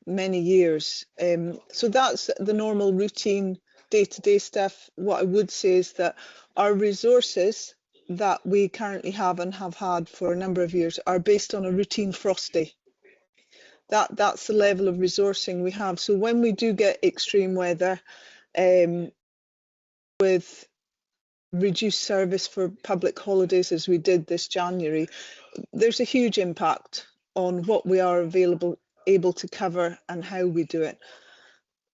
many years. So that's the normal routine day-to-day stuff. What I would say is that our resources that we currently have and have had for a number of years are based on a routine frost day. That's the level of resourcing we have. So when we do get extreme weather, with reduced service for public holidays as we did this January, there's a huge impact on what we are able to cover and how we do it.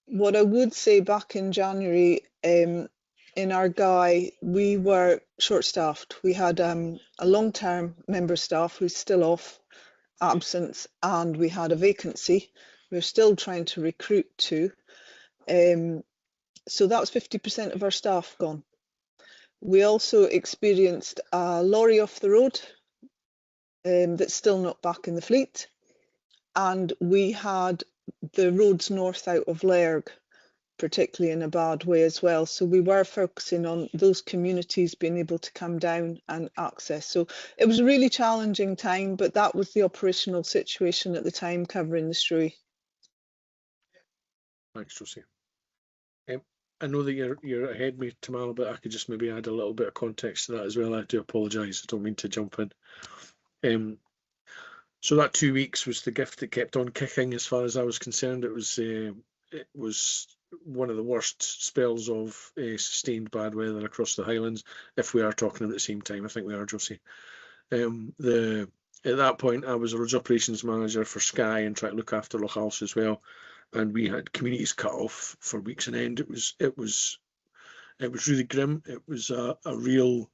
What I would say, back in January, in our Guy, we were short-staffed. We had a long-term member of staff who's still off, absence, and we had a vacancy. We're still trying to recruit to. So that was 50% of our staff gone. We also experienced a lorry off the road that's still not back in the fleet. And we had the roads north out of Lairg, particularly in a bad way as well. So we were focusing on those communities being able to come down and access. So it was a really challenging time, but that was the operational situation at the time covering the Struy. Thanks, Josie. I know that you're ahead of me, Tamala, but I could just maybe add a little bit of context to that as well. I do apologise. I don't mean to jump in. So that 2 weeks was the gift that kept on kicking, as far as I was concerned. It was one of the worst spells of sustained bad weather across the Highlands, if we are talking at the same time. I think we are, Josie. At that point, I was a roads operations manager for Skye and tried to look after Lochhalse as well. And we had communities cut off for weeks on end. It was really grim. It was a real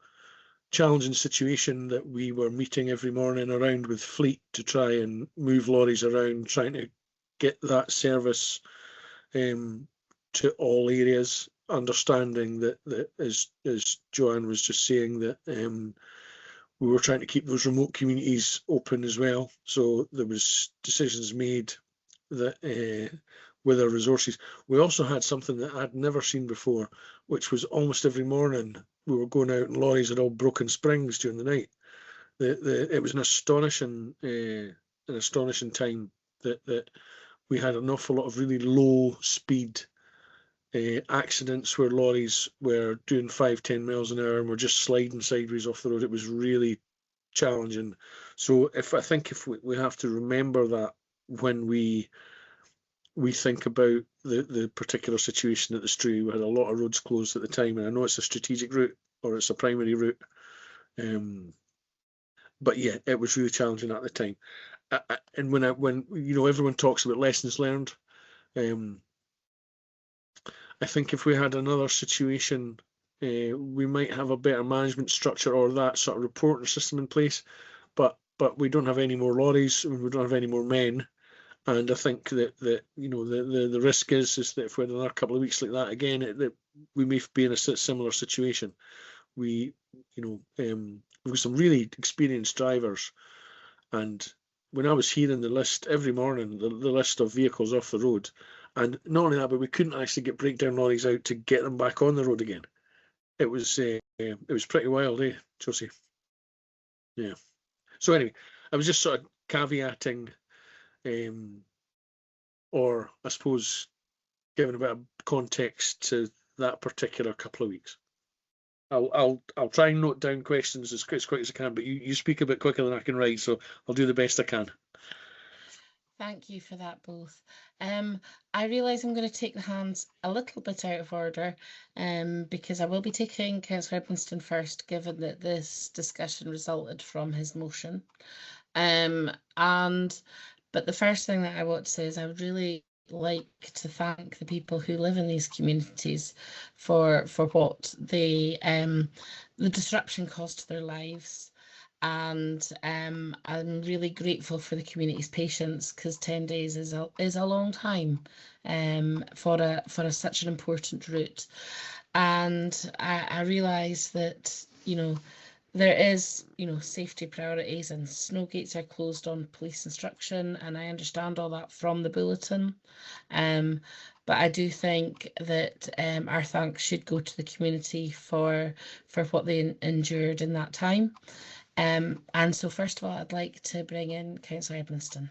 challenging situation that we were meeting every morning around with fleet to try and move lorries around, trying to get that service to all areas, understanding that as Joanne was just saying, that we were trying to keep those remote communities open as well. So there was decisions made that with our resources. We also had something that I'd never seen before, which was almost every morning we were going out and lorries had all broken springs during the night. It was an astonishing time that we had an awful lot of really low speed accidents where lorries were doing 5-10 miles an hour and were just sliding sideways off the road. It was really challenging. So if we have to remember that when we think about the particular situation at the Struy. We had a lot of roads closed at the time, and I know it's a strategic route or it's a primary route, but yeah, it was really challenging at the time. And when you know, everyone talks about lessons learned, I think if we had another situation, we might have a better management structure or that sort of reporting system in place, but we don't have any more lorries, we don't have any more men. And I think that you know, the risk is that if we had another couple of weeks like that again, that we may be in a similar situation. We've got some really experienced drivers, and when I was hearing the list every morning, the list of vehicles off the road, and not only that, but we couldn't actually get breakdown lorries out to get them back on the road again. It was pretty wild, Josie? Yeah. So anyway, I was just sort of caveating. Or I suppose giving a bit of context to that particular couple of weeks. I'll try and note down questions as quick as I can, but you speak a bit quicker than I can write, so I'll do the best I can. Thank you for that, both. I realise I'm going to take the hands a little bit out of order, because I will be taking Councillor Edmonston first, given that this discussion resulted from his motion. But the first thing that I want to say is I would really like to thank the people who live in these communities for what the disruption caused to their lives. And I'm really grateful for the community's patience, because 10 days is a long time for such an important route. And I realise that, you know, there is, you know, safety priorities, and snow gates are closed on police instruction, and I understand all that from the bulletin. But I do think that our thanks should go to the community for what they endured in that time. And so first of all, I'd like to bring in Councillor Edmiston.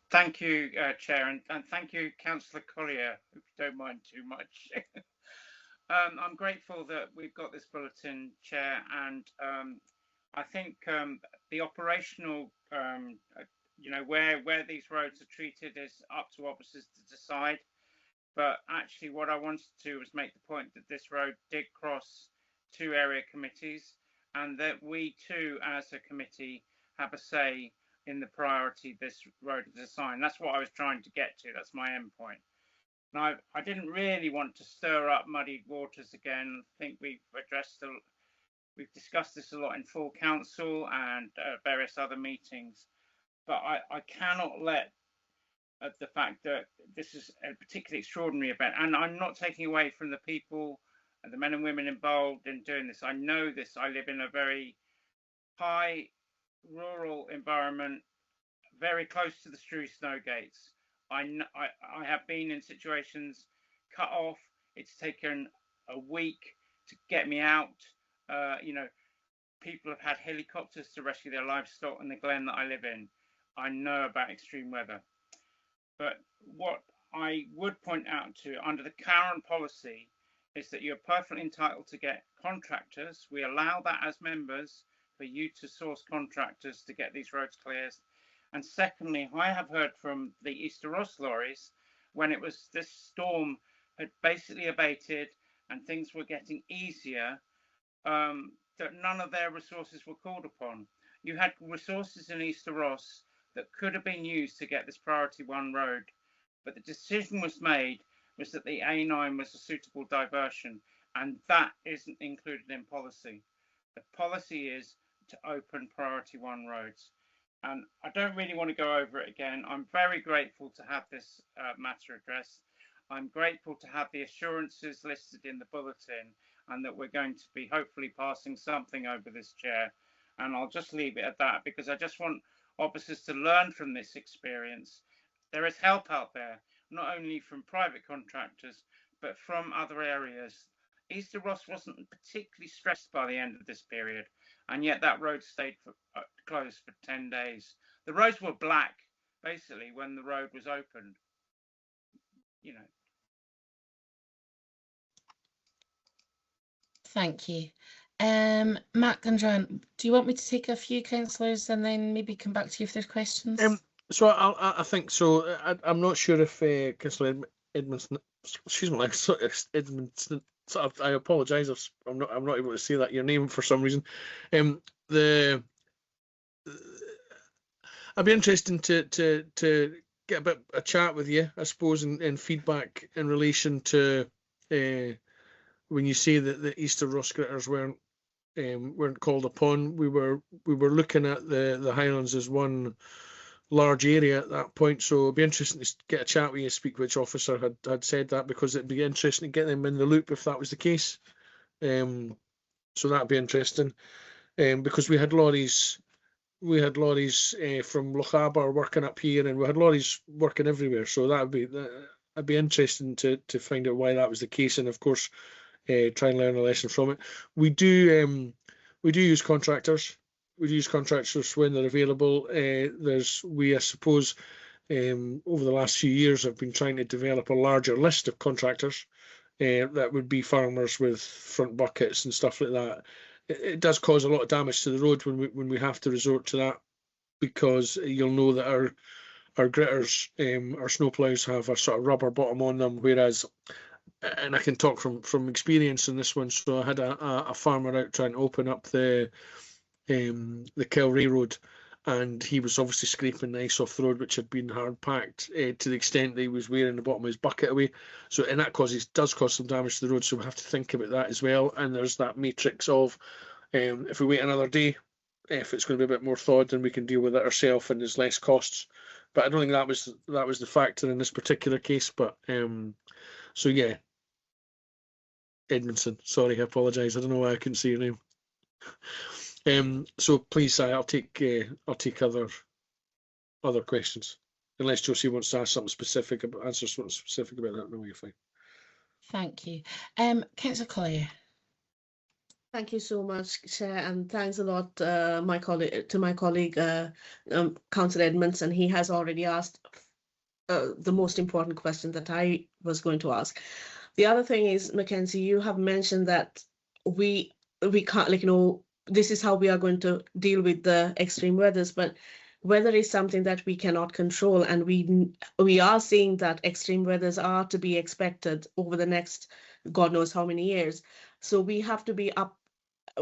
Thank you, Chair, and thank you, Councillor Collier, if you don't mind too much. I'm grateful that we've got this bulletin, Chair, and I think the operational, you know, where these roads are treated is up to officers to decide. But actually what I wanted to do was make the point that this road did cross 2 area committees, and that we too, as a committee, have a say in the priority this road is assigned. That's what I was trying to get to. That's my end point. Now, I didn't really want to stir up muddy waters again. I think we've discussed this a lot in full council and various other meetings, but I cannot let the fact that this is a particularly extraordinary event, and I'm not taking away from the people and the men and women involved in doing this. I know this. I live in a very high rural environment, very close to the Strew snow gates. I have been in situations cut off. It's taken a week to get me out. You know, people have had helicopters to rescue their livestock in the glen that I live in. I know about extreme weather. But what I would point out to under the current policy is that you're perfectly entitled to get contractors. We allow that as members for you to source contractors to get these roads cleared. And secondly, I have heard from the Easter Ross lorries, when it was this storm had basically abated and things were getting easier, that none of their resources were called upon. You had resources in Easter Ross that could have been used to get this priority 1 road, but the decision was made was that the A9 was a suitable diversion, and that isn't included in policy. The policy is to open priority 1 roads. And I don't really want to go over it again. I'm very grateful to have this matter addressed. I'm grateful to have the assurances listed in the bulletin, and that we're going to be hopefully passing something over this, Chair. And I'll just leave it at that, because I just want officers to learn from this experience. There is help out there, not only from private contractors, but from other areas. Easter Ross wasn't particularly stressed by the end of this period, and yet that road stayed closed for 10 days. The roads were black, basically, when the road was opened. You know. Thank you. Matt Gandran, do you want me to take a few councillors and then maybe come back to you if there's questions? So I think so. I'm not sure if Councillor Edmiston, excuse me, Edmiston. I apologise. I'm not able to say that your name for some reason. I'd be interested to get a bit a chat with you, I suppose, and feedback in relation to when you say that the Easter Ross Gritters weren't called upon. We were looking at the Highlands as one large area at that point, so it'd be interesting to get a chat with you, speak which officer had said that, because it'd be interesting to get them in the loop if that was the case. So that'd be interesting, because we had lorries from Lochaber working up here, and we had lorries working everywhere, so that'd be interesting to find out why that was the case, and of course try and learn a lesson from it. We do use contractors. We use contractors when they're available. We, I suppose, over the last few years, have been trying to develop a larger list of contractors that would be farmers with front buckets and stuff like that. It does cause a lot of damage to the road when we have to resort to that, because you'll know that our gritters, our snowplows, have a sort of rubber bottom on them, whereas, and I can talk from experience in this one. So I had a farmer out trying to open up the Kilray Road, and he was obviously scraping the ice off the road, which had been hard packed to the extent that he was wearing the bottom of his bucket away. So, and that does cause some damage to the road. So we have to think about that as well. And there's that matrix of if we wait another day, if it's going to be a bit more thawed, then we can deal with it ourselves and there's less costs. But I don't think that was the factor in this particular case. But so yeah. Edmondson. Sorry, I apologise. I don't know why I couldn't see your name. So please, I'll take other questions. Unless Josie wants to ask something specific about answer something specific about that, no, you're fine. Thank you. Councillor Collier. Thank you so much, Chair, and thanks a lot, my colleague, Councillor Edmondson. He has already asked the most important question that I was going to ask. The other thing is, Mackenzie, you have mentioned that we can't, like, you know, this is how we are going to deal with the extreme weathers, but weather is something that we cannot control, and we are seeing that extreme weathers are to be expected over the next God knows how many years. So we have to be up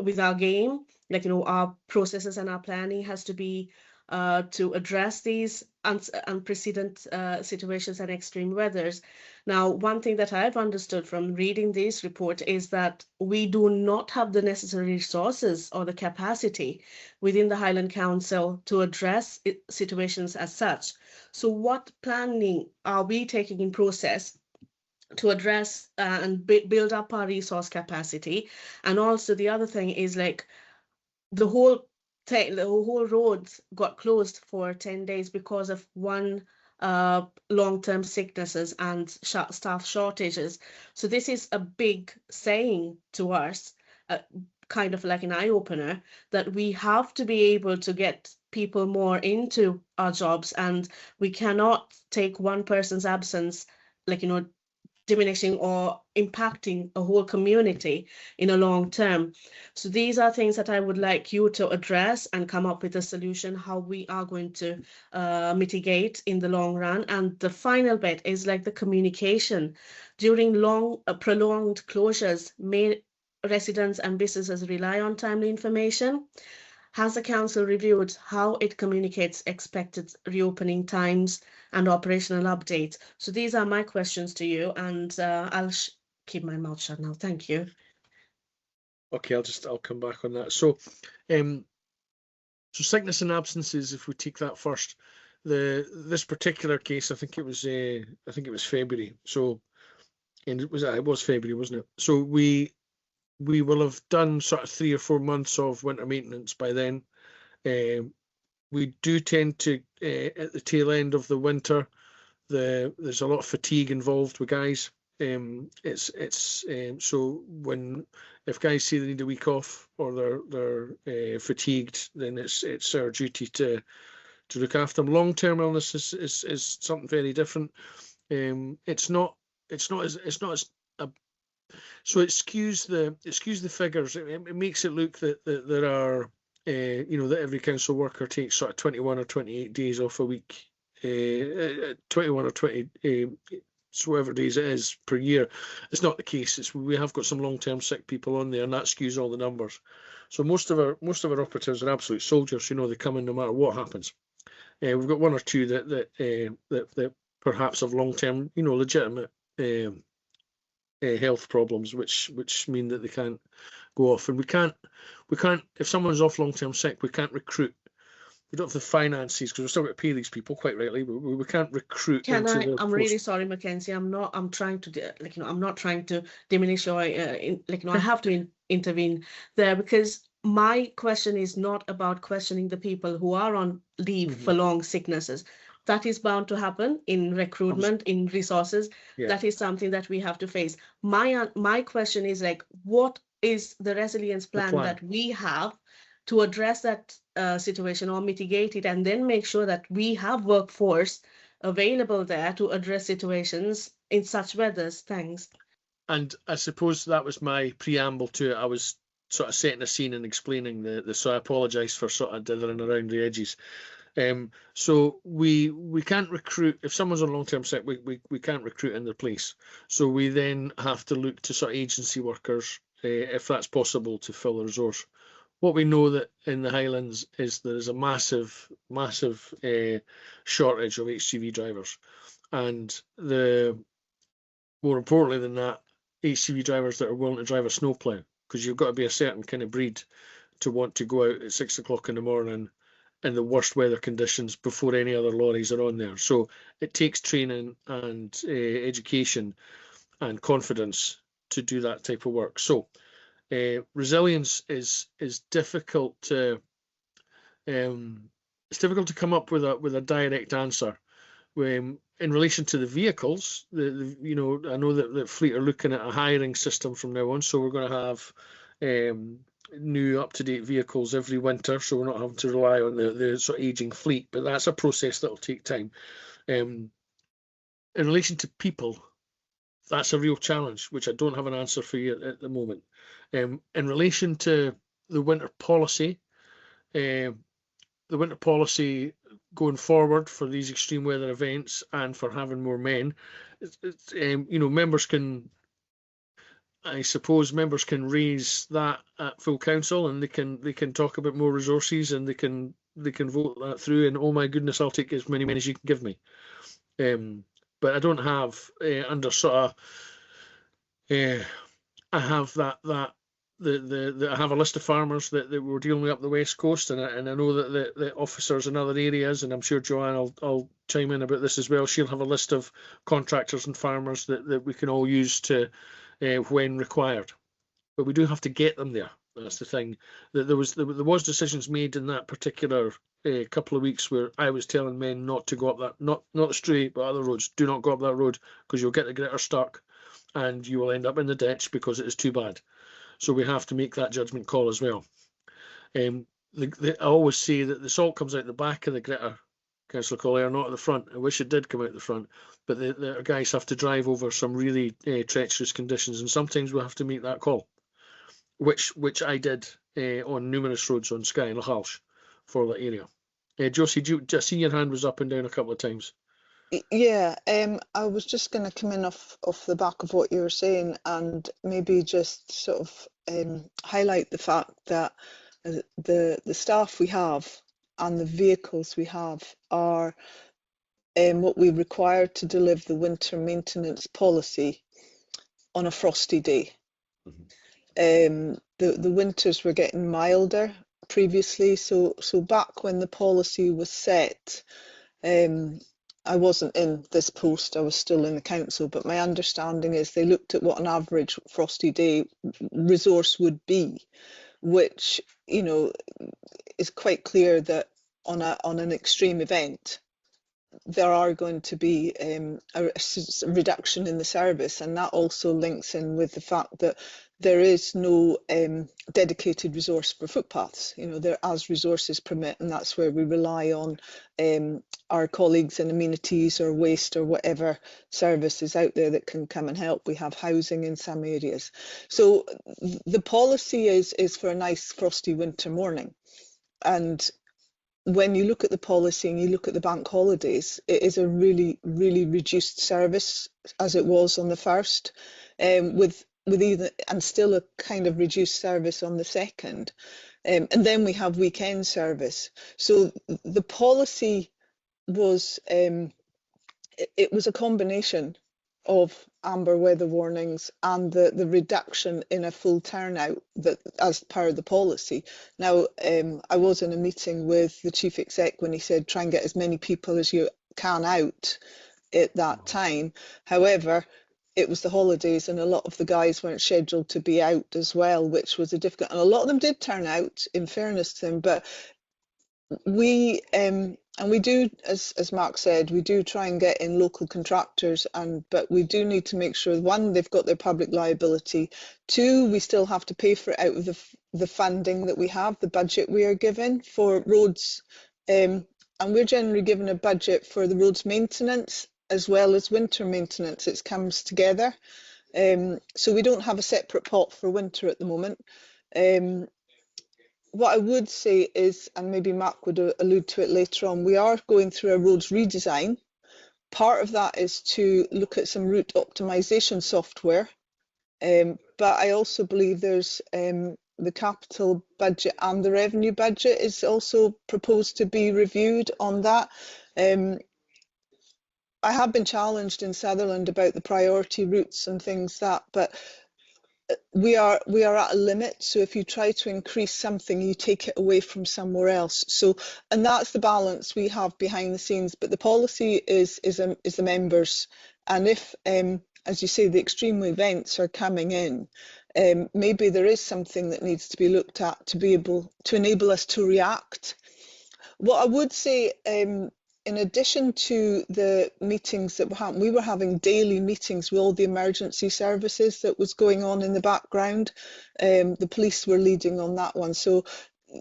with our game, like, you know, our processes and our planning has to be to address these unprecedented situations and extreme weathers. Now, one thing that I've understood from reading this report is that we do not have the necessary resources or the capacity within the Highland Council to address situations as such. So what planning are we taking in process to address and build up our resource capacity? And also the other thing is, like, the whole roads got closed for 10 days because of one long-term sicknesses and staff shortages. So this is a big saying to us, kind of like an eye-opener, that we have to be able to get people more into our jobs, and we cannot take one person's absence, like, you know, diminishing or impacting a whole community in a long term. So these are things that I would like you to address and come up with a solution how we are going to mitigate in the long run. And the final bit is like the communication. During prolonged closures, may residents and businesses rely on timely information? Has the council reviewed how it communicates expected reopening times and operational updates? So these are my questions to you, and I'll keep my mouth shut now. Thank you. Okay, I'll come back on that. So, so sickness and absences, if we take that first, this particular case, I think it was February. So, and it was February, wasn't it? So we will have done sort of 3 or 4 months of winter maintenance by then. We do tend to, at the tail end of the winter, there's a lot of fatigue involved with guys. So if guys say they need a week off or they're fatigued, then it's our duty to look after them. Long-term illness is something very different. It's not as so it skews the figures. It makes it look that there are, that every council worker takes sort of 21 or 28 days off a week, 21 or 20, so whatever days it is per year. It's not the case. We have got some long-term sick people on there, and that skews all the numbers. So most of our operatives are absolute soldiers. They come in no matter what happens. We've got 1 or 2 that perhaps have long-term, legitimate health problems, which mean that they can't go off. And we can't. If someone's off long-term sick, we can't recruit. We don't have the finances because we're still got to pay these people, quite rightly. But we can't recruit. I'm really sorry, Mackenzie. I'm trying to I'm not trying to diminish or I have to intervene there, because my question is not about questioning the people who are on leave for long sicknesses. That is bound to happen in recruitment, in resources. Yeah. That is something that we have to face. My question is, like, what is the resilience plan that we have to address that situation or mitigate it, and then make sure that we have workforce available there to address situations in such weathers? Thanks. And I suppose that was my preamble to it. I was sort of setting a scene and explaining so I apologise for sort of dithering around the edges. So we can't recruit if someone's on long-term sick. We can't recruit in their place. So we then have to look to sort of agency workers, if that's possible, to fill the resource. What we know that in the Highlands is there is a massive shortage of HGV drivers, and more importantly than that, HGV drivers that are willing to drive a snowplow, because you've got to be a certain kind of breed to want to go out at 6 o'clock in the morning in the worst weather conditions before any other lorries are on there. So it takes training and education and confidence to do that type of work. So resilience is difficult to it's difficult to come up with a direct answer. In relation to the vehicles, you know, I know that Fleet are looking at a hiring system from now on, so we're going to have new up-to-date vehicles every winter, so we're not having to rely on the sort of aging fleet, but that's a process that will take time. In relation to people, that's a real challenge, which I don't have an answer for you at the moment. In relation to the winter policy going forward for these extreme weather events and for having more men, you know, members can raise that at full council, and they can talk about more resources, and they can vote that through, and oh my goodness, I'll take as many men as you can give me. But I don't have under sort of I have I have a list of farmers that we're dealing with up the west coast, and I know that the officers in other areas, and I'm sure Joanne will chime in about this as well. She'll have a list of contractors and farmers that we can all use to when required. But we do have to get them there. That's the thing. There was decisions made in that particular couple of weeks where I was telling men not to go up that, not the street, but other roads. Do not go up that road because you'll get the gritter stuck, and you will end up in the ditch because it is too bad. So we have to make that judgment call as well. I always say that the salt comes out the back of the gritter, Councillor Collier, not at the front. I wish it did come out the front, but the guys have to drive over some really treacherous conditions, and sometimes we have to make that call, which I did on numerous roads on Skye and Lachalsh for that area. Josie, I see your hand was up and down a couple of times. Yeah, I was just going to come in off the back of what you were saying, and maybe just sort of highlight the fact that the staff we have and the vehicles we have are what we require to deliver the winter maintenance policy on a frosty day. Mm-hmm. The winters were getting milder previously, so back when the policy was set, I wasn't in this post, I was still in the council, but my understanding is they looked at what an average frosty day resource would be, which, you know, is quite clear that on an extreme event, there are going to be a reduction in the service, and that also links in with the fact that there is no dedicated resource for footpaths. You know, they're as resources permit, and that's where we rely on our colleagues in amenities or waste or whatever services out there that can come and help. We have housing in some areas. So the policy is for a nice frosty winter morning. And when you look at the policy and you look at the bank holidays, it is a really, really reduced service as it was on the first, with either, and still a kind of reduced service on the second. And then we have weekend service. So the policy was, it was a combination of amber weather warnings and the reduction in a full turnout that as per the policy. Now, I was in a meeting with the chief exec when he said try and get as many people as you can out at that time. However, it was the holidays and a lot of the guys weren't scheduled to be out as well, which was a difficult, and a lot of them did turn out, in fairness to them, but we and we do, as Mark said, we do try and get in local contractors, but we do need to make sure, one, they've got their public liability, two, we still have to pay for it out of the funding that we have, the budget we are given for roads, and we're generally given a budget for the roads maintenance as well as winter maintenance. It comes together, so we don't have a separate pot for winter at the moment. What I would say is, and maybe Mark would allude to it later on, we are going through a roads redesign. Part of that is to look at some route optimization software, but I also believe there's the capital budget and the revenue budget is also proposed to be reviewed on that. I have been challenged in Sutherland about the priority routes and things but we are at a limit, so if you try to increase something you take it away from somewhere else, so, and that's the balance we have behind the scenes, but the policy is the members, and if as you say, the extreme events are coming in, maybe there is something that needs to be looked at to be able to enable us to react. What I would say, in addition to the meetings that were happening, we were having daily meetings with all the emergency services that was going on in the background. The police were leading on that one. So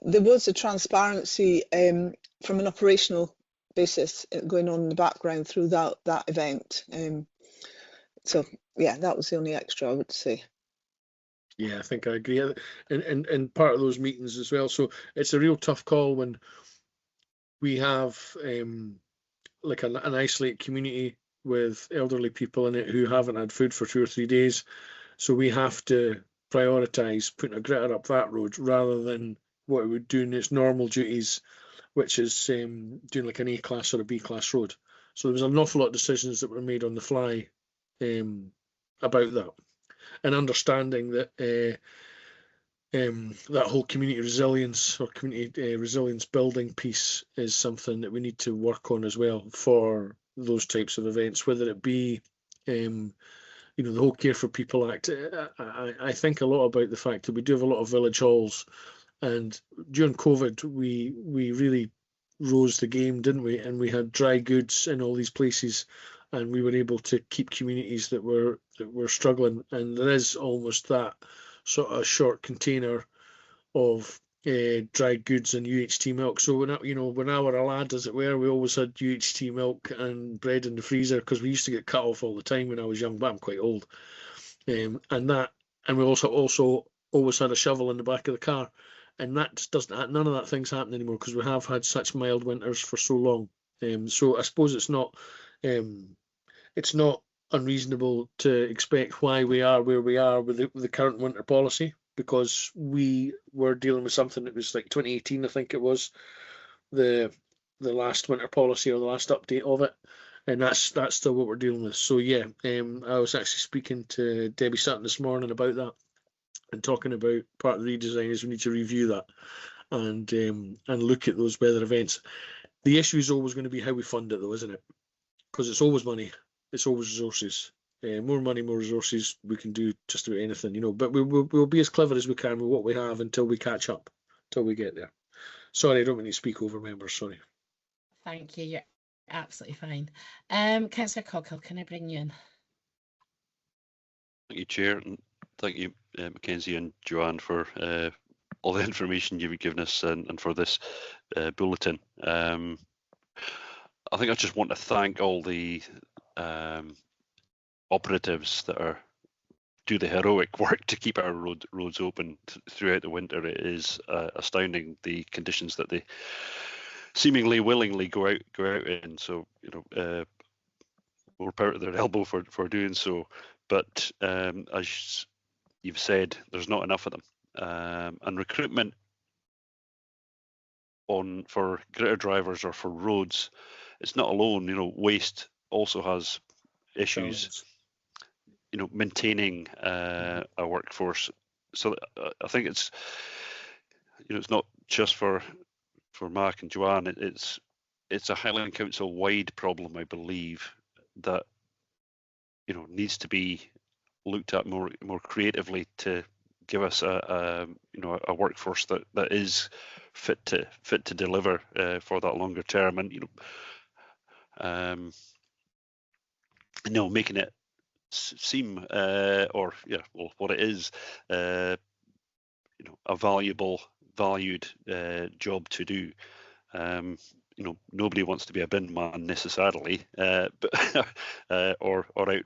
there was a transparency from an operational basis going on in the background through that event. So yeah, that was the only extra I would say. Yeah, I think I agree. And part of those meetings as well. So it's a real tough call when we have like an isolated community with elderly people in it who haven't had food for 2 or 3 days. So we have to prioritise putting a gritter up that road rather than what it would do in its normal duties, which is doing like an A class or a B class road. So there was an awful lot of decisions that were made on the fly about that, and understanding that that whole community resilience or community resilience building piece is something that we need to work on as well for those types of events, whether it be you know, the whole Care for People Act. I think a lot about the fact that we do have a lot of village halls, and during COVID we really rose the game, didn't we? And we had dry goods in all these places, and we were able to keep communities that were struggling. And there is almost that sort of short container of dry goods and UHT milk. So when I were a lad, as it were, we always had UHT milk and bread in the freezer because we used to get cut off all the time when I was young, but I'm quite old. And we also always had a shovel in the back of the car, and that just doesn't. None of that thing's happening anymore because we have had such mild winters for so long. So I suppose it's not unreasonable to expect why we are where we are with the current winter policy, because we were dealing with something that was like 2018, I think it was, the last winter policy or the last update of it, and that's still what we're dealing with. So yeah, I was actually speaking to Debbie Sutton this morning about that and talking about part of the redesign is we need to review that and look at those weather events. The issue is always going to be how we fund it though, isn't it? Because it's always money. It's always resources. More money, more resources, we can do just about anything, you know. But we'll be as clever as we can with what we have until we catch up, until we get there. Sorry, I don't mean to speak over members. Sorry. Thank you. You're absolutely fine. Councillor Coghill, can I bring you in? Thank you, Chair, and thank you, Mackenzie and Joanne, for all the information you've given us and for this bulletin. I think I just want to thank all the operatives that do the heroic work to keep our roads open throughout the winter. It is astounding the conditions that they seemingly willingly go out in. So more power to their elbow for doing so. But as you've said, there's not enough of them, and recruitment for gritter drivers or for roads, it's not alone. Waste also has issues. Maintaining a workforce. So I think it's not just for Mark and Joanne. It's a Highland Council wide problem, I believe, that needs to be looked at more creatively to give us a workforce that is fit to deliver for that longer term, and making it seem what it is, a valued job to do. Nobody wants to be a bin man necessarily, but or out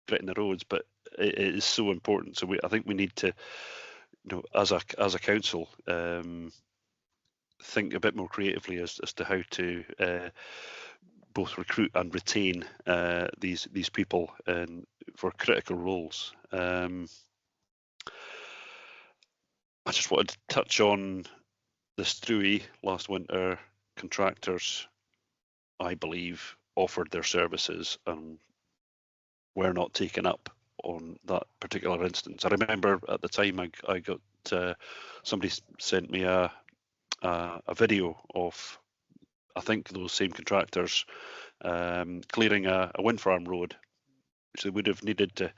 gritting the roads, but it is so important. So I think we need to, as a council, think a bit more creatively as to how to both recruit and retain these people for critical roles. I just wanted to touch on the Struie last winter. Contractors, I believe, offered their services and were not taken up on that particular instance. I remember at the time I got somebody sent me a video of, I think, those same contractors clearing a wind farm road which they would have needed to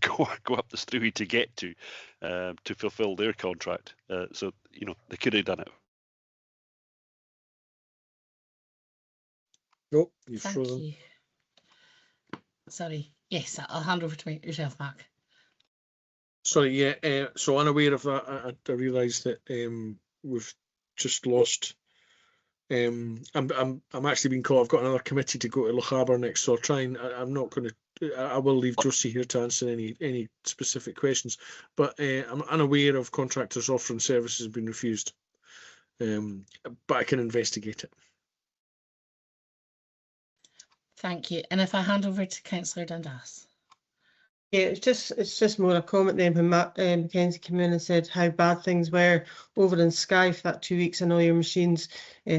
go up the Struy to get to fulfil their contract. So, you know, they could have done it. Oh, you've Thank frozen. you. Sorry. Yes, I'll hand over to yourself, Mark. Sorry, yeah. So unaware of that, I realised that we've just lost. I'm actually being called. I've got another committee to go to Loch Harbour next, so I'll try and I'm not going to. I will leave Josie here to answer any specific questions, but I'm unaware of contractors offering services being refused. But I can investigate it. Thank you. And if I hand over to Councillor Dundas. Yeah, it's just more a comment then when Matt Mackenzie came in and said how bad things were over in Skye for that 2 weeks and all your machines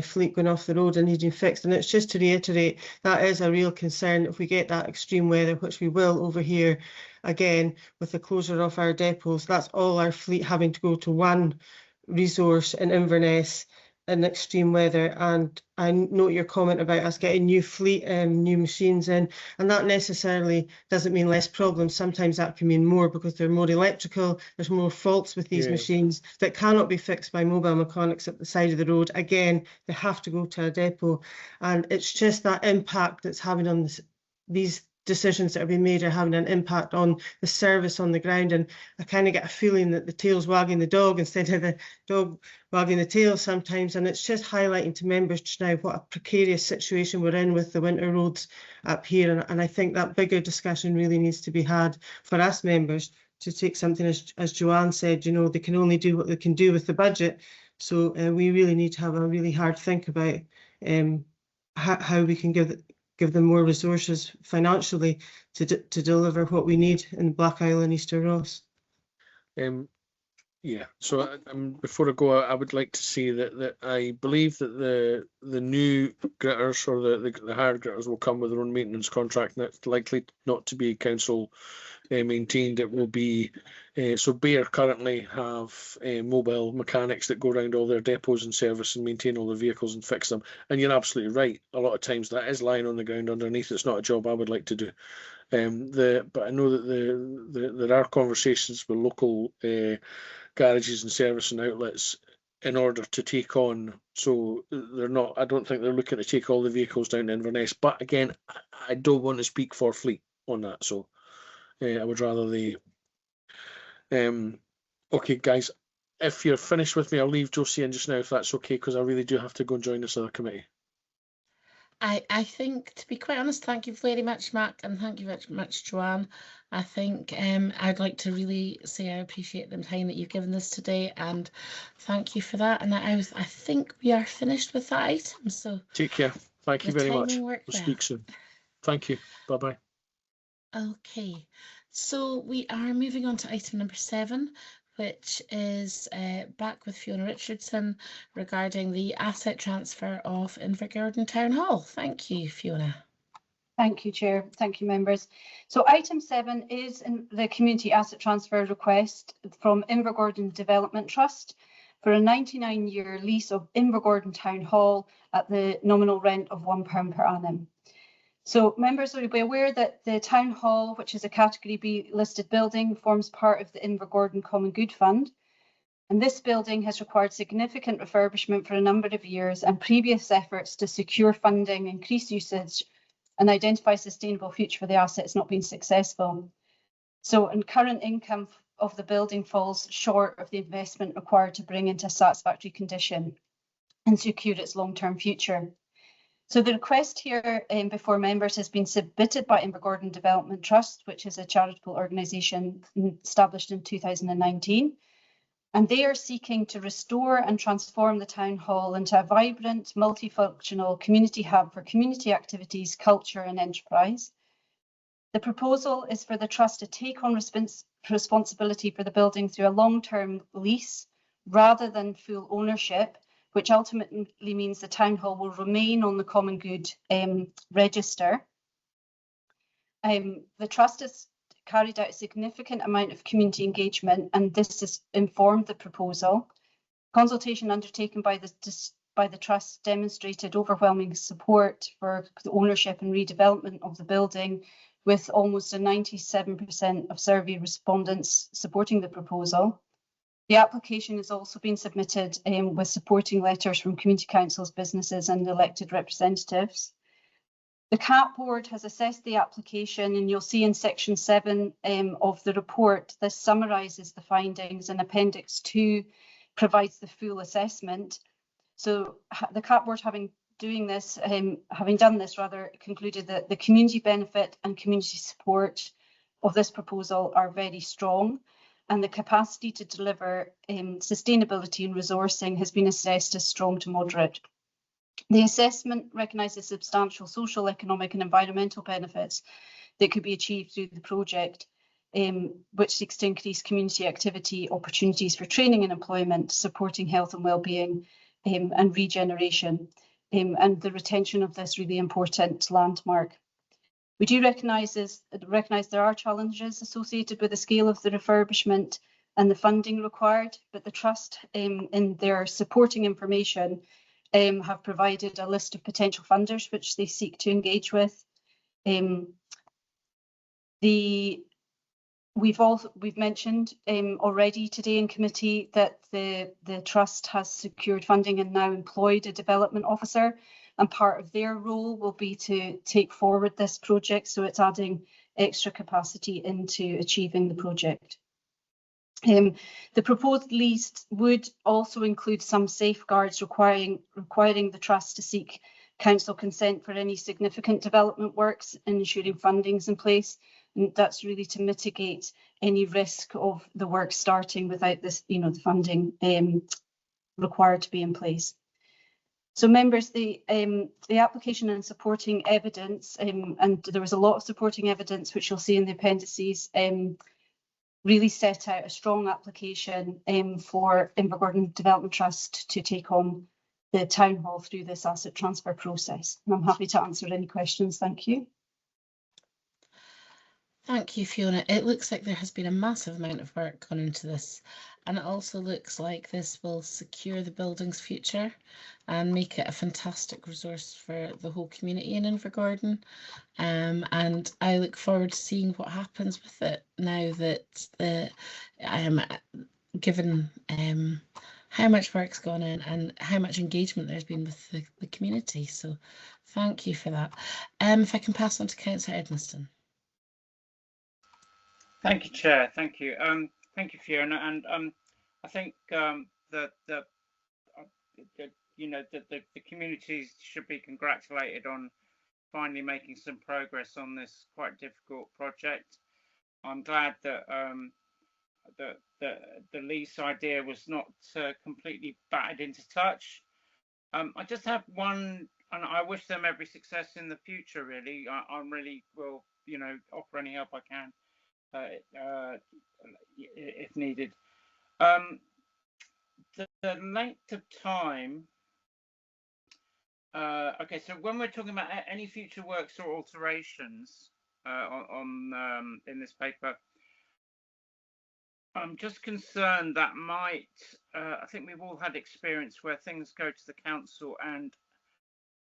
fleet going off the road and needing fixed. And it's just to reiterate, that is a real concern if we get that extreme weather, which we will over here again with the closure of our depots. That's all our fleet having to go to one resource in Inverness in extreme weather. And I note your comment about us getting new fleet, new machines in, and that necessarily doesn't mean less problems. Sometimes that can mean more because they're more electrical, there's more faults with these machines that cannot be fixed by mobile mechanics at the side of the road. Again, they have to go to a depot, and it's just that impact that's having on these decisions that are being made are having an impact on the service on the ground. And I kind of get a feeling that the tail's wagging the dog instead of the dog wagging the tail sometimes. And it's just highlighting to members just now what a precarious situation we're in with the winter roads up here. And I think that bigger discussion really needs to be had for us members to take something, as Joanne said, you know, they can only do what they can do with the budget. So we really need to have a really hard think about how we can give them more resources financially to deliver what we need in Black Isle and Easter Ross. Yeah, so before I go, I would like to say that I believe that the new gritters or the hired gritters will come with their own maintenance contract, and it's likely not to be council maintained. It will be so Bear currently have mobile mechanics that go around all their depots and service and maintain all the vehicles and fix them. And you're absolutely right, a lot of times that is lying on the ground underneath. It's not a job I would like to do. But I know that there are conversations with local garages and service and outlets in order to take on, so they're not, I don't think they're looking to take all the vehicles down to Inverness. But again, I don't want to speak for fleet on that, so I would rather they okay guys, if you're finished with me, I'll leave Josie in just now if that's okay, because I really do have to go and join this other committee. I think, to be quite honest, thank you very much, Mark, and thank you very much, Joanne. I think I'd like to really say I appreciate the time that you've given us today, and thank you for that. And I think we are finished with that item. So take care. Thank you very much. We'll speak soon. Thank you. Bye bye. Okay, so we are moving on to item number 7, which is back with Fiona Richardson regarding the asset transfer of Invergordon Town Hall. Thank you, Fiona. Thank you, Chair. Thank you, members. So item 7 is in the community asset transfer request from Invergordon Development Trust for a 99-year lease of Invergordon Town Hall at the nominal rent of £1 per annum. So members will be aware that the Town Hall, which is a Category B listed building, forms part of the Invergordon Common Good Fund. And this building has required significant refurbishment for a number of years, and previous efforts to secure funding, increase usage and identify a sustainable future for the asset has not been successful. So, and current income of the building falls short of the investment required to bring into a satisfactory condition and secure its long-term future. So the request here before members has been submitted by Invergordon Development Trust, which is a charitable organisation established in 2019. And they are seeking to restore and transform the town hall into a vibrant, multifunctional community hub for community activities, culture and enterprise. The proposal is for the trust to take on responsibility for the building through a long-term lease rather than full ownership, which ultimately means the town hall will remain on the Common Good register. The trust has carried out a significant amount of community engagement, and this has informed the proposal. Consultation undertaken by the trust demonstrated overwhelming support for the ownership and redevelopment of the building with almost a 97% of survey respondents supporting the proposal. The application has also been submitted with supporting letters from community councils, businesses and elected representatives. The CAP board has assessed the application, and you'll see in section 7 of the report, this summarises the findings, and Appendix 2 provides the full assessment. So the CAP board, having done this, concluded that the community benefit and community support of this proposal are very strong, and the capacity to deliver sustainability and resourcing has been assessed as strong to moderate. The assessment recognises substantial social, economic and environmental benefits that could be achieved through the project, which seeks to increase community activity, opportunities for training and employment, supporting health and wellbeing and regeneration, and the retention of this really important landmark. We do recognise there are challenges associated with the scale of the refurbishment and the funding required, but the Trust in their supporting information have provided a list of potential funders which they seek to engage with. We've mentioned already today in committee that the Trust has secured funding and now employed a development officer, and part of their role will be to take forward this project, so it's adding extra capacity into achieving the project. The proposed lease would also include some safeguards requiring the Trust to seek council consent for any significant development works and ensuring funding's in place. And that's really to mitigate any risk of the work starting without this, the funding required to be in place. So members, the application and supporting evidence, and there was a lot of supporting evidence which you'll see in the appendices, really set out a strong application for Invergordon Development Trust to take on the Town Hall through this asset transfer process. And I'm happy to answer any questions. Thank you. Thank you, Fiona. It looks like there has been a massive amount of work gone into this, and it also looks like this will secure the building's future and make it a fantastic resource for the whole community in Invergordon. And I look forward to seeing what happens with it now that given how much work's gone in and how much engagement there's been with the community. So thank you for that. If I can pass on to Councillor Edmiston. Thank you, Chair. Thank you. Thank you, Fiona. And I think the communities should be congratulated on finally making some progress on this quite difficult project. I'm glad that the lease idea was not completely battered into touch. I just have one, and I wish them every success in the future. Really, I really will, offer any help I can. If needed. The length of time. Okay, so when we're talking about any future works or alterations in this paper, I'm just concerned that might. I think we've all had experience where things go to the council and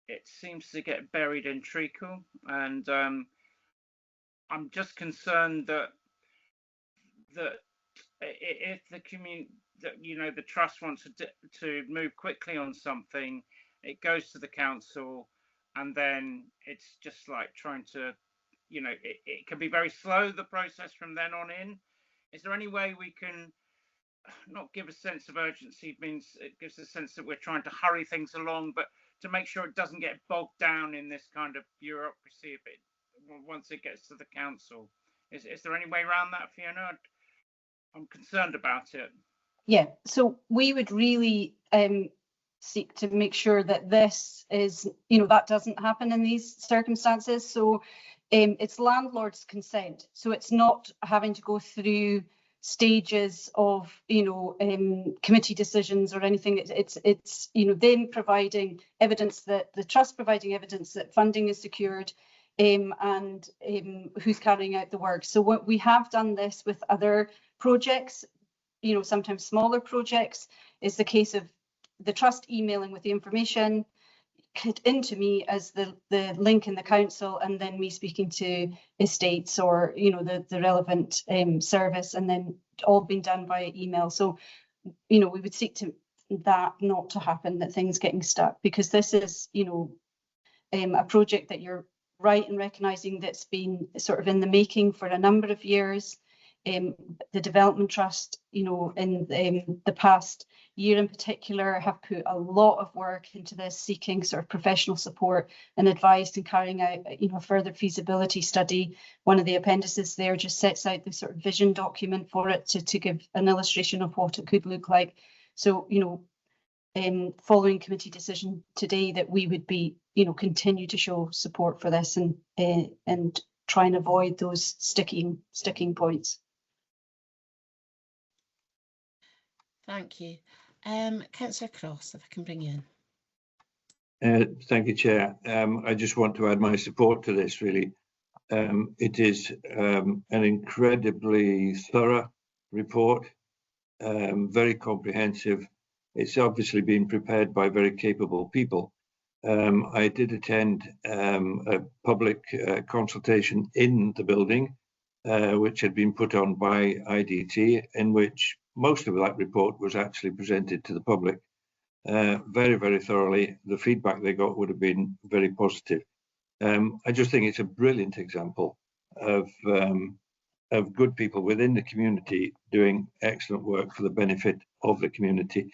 it seems to get buried in treacle, and I'm just concerned that if the community, the Trust wants to move quickly on something, it goes to the council, and then it's just like trying to, it can be very slow, the process from then on in. Is there any way we can not give a sense of urgency? Means it gives a sense that we're trying to hurry things along, but to make sure it doesn't get bogged down in this kind of bureaucracy if it once it gets to the council. Is there any way around that, Fiona? I'm concerned about it. Yeah, so we would really seek to make sure that this is, that doesn't happen in these circumstances. So it's landlord's consent. So it's not having to go through stages of, committee decisions or anything. It's them providing evidence, that the Trust providing evidence that funding is secured, and who's carrying out the work. So what we have done this with other projects, sometimes smaller projects, is the case of the Trust emailing with the information, into me as the link in the council, and then me speaking to estates or the relevant service, and then all being done via email. So we would seek to that not to happen, that things getting stuck, because this is a project that you're right in recognising that's been sort of in the making for a number of years. The Development Trust, in the past year in particular, have put a lot of work into this, seeking sort of professional support and advice, and carrying out a further feasibility study. One of the appendices there just sets out the sort of vision document for it to give an illustration of what it could look like. So following committee decision today, that we would be continue to show support for this and try and avoid those sticking points. Thank you. Councillor Cross, if I can bring you in. Thank you, Chair. I just want to add my support to this, really. It is an incredibly thorough report, very comprehensive. It's obviously been prepared by very capable people. I did attend a public consultation in the building, which had been put on by IDT, in which most of that report was actually presented to the public very, very thoroughly. The feedback they got would have been very positive. I just think it's a brilliant example of good people within the community doing excellent work for the benefit of the community.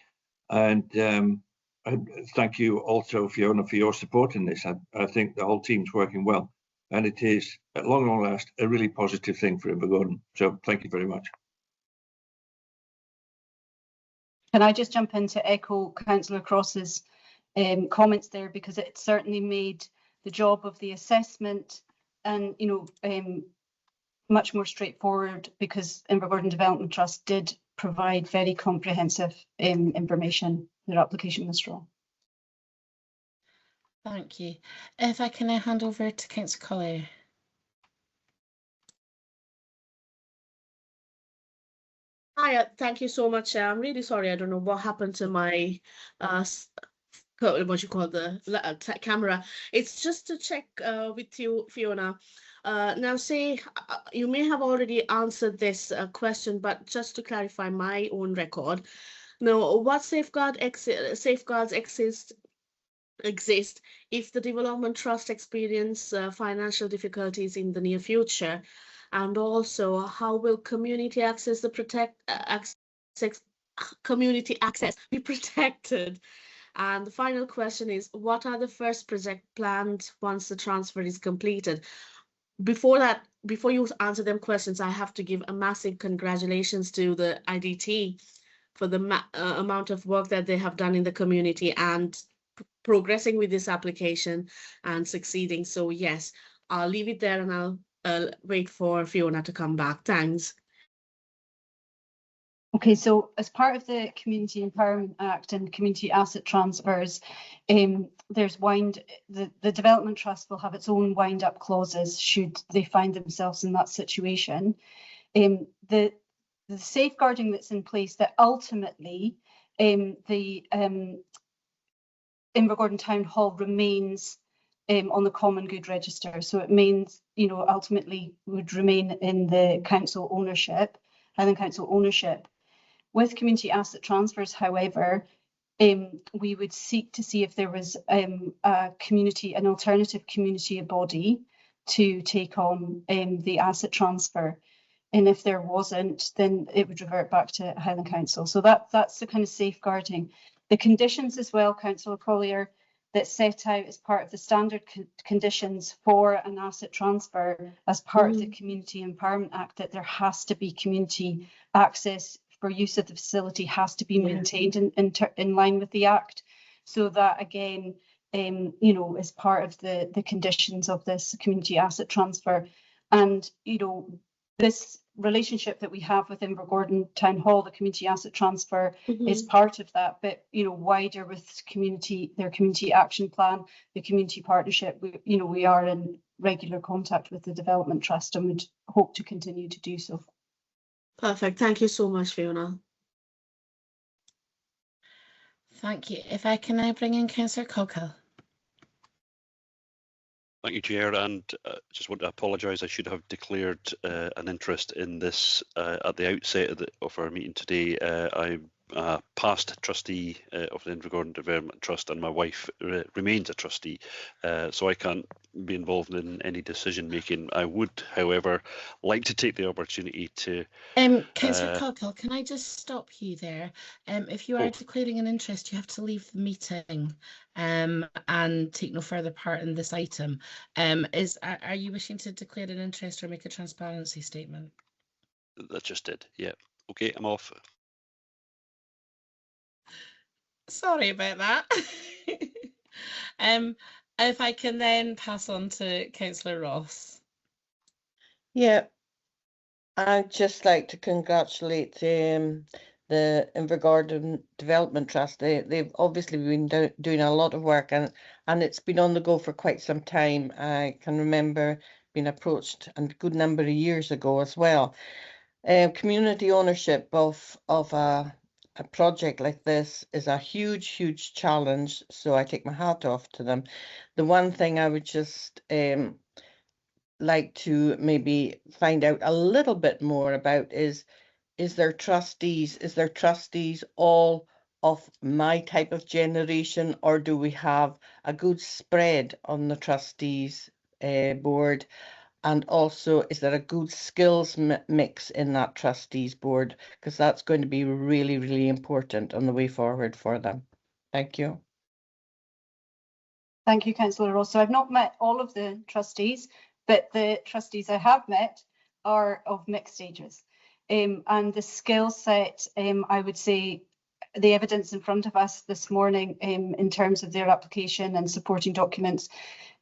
And I thank you also, Fiona, for your support in this. I think the whole team's working well, and it is, at long last, a really positive thing for Invergordon. So thank you very much. Can I just jump in to echo Councillor Cross's comments there, because it certainly made the job of the assessment and much more straightforward, because Invergordon Development Trust did provide very comprehensive information. Their application was strong. Thank you. If I can now hand over to Councillor Collier. Hi, thank you so much. I'm really sorry. I don't know what happened to my what you call the camera. It's just to check with you, Fiona. Now, say you may have already answered this question, but just to clarify my own record. Now, what safeguards exist if the Development Trust experience financial difficulties in the near future? And also, how will community access community access be protected? And the final question is, what are the first project planned once the transfer is completed? Before you answer them questions, I have to give a massive congratulations to the IDT for the amount of work that they have done in the community and progressing with this application and succeeding. So yes, I'll leave it there, and I'll wait for Fiona to come back. Thanks. Okay, so as part of the Community Empowerment Act and community asset transfers, there's the Development Trust will have its own wind-up clauses should they find themselves in that situation. The safeguarding that's in place, that ultimately the Invergordon Town Hall remains on the Common Good Register. So it means, ultimately would remain in the council ownership, Highland Council ownership. With community asset transfers, however, we would seek to see if there was an alternative community body to take on the asset transfer. And if there wasn't, then it would revert back to Highland Council. So that's the kind of safeguarding. The conditions as well, Councillor Collier, that set out as part of the standard conditions for an asset transfer as part of the Community Empowerment Act, that there has to be community access for use of the facility, has to be maintained in line with the Act. So that, again, is part of the conditions of this community asset transfer. And, this relationship that we have with Invergordon Town Hall, the community asset transfer, is part of that, but wider with their community action plan, the community partnership. We are in regular contact with the Development Trust and would hope to continue to do so. Perfect. Thank you so much, Fiona. Thank you. If I can now bring in Councillor Coghill. Thank you, Chair, and just want to apologise. I should have declared an interest in this at the outset of our meeting today. I'm a past trustee of the Invergordon Development Trust, and my wife remains a trustee, so I can't be involved in any decision making. I would, however, like to take the opportunity to. Councillor Cockle, can I just stop you there? If you are declaring an interest, you have to leave the meeting and take no further part in this item. Are you wishing to declare an interest or make a transparency statement? That just did, yeah. Okay, I'm off. Sorry about that. If I can then pass on to Councillor Ross. Yeah, I'd just like to congratulate the Invergordon Development Trust. They've obviously been doing a lot of work, and it's been on the go for quite some time. I can remember being approached a good number of years ago as well. Community ownership of a project like this is a huge challenge, so I take my hat off to them. The one thing I would just like to maybe find out a little bit more about is there trustees all of my type of generation, or do we have a good spread on the trustees board? And also, is there a good skills mix in that trustees board? Because that's going to be really important on the way forward for them. Thank you. Thank you, Councillor Ross. So I've not met all of the trustees, but the trustees I have met are of mixed ages. And the skill set, I would say, the evidence in front of us this morning in terms of their application and supporting documents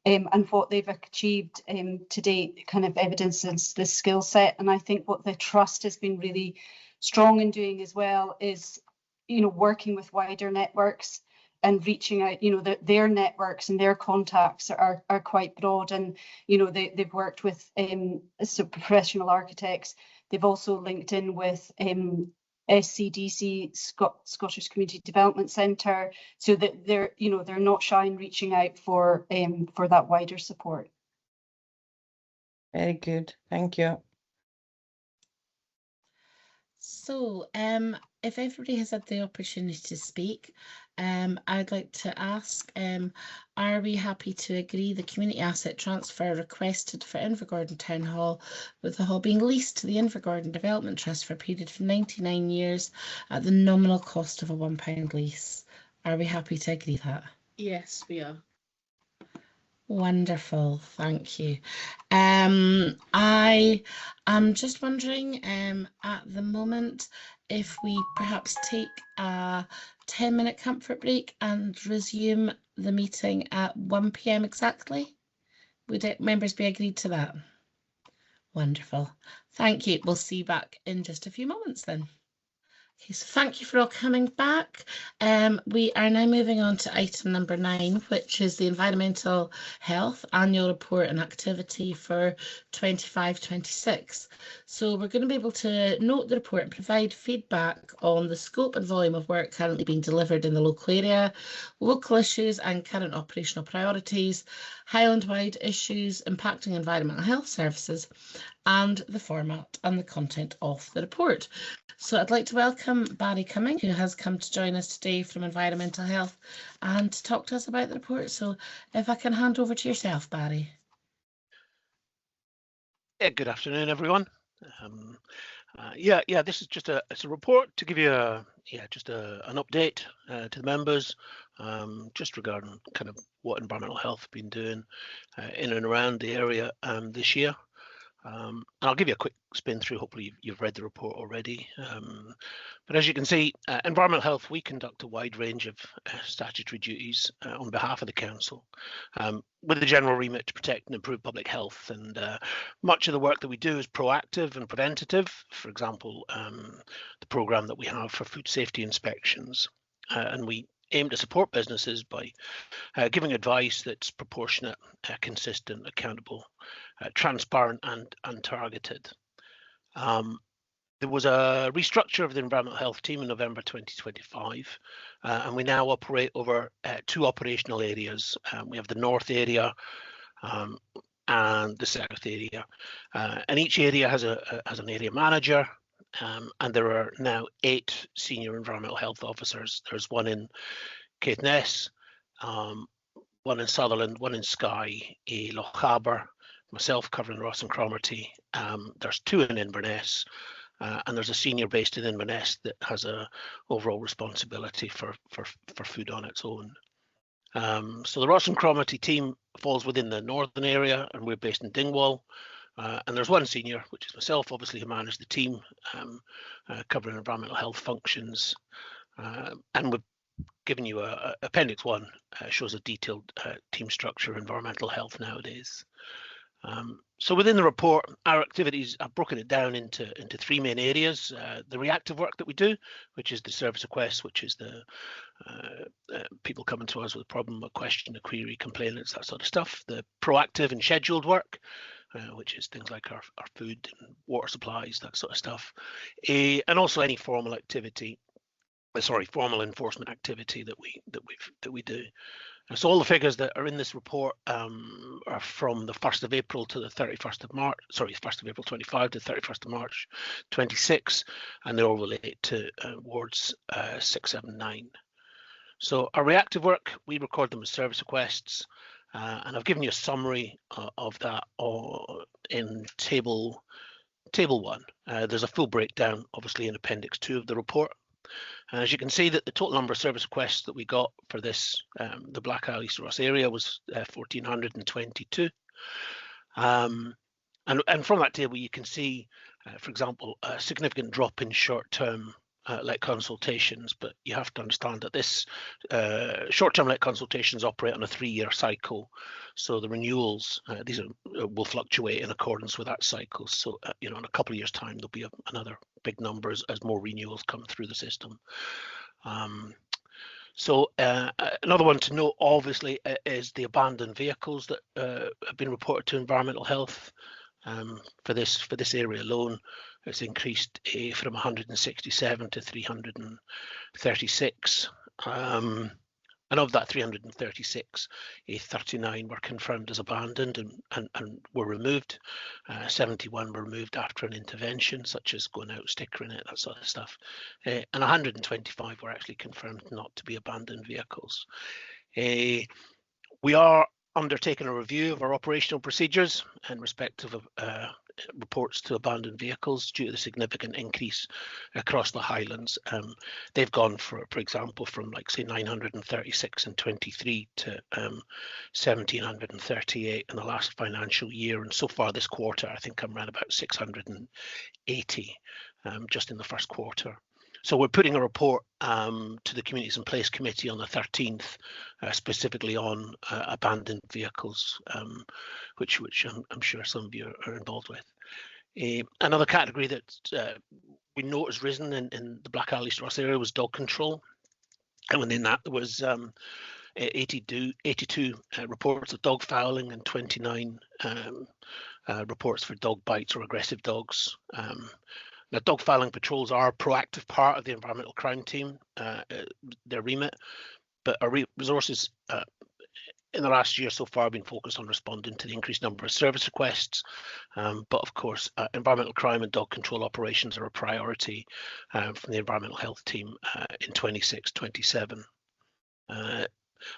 and what they've achieved to date kind of evidences the skill set. And I think what the trust has been really strong in doing as well is, working with wider networks and reaching out. Their networks and their contacts are quite broad, and they've worked with professional architects. They've also linked in with SCDC, Scottish Community Development Centre, so that they're not shy in reaching out for that wider support. Very good, thank you. So, if everybody has had the opportunity to speak, I'd like to ask, are we happy to agree the community asset transfer requested for Invergordon Town Hall, with the hall being leased to the Invergordon Development Trust for a period of 99 years at the nominal cost of a £1 lease? Are we happy to agree that? Yes, we are. Wonderful, thank you. I am just wondering at the moment if we perhaps take a 10-minute comfort break and resume the meeting at 1 p.m. exactly. Would members be agreed to that? Wonderful, thank you. We'll see you back in just a few moments then. Okay, so thank you for all coming back. We are now moving on to item number 9, which is the Environmental Health Annual Report and Activity for 25-26. So we're going to be able to note the report and provide feedback on the scope and volume of work currently being delivered in the local area, local issues and current operational priorities, Highland-wide issues impacting environmental health services, and the format and the content of the report. So I'd like to welcome Barry Cumming, who has come to join us today from Environmental Health and to talk to us about the report. So if I can hand over to yourself, Barry. Yeah, good afternoon, everyone. This is just it's a report to give you an update to the members just regarding kind of what environmental health have been doing in and around the area this year. And I'll give you a quick spin through. Hopefully you've read the report already. But as you can see, environmental health, we conduct a wide range of statutory duties on behalf of the council, with the general remit to protect and improve public health. And much of the work that we do is proactive and preventative. For example, the programme that we have for food safety inspections. And we aim to support businesses by giving advice that's proportionate, consistent, accountable, transparent and targeted. There was a restructure of the environmental health team in November 2025, and we now operate over 2 operational areas. We have the north area, and the South area. And each area has an area manager, and there are now 8 senior environmental health officers. There's one in Caithness, one in Sutherland, one in Skye, Lochaber, myself covering Ross and Cromarty. There's 2 in Inverness, and there's a senior based in Inverness that has a overall responsibility for food on its own. So the Ross and Cromarty team falls within the northern area, and we're based in Dingwall. And there's one senior, which is myself, obviously, who manage the team, covering environmental health functions. And we've given you Appendix 1, shows a detailed team structure of environmental health nowadays. So within the report, our activities, I've broken it down into 3 main areas. The reactive work that we do, which is the service requests, which is the people coming to us with a problem, a question, a query, complainants, that sort of stuff. The proactive and scheduled work, which is things like our food and water supplies, that sort of stuff. And also any formal activity, formal enforcement activity that we do. So all the figures that are in this report are from the 1st of April to the 31st of March, 1st of April 25 to 31st of March 26, and they all relate to wards 6, 7, 9. So our reactive work, we record them as service requests, and I've given you a summary of that in table 1. There's a full breakdown, obviously, in Appendix 2 of the report. As you can see, that the total number of service requests that we got for this, the Black Isle East Ross area, was 1,422. And from that table, you can see, for example, a significant drop in short-term let consultations, but you have to understand that this short-term let consultations operate on a 3-year cycle, so the renewals will fluctuate in accordance with that cycle. So in a couple of years' time, there'll be another big number as more renewals come through the system. So another one to note, obviously, is the abandoned vehicles that have been reported to environmental health. For this area alone, it's increased from 167 to 336. And of that 336, 39 were confirmed as abandoned and were removed. 71 were removed after an intervention, such as going out, stickering it, that sort of stuff. And 125 were actually confirmed not to be abandoned vehicles. We are undertaking a review of our operational procedures in respect of reports to abandoned vehicles due to the significant increase across the Highlands. They've gone, for example, from say 936 in 23 to 1,738 in the last financial year, and so far this quarter I think I'm around about 680 just in the first quarter. So we're putting a report to the Communities in Place Committee on the 13th, specifically on abandoned vehicles, which I'm sure some of you are involved with. Another category that we know has risen in the Black Isle East Ross area was dog control. And within that there was 82 reports of dog fouling and 29 reports for dog bites or aggressive dogs. Now, dog fouling patrols are a proactive part of the environmental crime team, their remit, but our resources in the last year so far have been focused on responding to the increased number of service requests. But of course, environmental crime and dog control operations are a priority from the environmental health team in 26-27.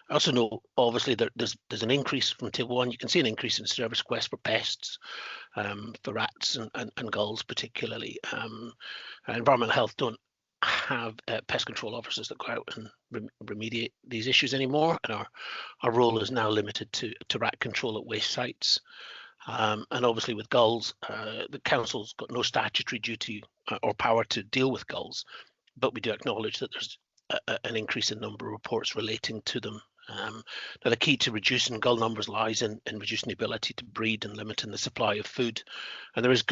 I also know, obviously, that there's an increase from Table 1. You can see an increase in service requests for pests, for rats and gulls particularly. Environmental health don't have pest control officers that go out and remediate these issues anymore, and our role is now limited to rat control at waste sites. And obviously with gulls, the council's got no statutory duty or power to deal with gulls, but we do acknowledge that there's an increase in number of reports relating to them. Now, the key to reducing gull numbers lies in reducing the ability to breed and limiting the supply of food. And there is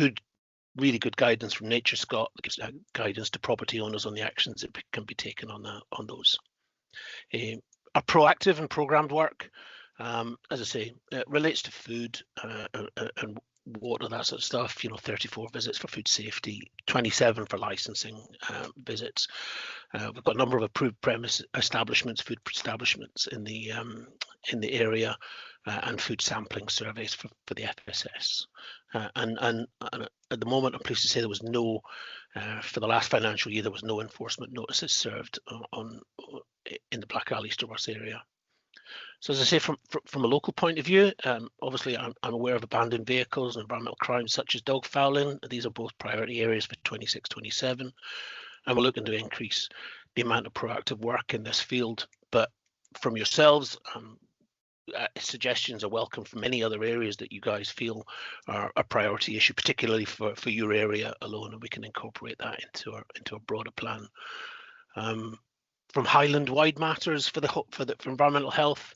really good guidance from Nature Scott that gives guidance to property owners on the actions that can be taken on those. Our proactive and programmed work, as I say, relates to food, and water, that sort of stuff. 34 visits for food safety, 27 for licensing visits. We've got a number of approved premise establishments, food establishments in the area, and food sampling surveys for the FSS. And at the moment, I'm pleased to say there was no, for the last financial year, there was no enforcement notices served in the Black Isle Easter Ross area. So as I say, from a local point of view, obviously I'm aware of abandoned vehicles and environmental crimes such as dog fouling. These are both priority areas for 26-27, and we're looking to increase the amount of proactive work in this field. But from yourselves, suggestions are welcome from any other areas that you guys feel are a priority issue, particularly for your area alone, and we can incorporate that into a broader plan. From Highland-wide matters for environmental health,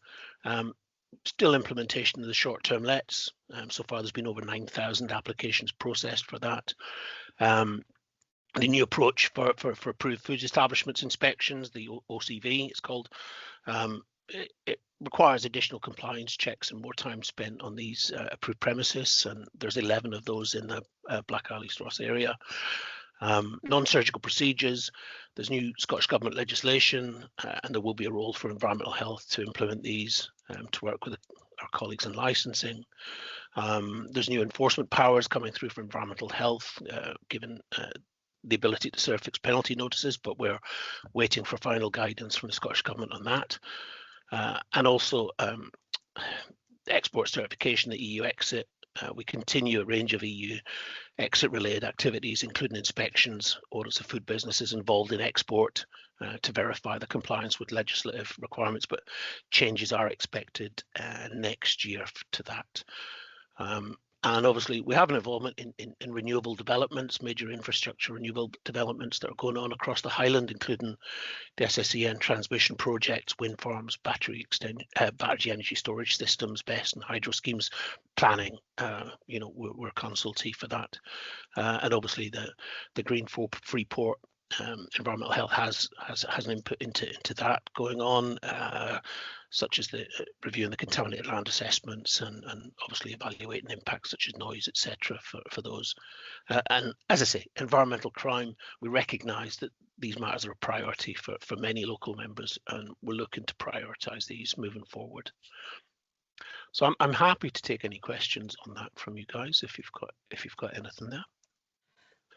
still implementation of the short-term lets. So far, there's been over 9,000 applications processed for that. The new approach for approved food establishments inspections, the OCV, it's called. It requires additional compliance checks and more time spent on these approved premises, and there's 11 of those in the Black Isle East Ross area. Non-surgical procedures, there's new Scottish Government legislation, and there will be a role for environmental health to implement these, to work with our colleagues in licensing. There's new enforcement powers coming through for environmental health, given the ability to serve fixed penalty notices, but we're waiting for final guidance from the Scottish Government on that. And also export certification, the EU exit. We continue a range of EU exit-related activities, including inspections, audits of food businesses involved in export to verify the compliance with legislative requirements, but changes are expected next year to that. And obviously, we have an involvement in renewable developments, major infrastructure renewable developments that are going on across the Highland, including the SSEN transmission projects, wind farms, battery energy storage systems, BESS and hydro schemes planning. We're consultee for that. And obviously, the Green Freeport environmental health has an input into that going on, such as the reviewing the contaminated land assessments and obviously evaluating impacts such as noise, etc. for those. And as I say, environmental crime, we recognise that these matters are a priority for many local members, and we're looking to prioritise these moving forward. So I'm happy to take any questions on that from you guys if you've got anything there.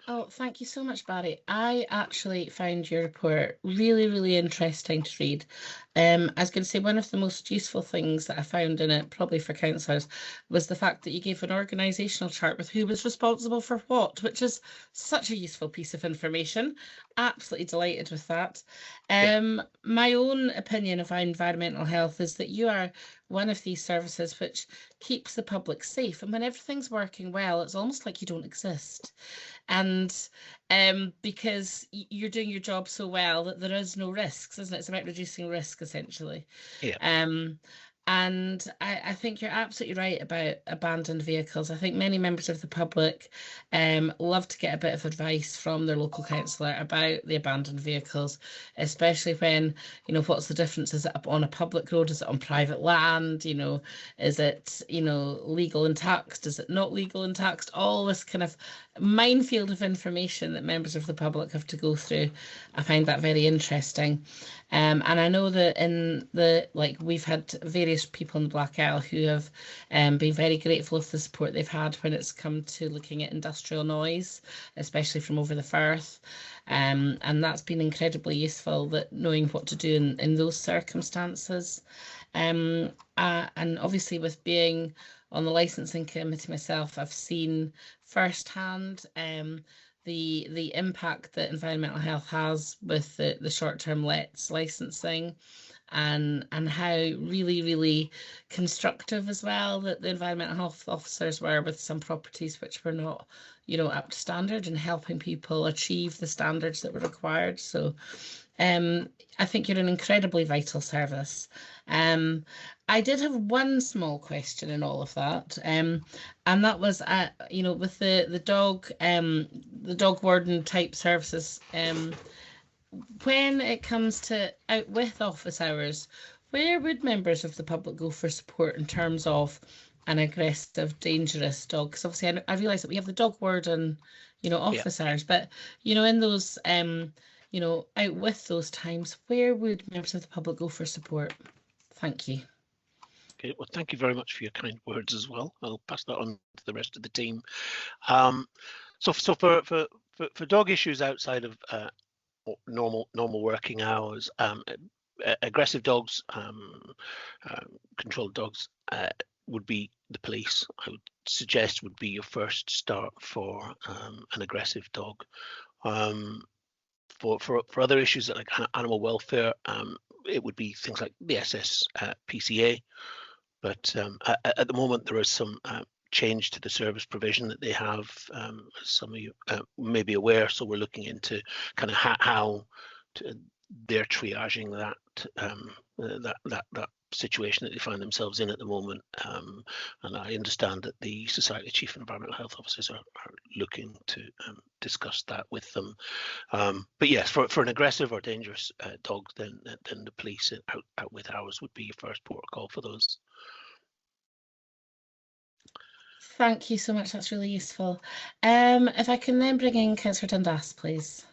Oh, thank you so much, Barry. I actually found your report really, really interesting to read. I was going to say one of the most useful things that I found in it, probably for councillors, was the fact that you gave an organisational chart with who was responsible for what, which is such a useful piece of information. Absolutely delighted with that. My own opinion of environmental health is that you are one of these services which keeps the public safe, and when everything's working well, it's almost like you don't exist. And because you're doing your job so well that there is no risks, isn't it? It's about reducing risk, essentially. Yeah. And I think you're absolutely right about abandoned vehicles. I think many members of the public love to get a bit of advice from their local councillor about the abandoned vehicles, especially when, what's the difference? Is it up on a public road? Is it on private land? Is it, legal and taxed? Is it not legal and taxed? All this kind of minefield of information that members of the public have to go through. I find that very interesting. And I know that we've had various people in the Black Isle who have been very grateful of the support they've had when it's come to looking at industrial noise, especially from over the Firth. And that's been incredibly useful, that knowing what to do in those circumstances. And obviously, with being on the licensing committee myself, I've seen firsthand the impact that environmental health has with the short-term lets licensing, and how really, really constructive as well that the environmental health officers were with some properties which were not, up to standard, and helping people achieve the standards that were required. So I think you're an incredibly vital service. I did have one small question in all of that, and that was, with the dog warden type services, when it comes to out with office hours, where would members of the public go for support in terms of an aggressive, dangerous dog? Because obviously I realise that we have the dog warden, officers, but, in those, out with those times, where would members of the public go for support? Thank you. Okay, well, thank you very much for your kind words as well. I'll pass that on to the rest of the team. So for dog issues outside of normal working hours, aggressive dogs, controlled dogs would be the police. I would suggest would be your first start for an aggressive dog. For other issues like animal welfare, it would be things like the PCA. But at the moment, there is some change to the service provision that they have. As some of you may be aware, so we're looking into kind of how they're triaging that situation that they find themselves in at the moment. And I understand that the Society of Chief Environmental Health Officers are looking to discuss that with them. But yes, for an aggressive or dangerous dog, then the police out with hours would be your first port of call for those. Thank you so much. That's really useful. If I can then bring in Councillor Dundas, please.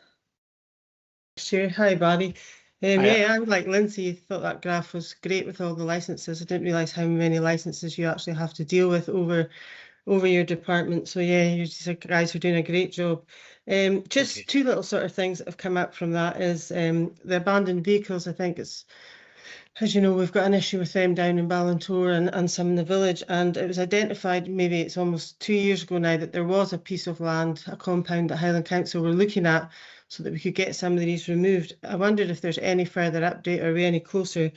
Sure. Hi, Barry. Yeah, I'm like Lindsay, thought that graph was great with all the licenses. I didn't realise how many licenses you actually have to deal with over your department. So yeah, you guys are doing a great job. Just two little sort of things that have come up from that is the abandoned vehicles. I think it's, as you know, we've got an issue with them down in Ballantor and some in the village, and it was identified, maybe it's almost 2 years ago now, that there was a piece of land, a compound that Highland Council were looking at so that we could get some of these removed. I wondered if there's any further update, are we any closer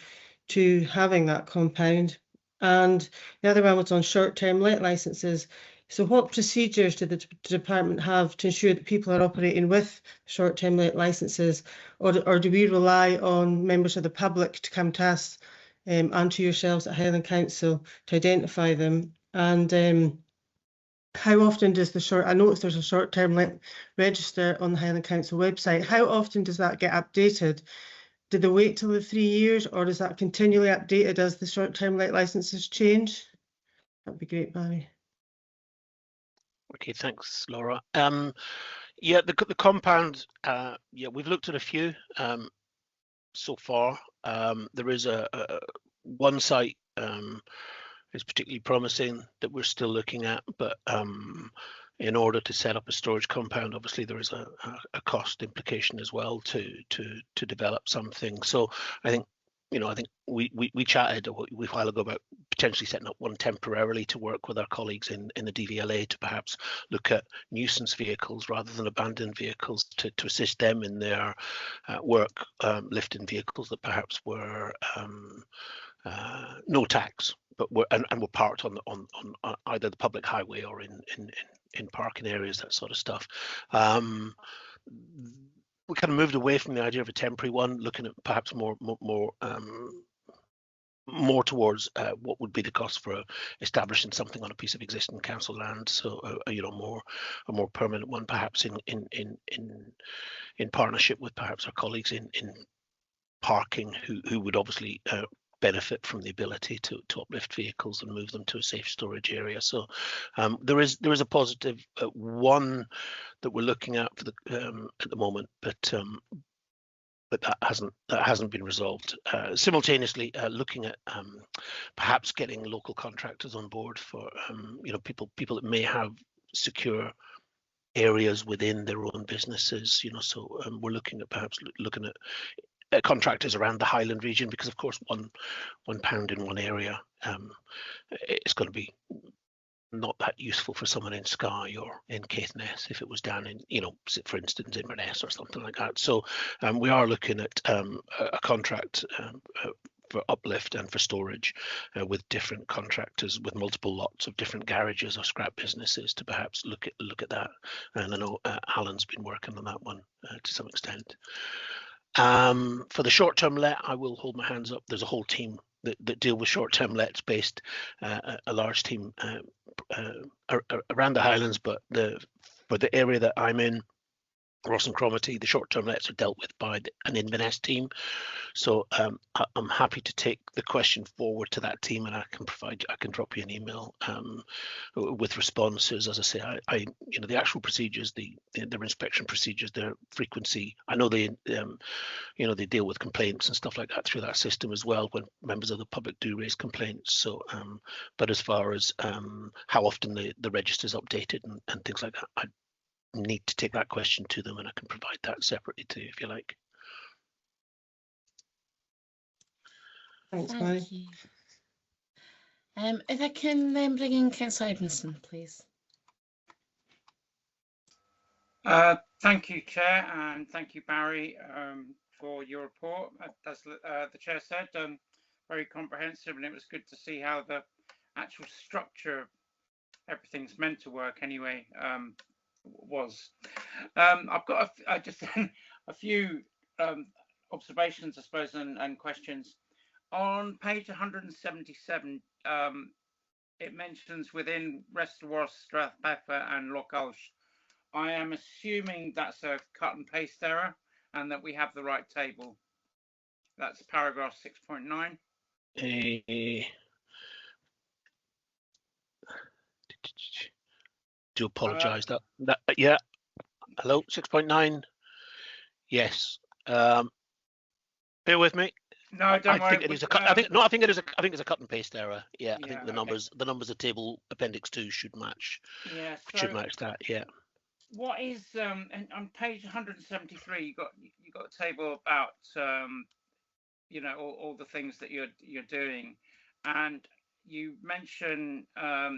to having that compound? And the other one was on short-term let licenses. So what procedures do the department have to ensure that people are operating with short-term let licenses, or do we rely on members of the public to come to us and to yourselves at Highland Council to identify them? And how often does I noticed there's a short-term let register on the Highland Council website. How often does that get updated? Do they wait till the 3 years, or is that continually updated as the short-term let licenses change? That'd be great, Barry. Okay, thanks, Laura. Yeah, the compound. Yeah, we've looked at a few so far. There is one site is particularly promising that we're still looking at, but in order to set up a storage compound, obviously there is a cost implication as well to develop something. So I think we chatted a while ago about potentially setting up one temporarily to work with our colleagues in the DVLA to perhaps look at nuisance vehicles rather than abandoned vehicles to assist them in their work, lifting vehicles that perhaps were no tax, but were parked on either the public highway or in parking areas, that sort of stuff. We kind of moved away from the idea of a temporary one, looking at perhaps more towards what would be the cost for establishing something on a piece of existing council land. So a more permanent one, perhaps in partnership with perhaps our colleagues in parking, who would obviously benefit from the ability to uplift vehicles and move them to a safe storage area. So there is a positive one that we're looking at for at the moment, but that hasn't been resolved. Simultaneously, looking at perhaps getting local contractors on board for people that may have secure areas within their own businesses. So we're looking at perhaps looking at contractors around the Highland region, because of course £1 in one area it's going to be not that useful for someone in Skye or in Caithness if it was down in, for instance, Inverness or something like that. So we are looking at a contract for uplift and for storage with different contractors with multiple lots of different garages or scrap businesses to perhaps look at that. And I know Alan's been working on that one to some extent. For the short-term let, I will hold my hands up. There's a whole team that deal with short-term lets, based a large team around the Highlands, but for the area that I'm in, Ross and Cromarty, the short-term lets are dealt with by an Inverness team. So I'm happy to take the question forward to that team, and I can drop you an email with responses. As I say, you know, the actual procedures, their inspection procedures, their frequency. I know they, you know, they deal with complaints and stuff like that through that system as well when members of the public do raise complaints. So, but as far as how often the register is updated and things like that, I need to take that question to them, and I can provide that separately to you if you like. Thanks, Thank Barry. you. If I can then bring in Councillor Edmondson, please. Thank you, Chair, and thank you, Barry, for your report. As the Chair said, very comprehensive, and it was good to see how the actual structure of everything's meant to work anyway was. I've got just a few observations, I suppose, and questions. On page 177, it mentions within Restaurant, Strathpeffer and Loch Ulsh. I am assuming that's a cut and paste error and that we have the right table. That's paragraph 6.9. Do apologise. That yeah. Hello, 6.9. Yes. Bear with me. No, don't worry. I think it is a cut. I think it is. I think it's a cut and paste error. Yeah, I think the okay. numbers of table appendix 2 should match. Yeah, should match that. Yeah. What is on page 173? You got a table about you know, all the things that you're doing, and you mention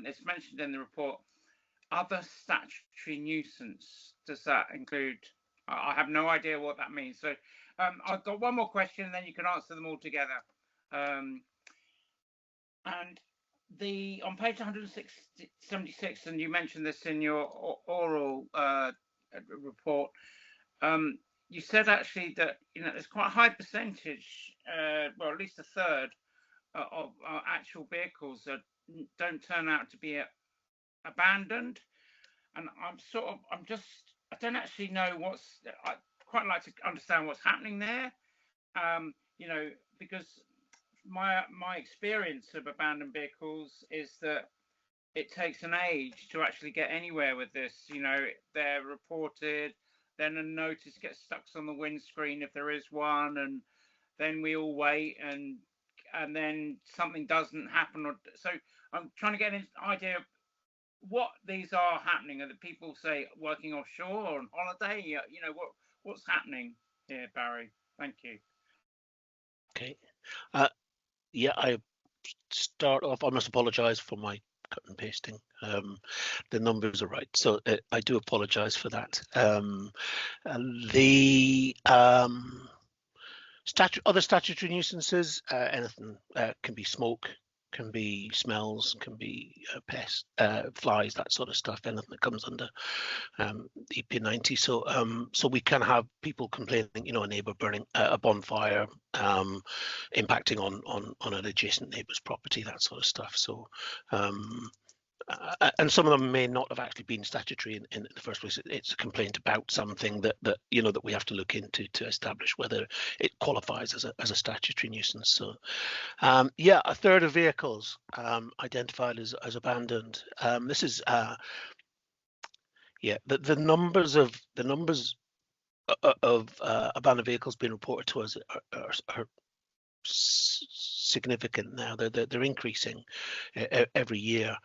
it's mentioned in the report other statutory nuisance. Does that include? I have no idea what that means. So I've got one more question, and then you can answer them all together. And on page 176, and you mentioned this in your oral report, you said actually that, you know, there's quite a high percentage, well, at least a third of actual vehicles that don't turn out to be abandoned. And I don't actually know I'd quite like to understand what's happening there. You know, because my experience of abandoned vehicles is that it takes an age to actually get anywhere with this. You know, they're reported, then a notice gets stuck on the windscreen if there is one, and then we all wait, and then something doesn't happen. So I'm trying to get an idea of what these are happening. Are the people, say, working offshore or on holiday? You know, what's happening here, Barry? Thank you. Okay. Yeah, I start off. I must apologise for my cut and pasting. The numbers are right, so I do apologise for that. The other statutory nuisances, anything can be smoke, can be smells, can be pests, flies, that sort of stuff. Anything that comes under EP90. So we can have people complaining, you know, a neighbour burning a bonfire, impacting on an adjacent neighbour's property, that sort of stuff. So and some of them may not have actually been statutory in the first place. It's a complaint about something that you know that we have to look into to establish whether it qualifies as a statutory nuisance. So yeah, a third of vehicles identified as abandoned. This is yeah, the numbers of abandoned vehicles being reported to us are significant now. They're increasing every year,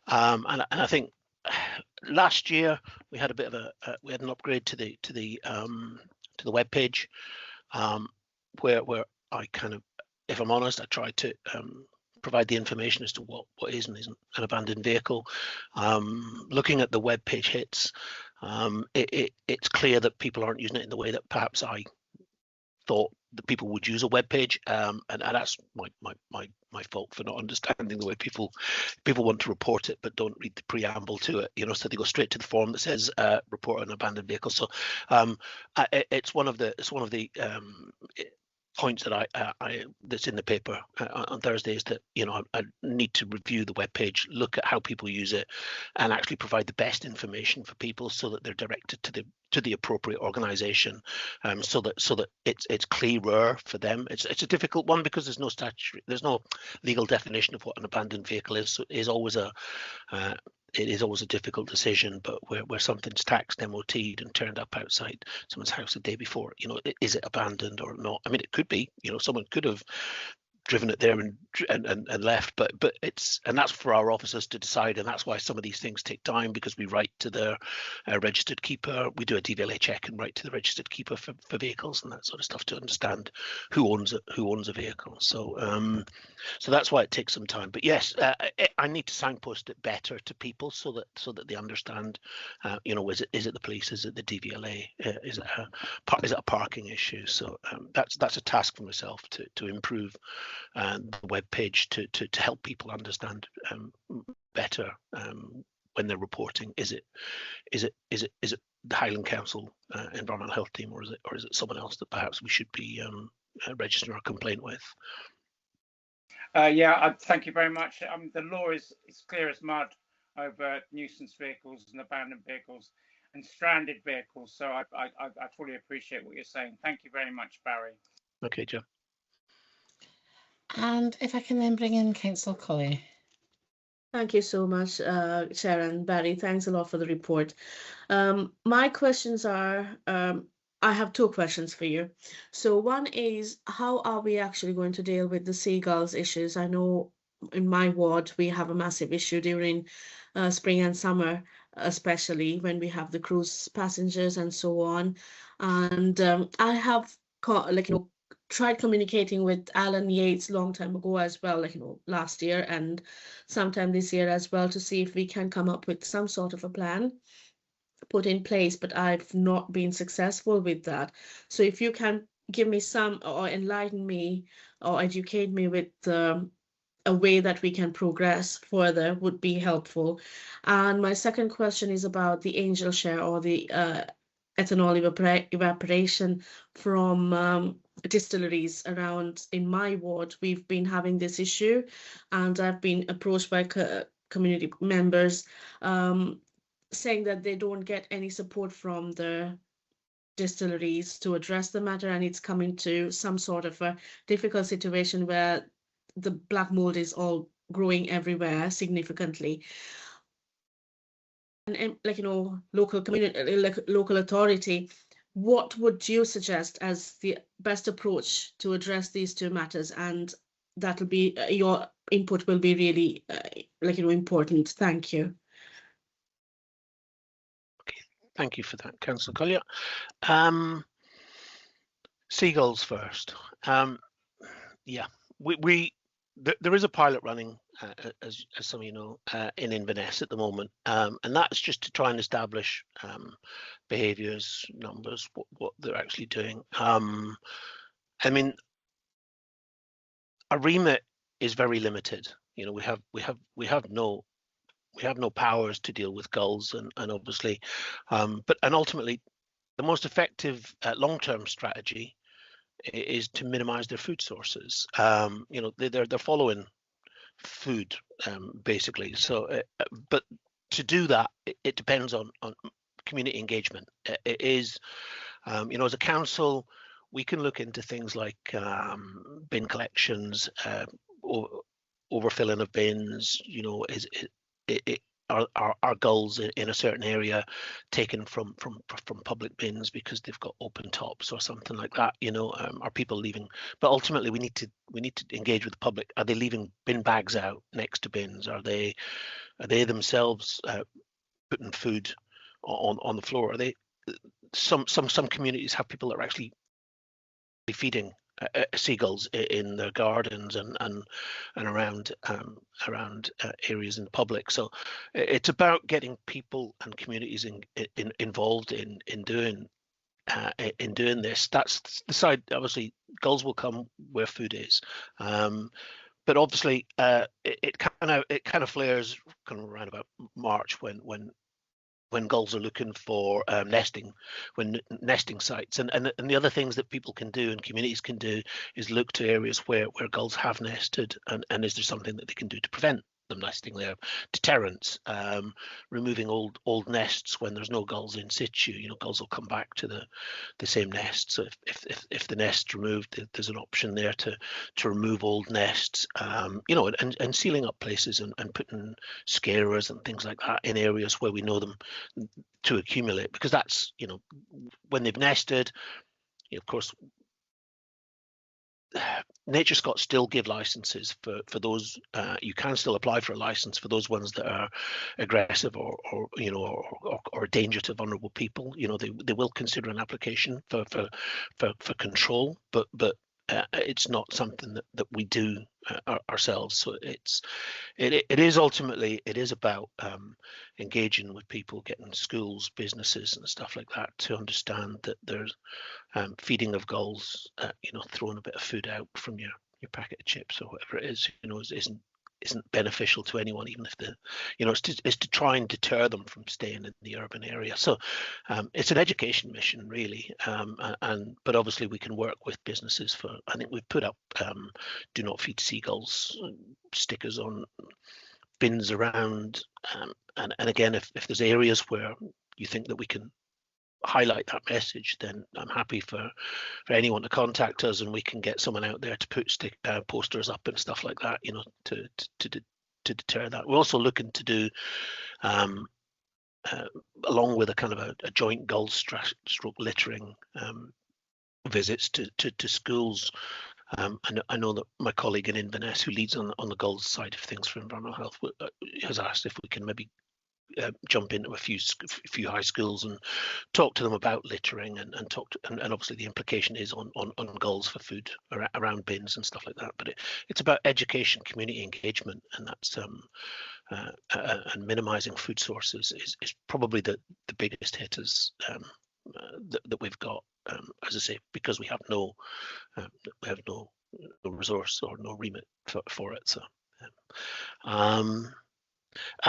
and I think last year we had a bit of we had an upgrade to the web page, where I kind of, if I'm honest, I tried to provide the information as to what is and isn't an abandoned vehicle. Looking at the web page hits, it's clear that people aren't using it in the way that perhaps I thought that people would use a web page, and that's my fault for not understanding the way people want to report it but don't read the preamble to it, you know, so they go straight to the form that says report an abandoned vehicle. So it's one of the points that I that's in the paper on Thursday is that, you know, I need to review the webpage, look at how people use it, and actually provide the best information for people so that they're directed to the appropriate organisation, so that it's clearer for them. It's a difficult one because there's no legal definition of what an abandoned vehicle is. So it is always a difficult decision, but where something's taxed, MOT'd, and turned up outside someone's house the day before, you know, is it abandoned or not? I mean, it could be, you know, someone could have driven it there and left, but that's for our officers to decide, and that's why some of these things take time, because we write to the registered keeper, we do a DVLA check and write to the registered keeper for vehicles and that sort of stuff to understand who owns a vehicle. So so that's why it takes some time. But yes, I need to signpost it better to people so that they understand, you know, is it the police, is it the DVLA, is it a parking issue? So that's a task for myself to improve the web page to help people understand better when they're reporting. Is it the Highland Council environmental health team, or is it someone else that perhaps we should be registering a complaint with? Yeah, thank you very much. The law is clear as mud over nuisance vehicles and abandoned vehicles and stranded vehicles. So I fully appreciate what you're saying. Thank you very much, Barry. Okay, Joe. And if I can then bring in Councillor Colley. Thank you so much, Chair and Barry. Thanks a lot for the report. My questions are, I have two questions for you. So one is, how are we actually going to deal with the seagulls issues? I know in my ward, we have a massive issue during spring and summer, especially when we have the cruise passengers and so on. And I have tried communicating with Alan Yates long time ago as well, last year and sometime this year as well, to see if we can come up with some sort of a plan put in place, but I've not been successful with that. So if you can give me some, or enlighten me or educate me with a way that we can progress further, would be helpful. And my second question is about the angel share, or the ethanol evaporation from distilleries around in my ward. We've been having this issue, and I've been approached by community members saying that they don't get any support from the distilleries to address the matter, and it's coming to some sort of a difficult situation where the black mold is all growing everywhere significantly. And local community, local authority, what would you suggest as the best approach to address these two matters? And that'll be your input will be really important. Thank you. Okay, thank you for that, Councillor Collier. Seagulls first. Yeah, there is a pilot running, as some of you know, in Inverness at the moment, and that's just to try and establish behaviours, numbers, what they're actually doing. I mean, our remit is very limited. You know, we have no powers to deal with gulls, and obviously, but ultimately, the most effective long-term strategy is to minimize their food sources. You know, they're following food basically. So, but to do that, it depends on community engagement. It is, you know, as a council, we can look into things like bin collections, overfilling of bins. You know, are gulls in a certain area taken from public bins because they've got open tops or something like that? You know, are people leaving? But ultimately, we need to engage with the public. Are they leaving bin bags out next to bins? Are they themselves putting food on the floor? Are they some communities have people that are actually feeding seagulls in their gardens and around areas in the public. So it's about getting people and communities involved in doing this. That's the side. Obviously, gulls will come where food is, but obviously it kind of flares kind of around about March when when gulls are looking for nesting sites. And the other things that people can do and communities can do is look to areas where gulls have nested, and is there something that they can do to prevent them nesting there. Deterrence, removing old nests when there's no gulls in situ. Gulls will come back to the same nest. So if the nest's removed, there's an option there to remove old nests. And sealing up places and putting scarers and things like that in areas where we know them to accumulate, because that's when they've nested. Of course, Nature Scott still give licenses for those. You can still apply for a license for those ones that are aggressive or a danger to vulnerable people. They will consider an application for control, but it's not something that we do ourselves. So it is ultimately about engaging with people, getting schools, businesses and stuff like that to understand that there's feeding of gulls, throwing a bit of food out from your packet of chips or whatever it is, isn't beneficial to anyone, even if it's to try and deter them from staying in the urban area. So it's an education mission, really, but obviously we can work with businesses for. I think we've put up "Do not feed seagulls" stickers on bins around, and again, if there's areas where you think that we can highlight that message, then I'm happy for anyone to contact us, and we can get someone out there to put posters up and stuff like that, to deter that. We're also looking to do along with a kind of a joint gull stroke littering visits to schools. I know that my colleague in Inverness, who leads on the gulls side of things for environmental health, has asked if we can maybe jump into a few high schools and talk to them about littering and obviously the implication is on gulls for food around bins and stuff like that. But it's about education, community engagement, and that's and minimizing food sources is probably the biggest hitters that we've got, as I say, because we have no resource or no remit for it. So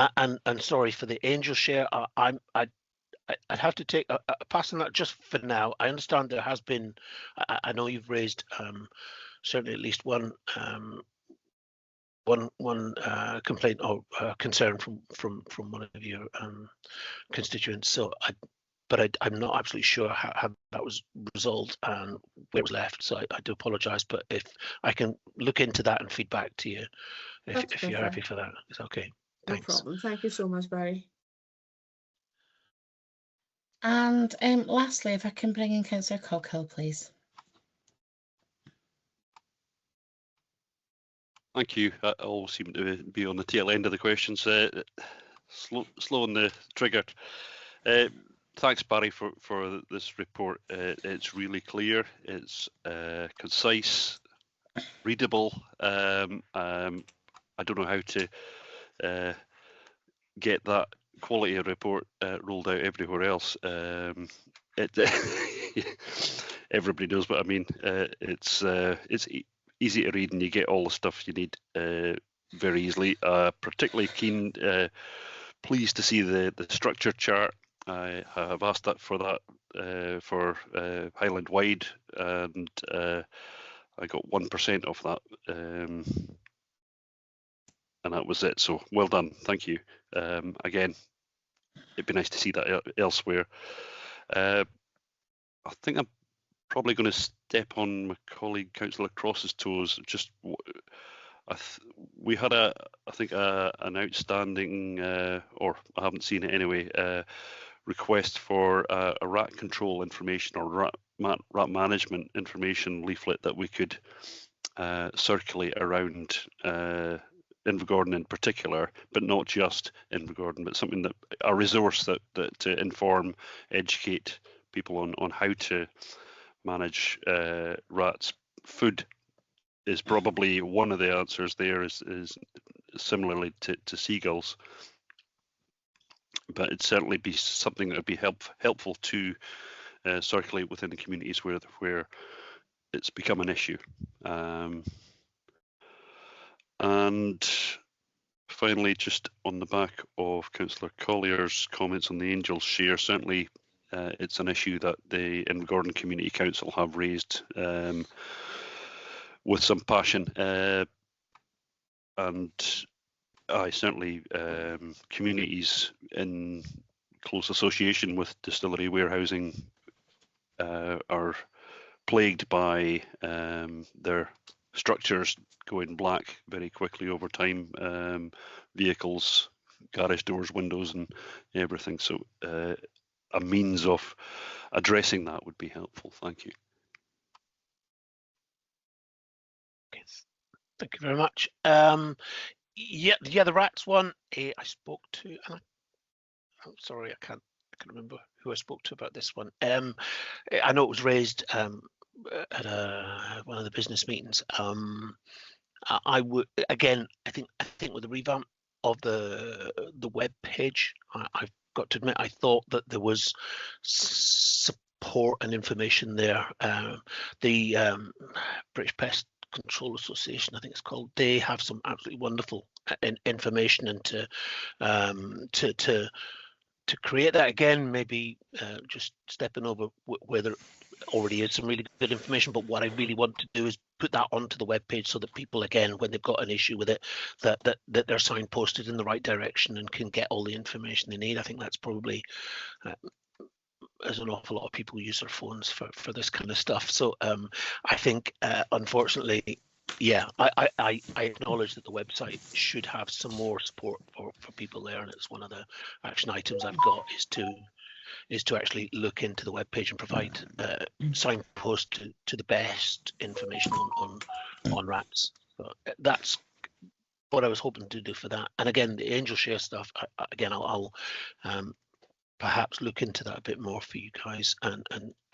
and sorry for the angel share. I'd have to take a pass on that just for now. I understand there has been. I know you've raised certainly at least one complaint or concern from one of your constituents. So I'm not absolutely sure how that was resolved and where it was left. So I do apologise, but if I can look into that and feed back to you, if you're happy for that, it's okay. No Thanks. problem. Thank you so much, Barry. And lastly, if I can bring in Councillor Coghill, please. Thank you. I all seem to be on the tail end of the questions. Slow on the trigger. Thanks, Barry, for this report. It's really clear. It's concise, readable. I don't know how to get that quality of report rolled out everywhere else. Everybody knows what I mean. It's easy to read, and you get all the stuff you need very easily. Particularly keen, pleased to see the structure chart. I have asked that for Highland wide, and I got 1% of that. And that was it. So well done. Thank you. Again, it'd be nice to see that elsewhere. I think I'm probably going to step on my colleague Councillor Cross's toes. Just we had I think an outstanding, or I haven't seen it anyway, request for a rat control information or rat management information leaflet that we could circulate around Invergordon in particular, but not just Invergordon, but something that a resource that to inform, educate people on how to manage rats. Food is probably one of the answers there, is similarly to seagulls, but it'd certainly be something that would be helpful to circulate within the communities where it's become an issue. And finally, just on the back of Councillor Collier's comments on the Angels share, certainly it's an issue that the Invergordon Community Council have raised with some passion, and certainly communities in close association with distillery warehousing are plagued by their structures going black very quickly over time, vehicles, garage doors, windows and everything. So a means of addressing that would be helpful. Thank you. Okay. Thank you very much. Yeah, the rats one, I spoke to, and I'm sorry, I can't remember who I spoke to about this one. I know it was raised at one of the business meetings. I would, again, I think with the revamp of the web page, I've got to admit, I thought that there was support and information there. The British Pest Control Association, I think it's called, they have some absolutely wonderful information, and to create that again, maybe just stepping over where there already is some really good information, but what I really want to do is put that onto the webpage so that people, again, when they've got an issue with it, that they're signposted in the right direction and can get all the information they need. I think that's probably as an awful lot of people use their phones for this kind of stuff. So I think unfortunately, yeah, I acknowledge that the website should have some more support for people there, and it's one of the action items I've got is to actually look into the webpage and provide signpost to the best information on rats. So that's what I was hoping to do for that. And again, the Angel Share stuff, I'll perhaps look into that a bit more for you guys, and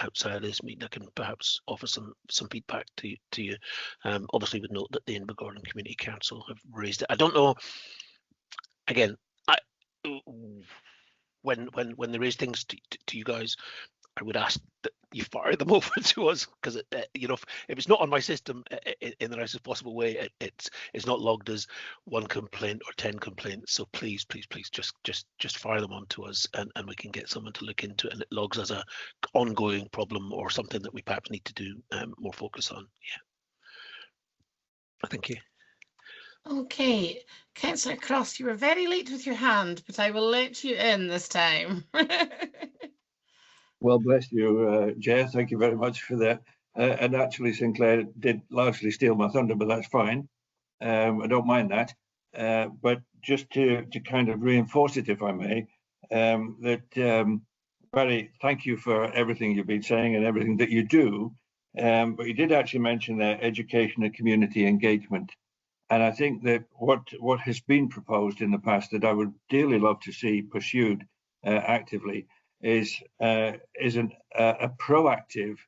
outside of this meeting I can perhaps offer some feedback to you. Obviously would note that the Invergordon Community Council have raised it. I don't know, again, when they raise things to you guys, I would ask that you fire them over to us, because you know, if it's not on my system in the nicest possible way, it's not logged as 1 complaint or 10 complaints. So please just fire them on to us, and we can get someone to look into it, and it logs as a ongoing problem or something that we perhaps need to do more focus on. Yeah. Thank you. Okay, Councillor Cross, you were very late with your hand, but I will let you in this time. Well, bless you, Chair. Thank you very much for that. And actually, Sinclair did largely steal my thunder, but that's fine. I don't mind that. But just to kind of reinforce it, if I may, that Barry, thank you for everything you've been saying and everything that you do. But you did actually mention that education and community engagement. And I think that what has been proposed in the past that I would dearly love to see pursued actively is a proactive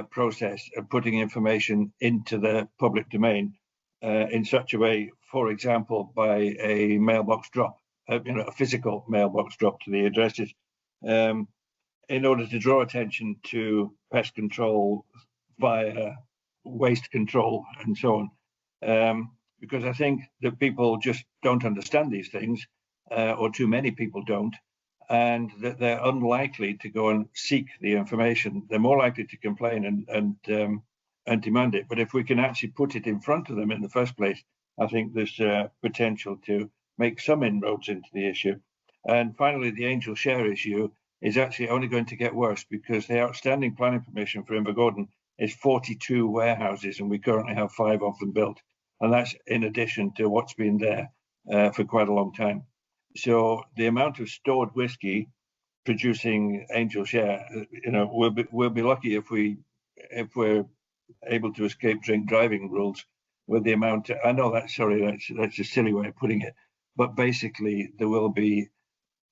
process of putting information into the public domain in such a way, for example, by a mailbox drop, a physical mailbox drop to the addresses, in order to draw attention to pest control via waste control and so on. Because I think that people just don't understand these things, or too many people don't, and that they're unlikely to go and seek the information. They're more likely to complain and demand it. But if we can actually put it in front of them in the first place, I think there's potential to make some inroads into the issue. And finally, the Angel Share issue is actually only going to get worse, because the outstanding planning permission for Invergordon is 42 warehouses, and we currently have 5 of them built. And that's in addition to what's been there for quite a long time. So the amount of stored whiskey producing Angel Share, we'll be lucky if we're able to escape drink driving rules with the amount. I know that's a silly way of putting it, but basically there will be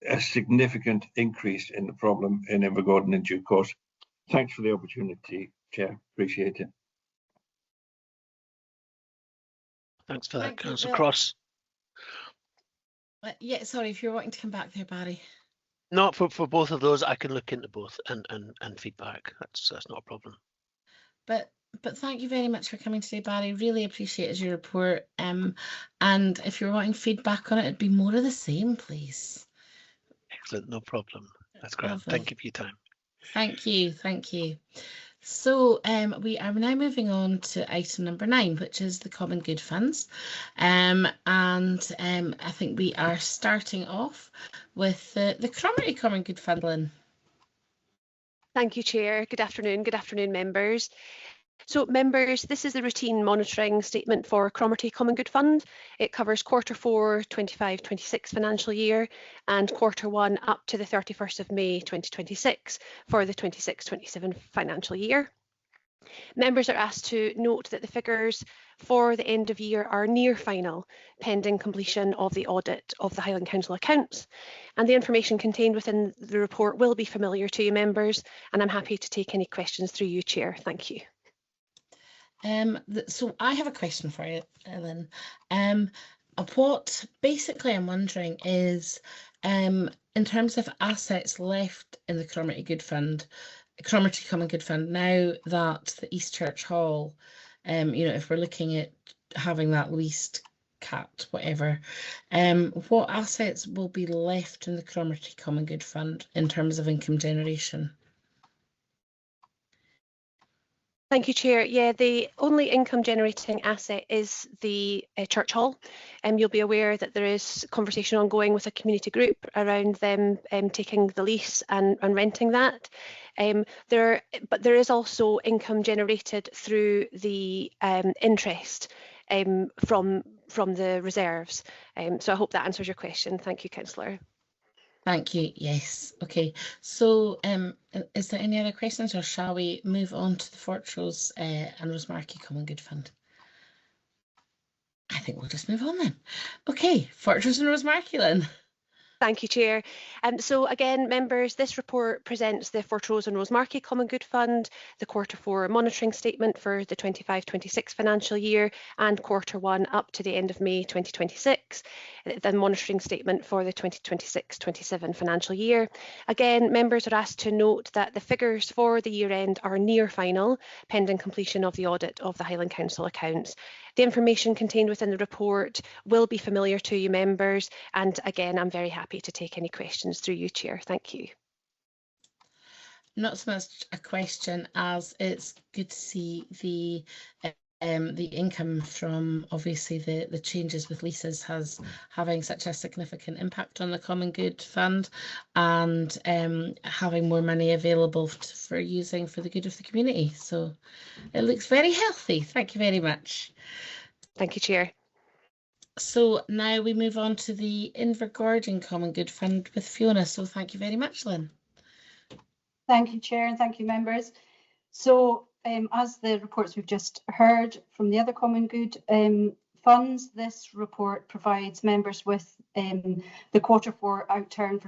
a significant increase in the problem in Invergordon in due course. Thanks for the opportunity, Chair. Appreciate it. Thanks for that, Councillor Cross. Yeah, sorry, if you're wanting to come back there, Barry. No, for both of those, I can look into both and feedback. That's not a problem. But But thank you very much for coming today, Barry. Really appreciated your report. And if you're wanting feedback on it, it'd be more of the same, please. Excellent, no problem. That's great. Lovely. Thank you for your time. Thank you, thank you. So we are now moving on to item number 9, which is the Common Good Funds. I think we are starting off with the Cromarty Common Good Fund, Lynn. Thank you, Chair. Good afternoon, members. So members, this is the routine monitoring statement for Cromarty Common Good Fund. It covers Q4 25-26 financial year and Q1 up to the 31st of May 2026 for the 26-27 financial year. Members are asked to note that the figures for the end of year are near final, pending completion of the audit of the Highland Council accounts. And the information contained within the report will be familiar to you members, and I'm happy to take any questions through you, Chair. Thank you. So I have a question for you, Ellen. What basically I'm wondering is, in terms of assets left in the Cromarty Common Good Fund, now that the East Church Hall, if we're looking at having that leased cat, whatever, what assets will be left in the Cromarty Common Good Fund in terms of income generation? Thank you, Chair. Yeah, the only income generating asset is the Church Hall. You'll be aware that there is conversation ongoing with a community group around them taking the lease and renting that. But there is also income generated through the interest from the reserves. So I hope that answers your question. Thank you, Councillor. Thank you. Yes. Okay. So, is there any other questions, or shall we move on to the Fortrose and Rosemarkie Common Good Fund? I think we'll just move on then. Okay, Fortrose and Rosemarkie then. Thank you, Chair. So again, members, this report presents the Fortrose and Rosemarkie Common Good Fund, the Q4 monitoring statement for the 25-26 financial year and Q1 up to the end of May 2026, the monitoring statement for the 2026-27 financial year. Again, members are asked to note that the figures for the year end are near final, pending completion of the audit of the Highland Council accounts. The information contained within the report will be familiar to you members, and again, I'm very happy to take any questions through you, Chair. Thank you. Not so much a question as it's good to see the income from obviously the changes with leases having such a significant impact on the Common Good Fund, and having more money available for using for the good of the community. So it looks very healthy. Thank you very much. Thank you, Chair. So now we move on to the Invergordon Common Good Fund with Fiona. So thank you very much, Lynn. Thank you, Chair, and thank you, members. So as the reports we've just heard from the other Common Good funds, this report provides members with the Q4 outturn for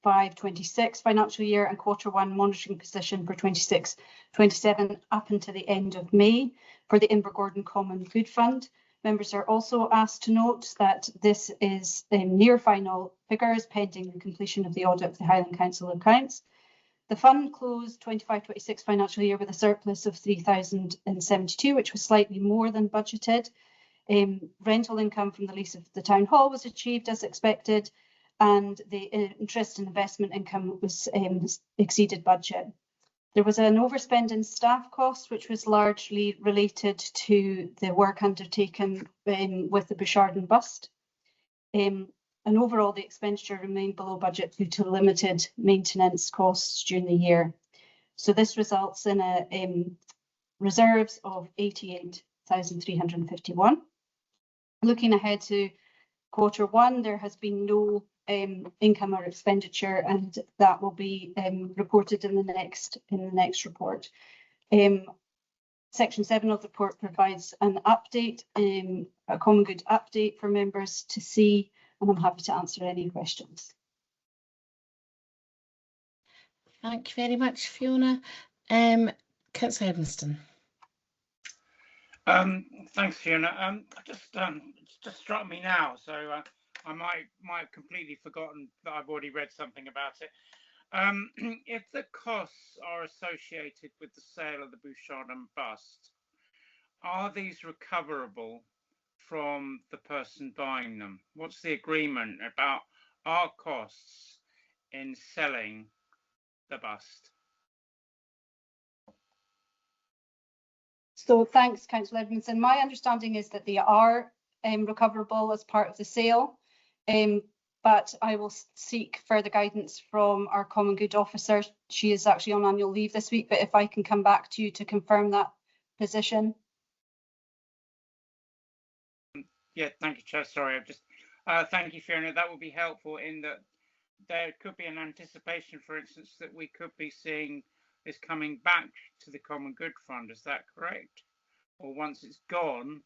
25-26 financial year and Q1 monitoring position for 26-27 up until the end of May for the Invergordon Common Good Fund. Members are also asked to note that this is near final figures pending the completion of the audit of the Highland Council accounts. The fund closed 25-26 financial year with a surplus of 3,072, which was slightly more than budgeted. Rental income from the lease of the Town Hall was achieved as expected, and the interest and investment income was exceeded budget. There was an overspend in staff costs, which was largely related to the work undertaken with the Bouchardon bust. And overall, the expenditure remained below budget due to limited maintenance costs during the year. So this results in reserves of 88,351. Looking ahead to Q1, there has been no income or expenditure, and that will be reported in the next report. Section 7 of the report provides an update, a Common Good update for members to see, and I'm happy to answer any questions. Thank you very much, Fiona. Councillor Edmiston. Thanks, Fiona. Just struck me now, so I might have completely forgotten that I've already read something about it. If the costs are associated with the sale of the Bouchardon bust, are these recoverable from the person buying them? What's the agreement about our costs in selling the bust? So thanks, Councillor Edmondson. My understanding is that they are recoverable as part of the sale, but I will seek further guidance from our Common Good officer. She is actually on annual leave this week, but if I can come back to you to confirm that position. Yeah, thank you, Chair. Sorry, I've just thank you, Fiona. That would be helpful in that there could be an anticipation, for instance, that we could be seeing this coming back to the Common Good Fund. Is that correct? Or once it's gone,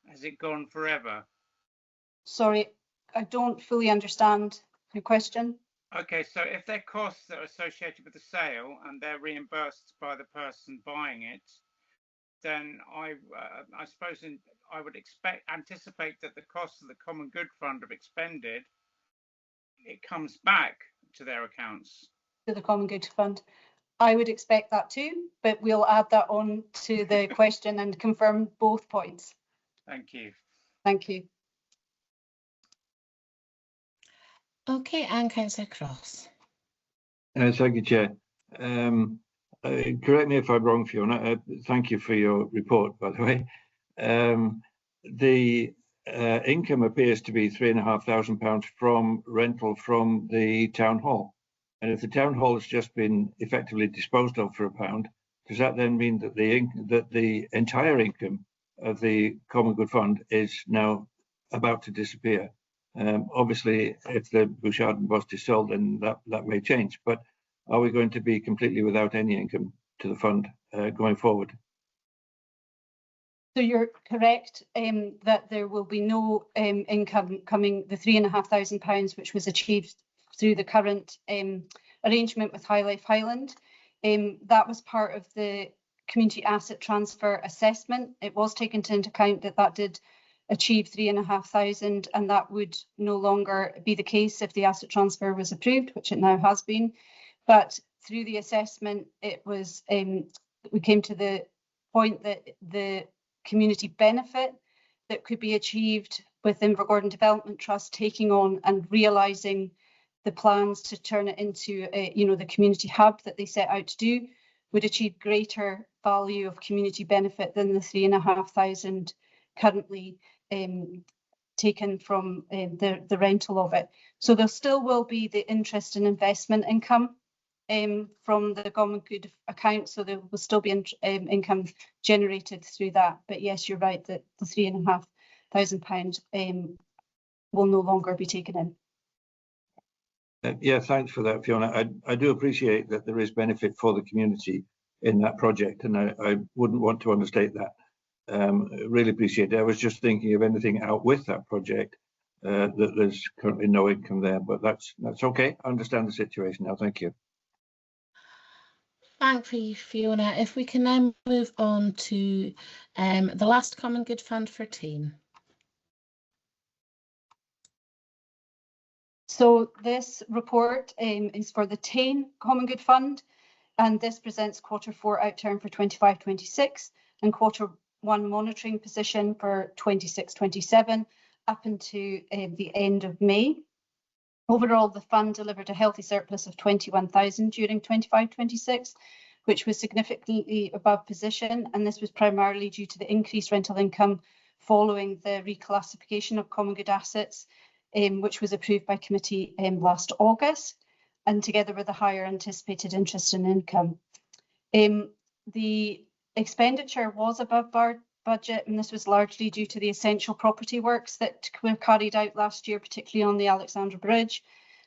has it gone forever? Sorry, I don't fully understand your question. Okay, so if there are costs that are associated with the sale and they're reimbursed by the person buying it, then I suppose I would anticipate that the costs of the Common Good Fund have expended, it comes back to their accounts. To the Common Good Fund. I would expect that too, but we'll add that on to the question and confirm both points. Thank you. Thank you. Okay, and Councillor Cross. Thank you, Chair. Correct me if I'm wrong, Fiona. Thank you for your report, by the way. The income appears to be £3,500 from rental from the town hall. And if the town hall has just been effectively disposed of for £1, does that then mean that the entire income of the Common Good Fund is now about to disappear? Obviously, if the Bouchardon bust is sold, then that may change. But are we going to be completely without any income to the fund going forward? So you're correct that there will be no income coming, the £3,500, which was achieved through the current arrangement with High Life Highland. That was part of the community asset transfer assessment. It was taken into account that that did achieve £3,500, and that would no longer be the case if the asset transfer was approved, which it now has been. But through the assessment, it was we came to the point that the community benefit that could be achieved with Invergordon Development Trust taking on and realising the plans to turn it into the community hub that they set out to do would achieve greater value of community benefit than the £3,500 currently taken from the rental of it. So there still will be the interest and investment income from the Common Good account, so there will still be income generated through that. But yes, you're right that the £3,500 will no longer be taken in. Yeah, thanks for that, Fiona. I do appreciate that there is benefit for the community in that project, and I wouldn't want to understate that. Really appreciate it. I was just thinking of anything out with that project, that there's currently no income there, but that's okay. I understand the situation now. Thank you. Thank you, Fiona. If we can now move on to the last Common Good Fund for Tain. So this report is for the Tain Common Good Fund, and this presents Q4 outturn for 25-26 and Q1 monitoring position for 26-27 up into the end of May. Overall, the fund delivered a healthy surplus of 21,000 during 25-26, which was significantly above position, and this was primarily due to the increased rental income following the reclassification of common good assets, which was approved by committee last August, and together with a higher anticipated interest and income. The expenditure was above budget, and this was largely due to the essential property works that were carried out last year, particularly on the Alexandra Bridge,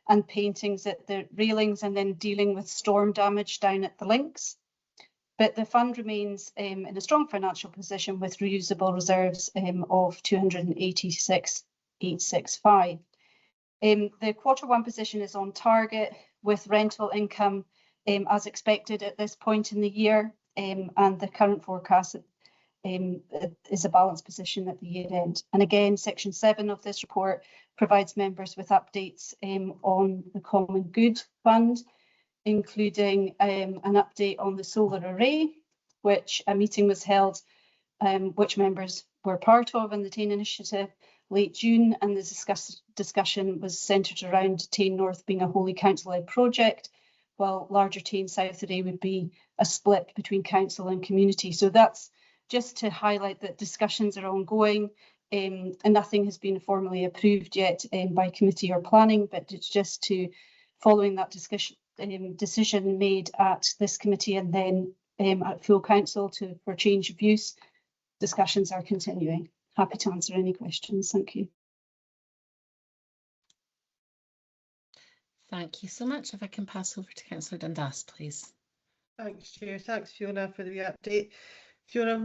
and paintings at the railings, and then dealing with storm damage down at the links. But the fund remains in a strong financial position with reusable reserves of 286,865. The Q1 position is on target with rental income as expected at this point in the year, and the current forecast is a balanced position at the year end. And again, section 7 of this report provides members with updates on the Common Good Fund. including an update on the solar array, which a meeting was held, which members were part of in the Tane Initiative late June, and the discussion was centred around Tane North being a wholly council-led project, while larger Tane South array would be a split between council and community. So that's just to highlight that discussions are ongoing, and nothing has been formally approved yet by committee or planning, but it's just to following that decision made at this committee and then at full council for change of use. Discussions are continuing. Happy to answer any questions. Thank you. Thank you so much. If I can pass over to Councillor Dundas, please. Thanks, Chair. Thanks, Fiona, for the update. Fiona,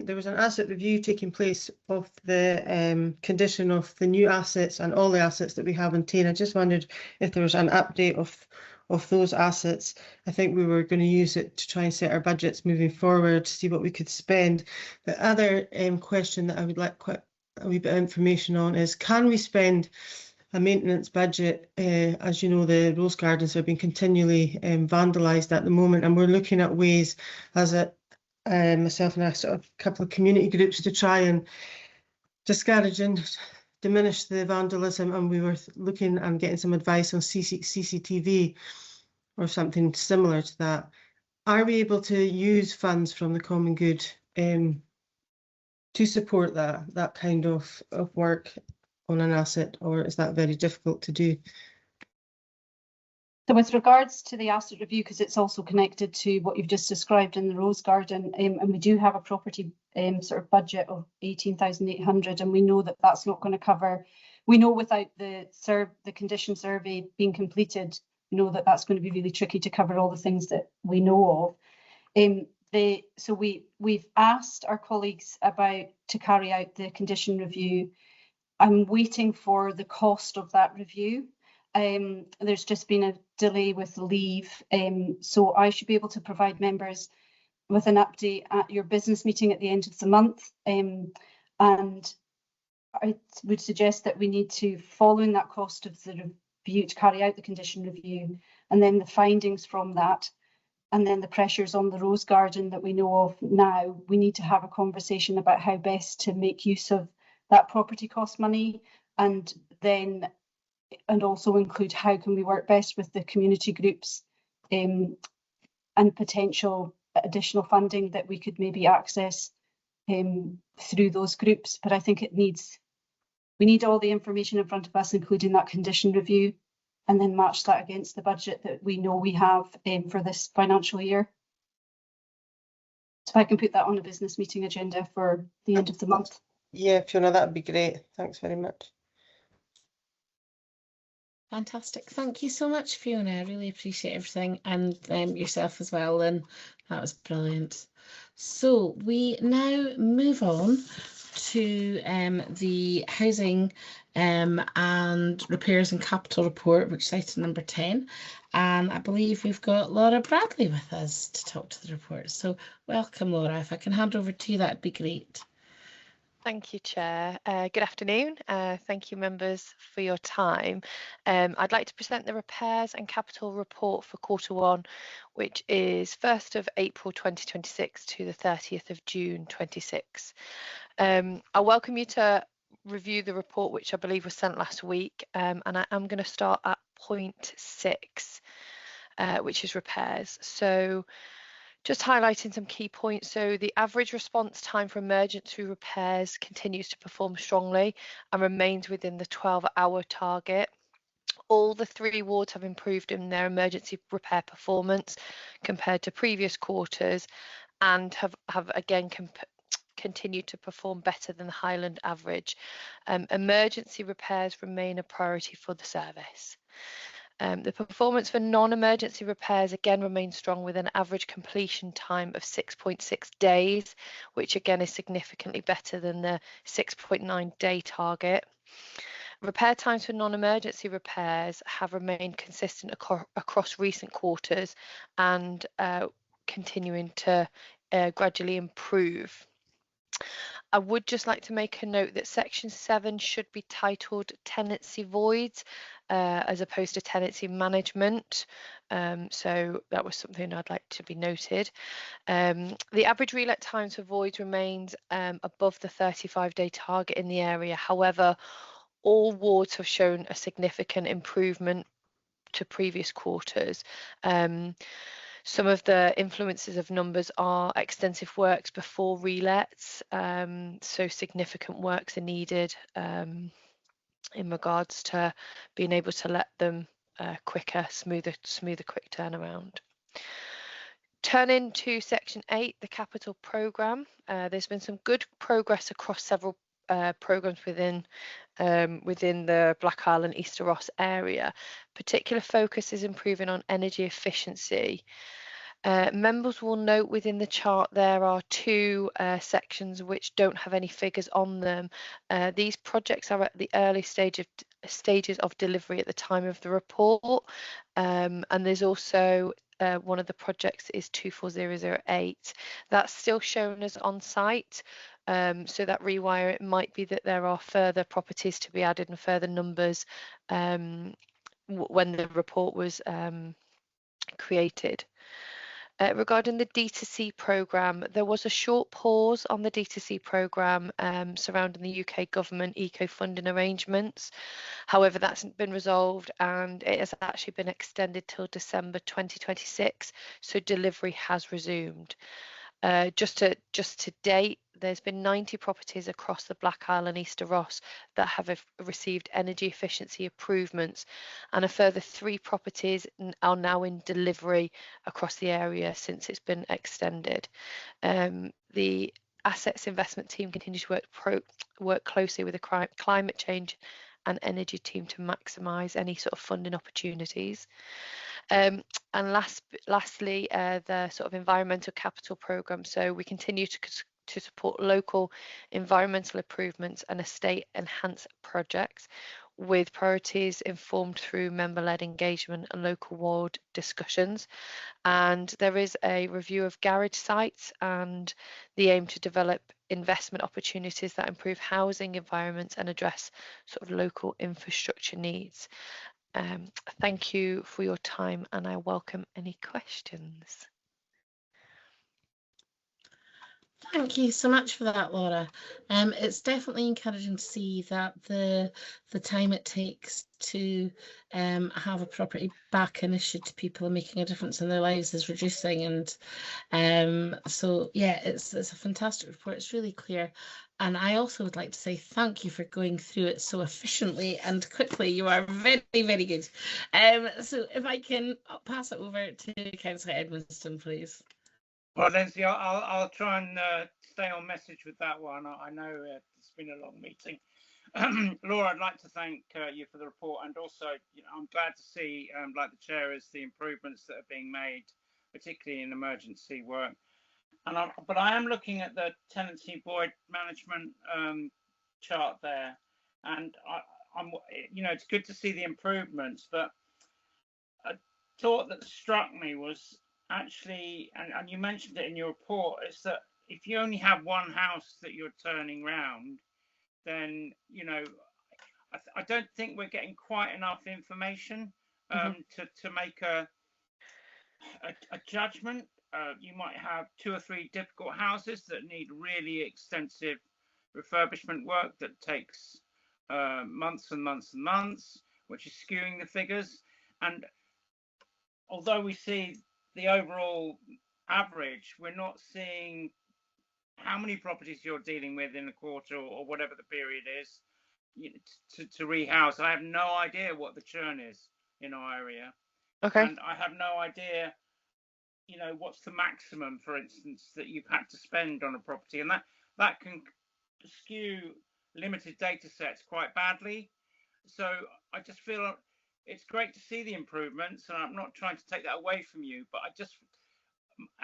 there was an asset review taking place of the condition of the new assets and all the assets that we have in Tane. I just wondered if there was an update of those assets. I think we were going to use it to try and set our budgets moving forward, to see what we could spend. The other question that I would like quite a wee bit of information on is, can we spend a maintenance budget? As you know, the rose gardens have been continually vandalised at the moment, and we're looking at ways as myself and a couple of community groups to try and discourage and diminish the vandalism, and we were looking and getting some advice on CCTV or something similar to that. Are we able to use funds from the common good to support that kind of work on an asset, or is that very difficult to do? So with regards to the asset review, because it's also connected to what you've just described in the Rose Garden, and we do have a property sort of budget of 18,800, and we know that that's not going to cover. We know without the condition survey being completed, we know that that's going to be really tricky to cover all the things that we know of. So we've asked our colleagues to carry out the condition review. I'm waiting for the cost of that review. There's just been a delay with leave, so I should be able to provide members with an update at your business meeting at the end of the month. And I would suggest that we need to, following that cost of the review, to carry out the condition review, and then the findings from that, and then the pressures on the Rose Garden that we know of now. We need to have a conversation about how best to make use of that property cost money, and also include how can we work best with the community groups and potential additional funding that we could maybe access through those groups. But I think we need all the information in front of us, including that condition review, and then match that against the budget that we know we have for this financial year. So I can put that on a business meeting agenda for the end of the month. Yeah, Fiona, that would be great. Thanks very much. Fantastic. Thank you so much, Fiona. I really appreciate everything, and yourself as well, and that was brilliant. So we now move on to the housing and repairs and capital report, which is item number 10. And I believe we've got Laura Bradley with us to talk to the report. So welcome, Laura. If I can hand over to you, that'd be great. Thank you, Chair. Good afternoon. Thank you, members, for your time. I'd like to present the repairs and capital report for Q1, which is 1st of April 2026 to the 30th of June 26. I welcome you to review the report, which I believe was sent last week, and I am going to start at point 6, which is repairs. So just highlighting some key points. So the average response time for emergency repairs continues to perform strongly and remains within the 12-hour target. All the 3 wards have improved in their emergency repair performance compared to previous quarters, and have again continued to perform better than the Highland average. Emergency repairs remain a priority for the service. The performance for non-emergency repairs again remains strong, with an average completion time of 6.6 days, which again is significantly better than the 6.9 day target. Repair times for non-emergency repairs have remained consistent across recent quarters and continuing to gradually improve. I would just like to make a note that section 7 should be titled tenancy voids as opposed to tenancy management. So that was something I'd like to be noted. The average relet times for voids remains above the 35-day target in the area. However, all wards have shown a significant improvement to previous quarters. Some of the influences of numbers are extensive works before relets, so significant works are needed in regards to being able to let them quicker, smoother quick turnaround. Turning to section 8, the capital programme, there's been some good progress across several programmes within the Black Island Easter Ross area. Particular focus is improving on energy efficiency. Members will note within the chart there are 2 sections which don't have any figures on them. These projects are at the early stages of delivery at the time of the report, and there's also one of the projects is 24008. That's still shown as on site. So that rewire, it might be that there are further properties to be added and further numbers when the report was created. Regarding the D2C programme, there was a short pause on the D2C programme surrounding the UK government eco-funding arrangements. However, that's been resolved and it has actually been extended till December 2026, so delivery has resumed. Just to date, there's been 90 properties across the Black Island Easter Ross that have received energy efficiency improvements, and a further 3 properties are now in delivery across the area since it's been extended. The assets investment team continues to work closely with the climate change and energy team to maximise any sort of funding opportunities. And lastly, the sort of environmental capital programme. So we continue to support local environmental improvements and estate enhance projects with priorities informed through member-led engagement and local ward discussions. And there is a review of garage sites and the aim to develop investment opportunities that improve housing environments and address sort of local infrastructure needs. Thank you for your time and I welcome any questions. Thank you so much for that, Laura. It's definitely encouraging to see that the time it takes to have a property back and issued to people and making a difference in their lives is reducing. And so, yeah, it's a fantastic report. It's really clear. And I also would like to say thank you for going through it so efficiently and quickly. You are very, very good. So if I can pass it over to Councillor Edmondson, please. Well, Lindsay, I'll try and stay on message with that one. I know it's been a long meeting. Laura, I'd like to thank you for the report, and also, you know, I'm glad to see, like the chair, is the improvements that are being made, particularly in emergency work. But I am looking at the tenancy void management chart there, and I'm, you know, it's good to see the improvements. But a thought that struck me was actually, and you mentioned it in your report, is that if you only have one house that you're turning round, then, you know, I don't think we're getting quite enough information to make a judgment. You might have 2 or 3 difficult houses that need really extensive refurbishment work that takes months and months and months, which is skewing the figures. And although we see the overall average, we're not seeing how many properties you're dealing with in a quarter or whatever the period is to rehouse. I have no idea what the churn is in our area. Okay. And I have no idea, you know, what's the maximum, for instance, that you've had to spend on a property, and that can skew limited data sets quite badly. So I just feel it's great to see the improvements, and I'm not trying to take that away from you, but I just,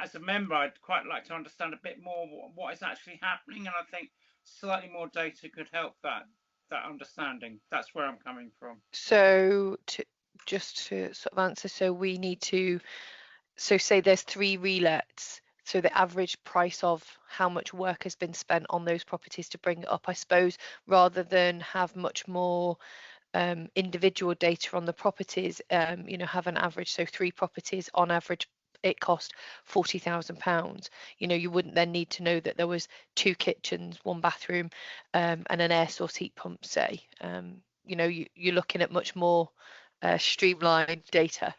as a member, I'd quite like to understand a bit more what is actually happening, and I think slightly more data could help that understanding. That's where I'm coming from. So just to sort of answer, so we need to, so say there's 3 relets, So the average price of how much work has been spent on those properties to bring it up, I suppose, rather than have much more individual data on the properties, you know, have an average. So 3 properties on average, it cost £40,000. You know, you wouldn't then need to know that there was 2 kitchens, 1 bathroom, and an air source heat pump, say. You know, you're looking at much more streamlined data.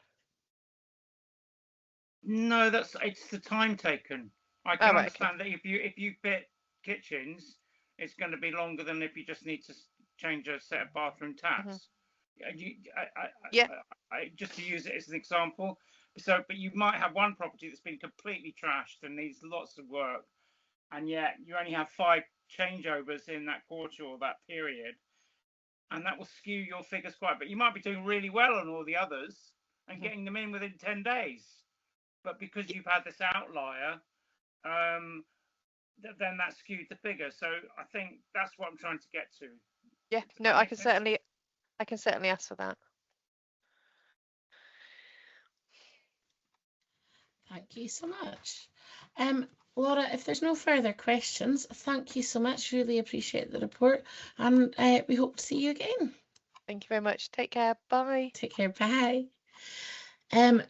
No, it's the time taken. I can understand that if you fit kitchens, it's going to be longer than if you just need to change a set of bathroom taps. Just to use it as an example. So, but you might have one property that's been completely trashed and needs lots of work, and yet you only have 5 changeovers in that quarter or that period, and that will skew your figures quite. But you might be doing really well on all the others and getting them in within 10 days. But because you've had this outlier, then that skewed the figure. So I think that's what I'm trying to get to. Yeah, no, I can certainly ask for that. Thank you so much. Laura, if there's no further questions, thank you so much. Really appreciate the report, and we hope to see you again. Thank you very much. Take care. Bye. Take care. Bye.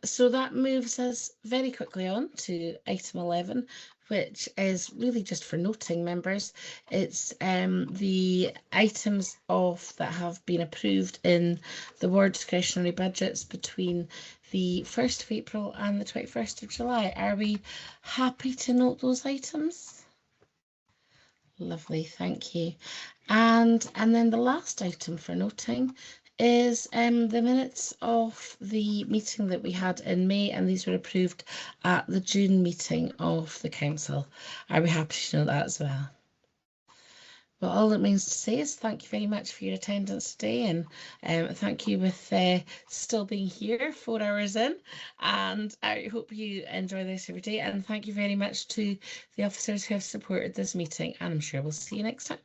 So that moves us very quickly on to item 11, which is really just for noting, members. It's the items that have been approved in the ward discretionary budgets between the 1st of April and the 21st of July. Are we happy to note those items? Lovely, thank you. And then the last item for noting is the minutes of the meeting that we had in May, and these were approved at the June meeting of the council. Are we happy to know that as well? Well, all it means to say is thank you very much for your attendance today, and thank you with still being here 4 hours in, and I hope you enjoy the rest of your day, and thank you very much to the officers who have supported this meeting, and I'm sure we'll see you next time.